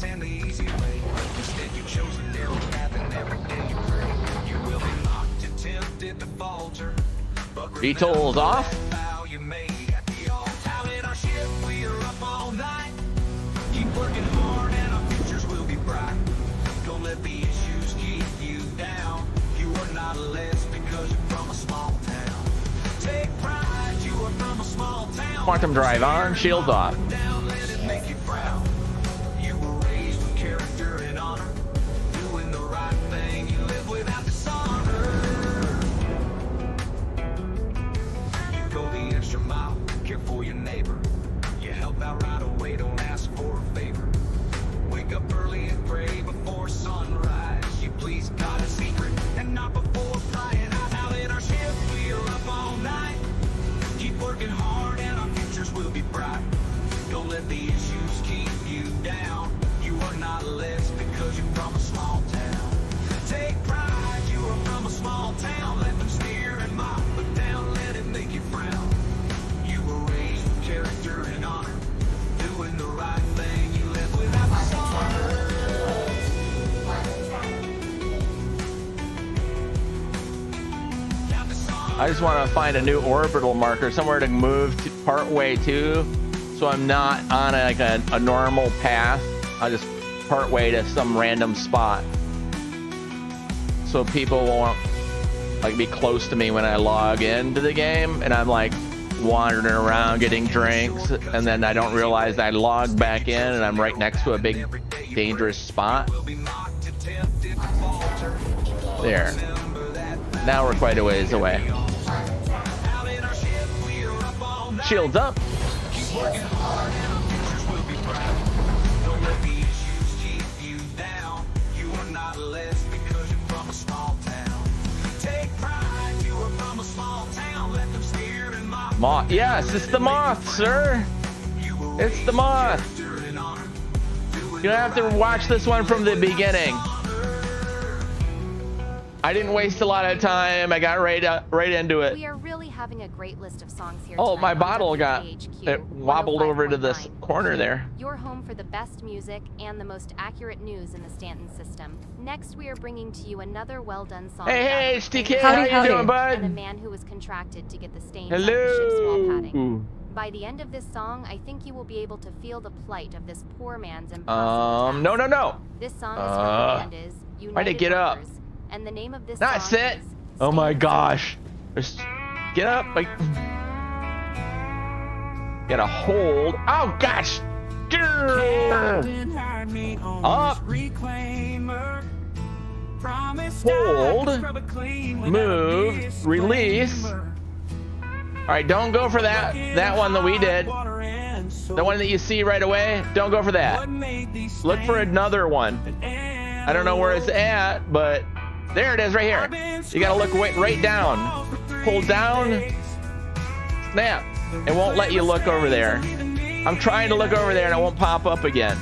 And the easy way. Instead you chose a narrow path and every day you pray. You will be mocked and tempted to falter. VTOL's off. You made at the altar. Out in our ship, we are up all night. Keep working hard and our futures will be bright. Don't let the issues keep you down. You are not less because you're from a small town. Take pride, you are from a small town. Quantum drive on, shields off. Down, let it make you proud. You were raised with character and honor, doing the right thing. You live with I just want to find a new orbital marker, somewhere to move to part way to, so I'm not on like a normal path. I'll just part way to some random spot, so people won't like be close to me when I log into the game and I'm like wandering around getting drinks, and then I don't realize I logged back in and I'm right next to a big dangerous spot. There. Now we're quite a ways away. Shields up. Moth. Yes, it's the moth, sir. It's the moth. You don't have to watch this one from the beginning. I didn't waste a lot of time. I got right into it. We are really having a great list of songs here. Oh, my bottle got it wobbled over to this corner there. Your home for the best music and the most accurate news in the Stanton system. Next, we are bringing to you another well-done song. Hey, HTK, how you doing, bud? And a man who was contracted to get the stains off the ship's wall padding. By the end of this song, I think you will be able to feel the plight of this poor man's impossible task. No. This song is from the band is United Why did it get up? Workers, and the name of this Not song sit. is Oh my gosh. Just get up. Like, gotta hold. Oh gosh. Up. Hold. Move. Release. All right, don't go for that one that we did. The one that you see right away, don't go for that. Look for another one. I don't know where it's at, but there it is right here. You gotta look right down. Pull down, snap. It won't let you look over there. I'm trying to look over there and it won't pop up again.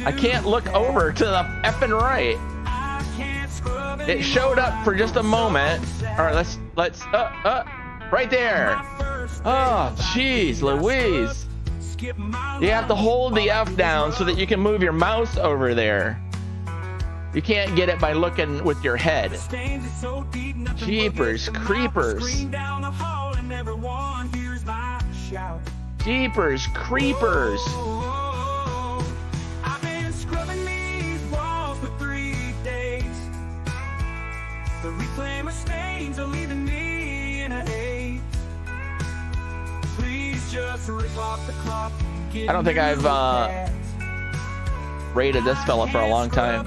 I can't look over to the effing right. It showed up for just a moment. All right, let's right there. Oh, jeez, Louise. You have to hold the F down so that you can move your mouse over there. You can't get it by looking with your head. Jeepers creepers. Jeepers creepers. I've been scrubbing these walls for 3 days. The reclaimer stains are leaving me in a haze. Please just rip off the cloth. I don't think I've rated this fella for a long time.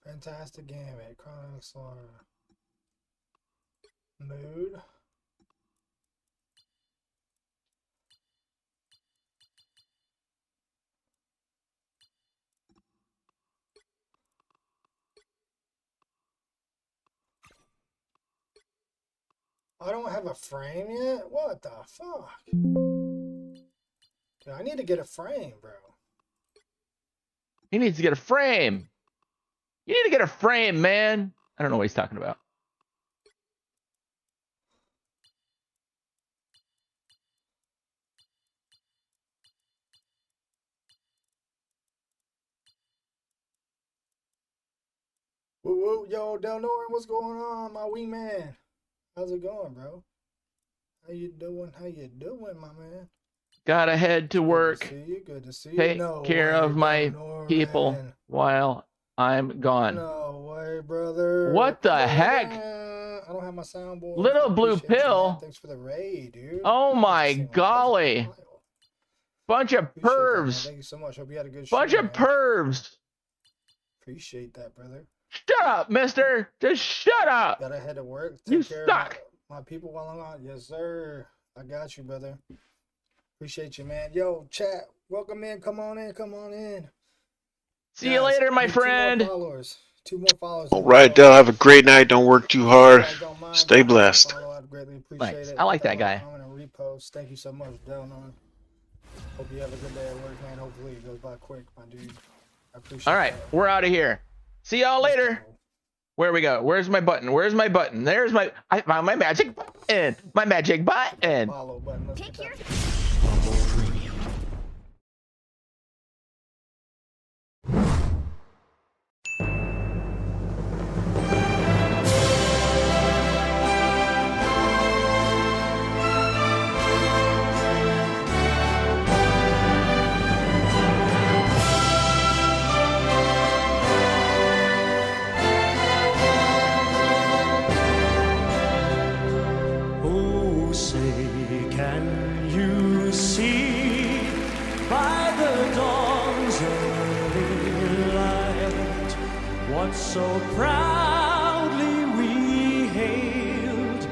Fantastic Gamut, Chronic Slaughter. Mood. I don't have a frame yet? What the fuck? Dude, I need to get a frame, bro. He needs to get a frame. You need to get a frame, man. I don't know what he's talking about. Woo woo, yo, Delnorin, what's going on, my wee man? How's it going, bro? How you doing? How you doing, my man? Gotta head to work. Good to see you. Good to see you. Take No care way, of my Delnorin. people while I'm gone. No way, brother. What the heck? I don't have my soundboard. Little blue Appreciate you, pill. man. Thanks for the raid, dude. Oh my golly. Bunch of Appreciate that, man. pervs. Thank you so much. Hope you had a good Bunch show, of man. pervs. Appreciate that, brother. Shut up, mister. Just shut up. Gotta head to work. You Take care suck. of my people while I'm out. Yes, sir. I got you, brother. Appreciate you, man. Yo, chat. Welcome in. Come on in. Come on in. See you later, my friend. 2 more followers. All right, Del. Have a great night. Don't work too hard. Stay blessed. Thanks. I like that guy. I'm gonna repost. Thank you so much, Delnon. Hope you have a good day at work, man. Hopefully it goes by quick, my dude. I appreciate All right, that. we're out of here. See y'all later. Where we go? Where's my button? Where's my button? There's my. I found my magic button. My magic button. Follow button. Let's Pick your Oh, say, can you see by the dawn's early light what so proudly we hailed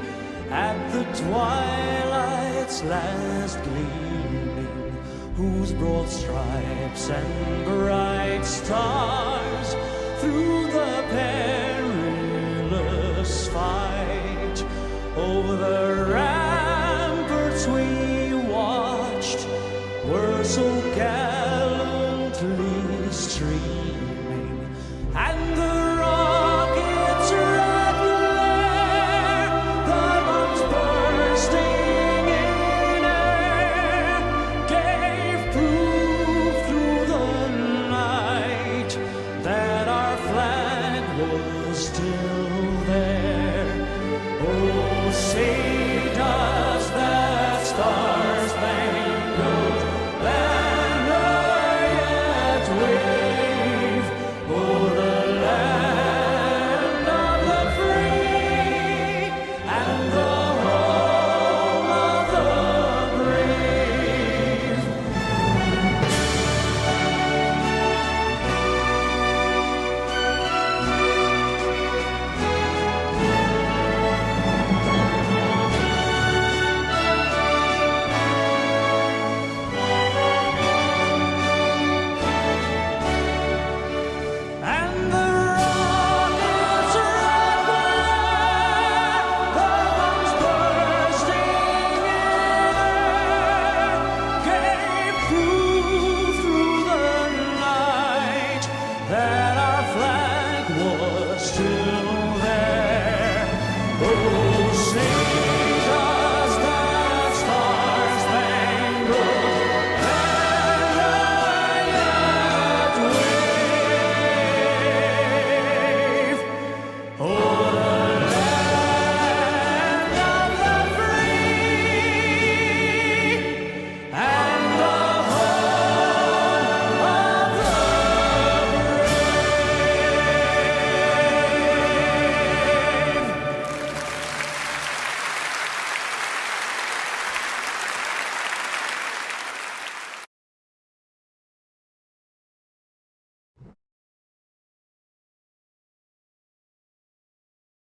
at the twilight's last gleaming, whose broad stripes and bright stars through the perilous fight over the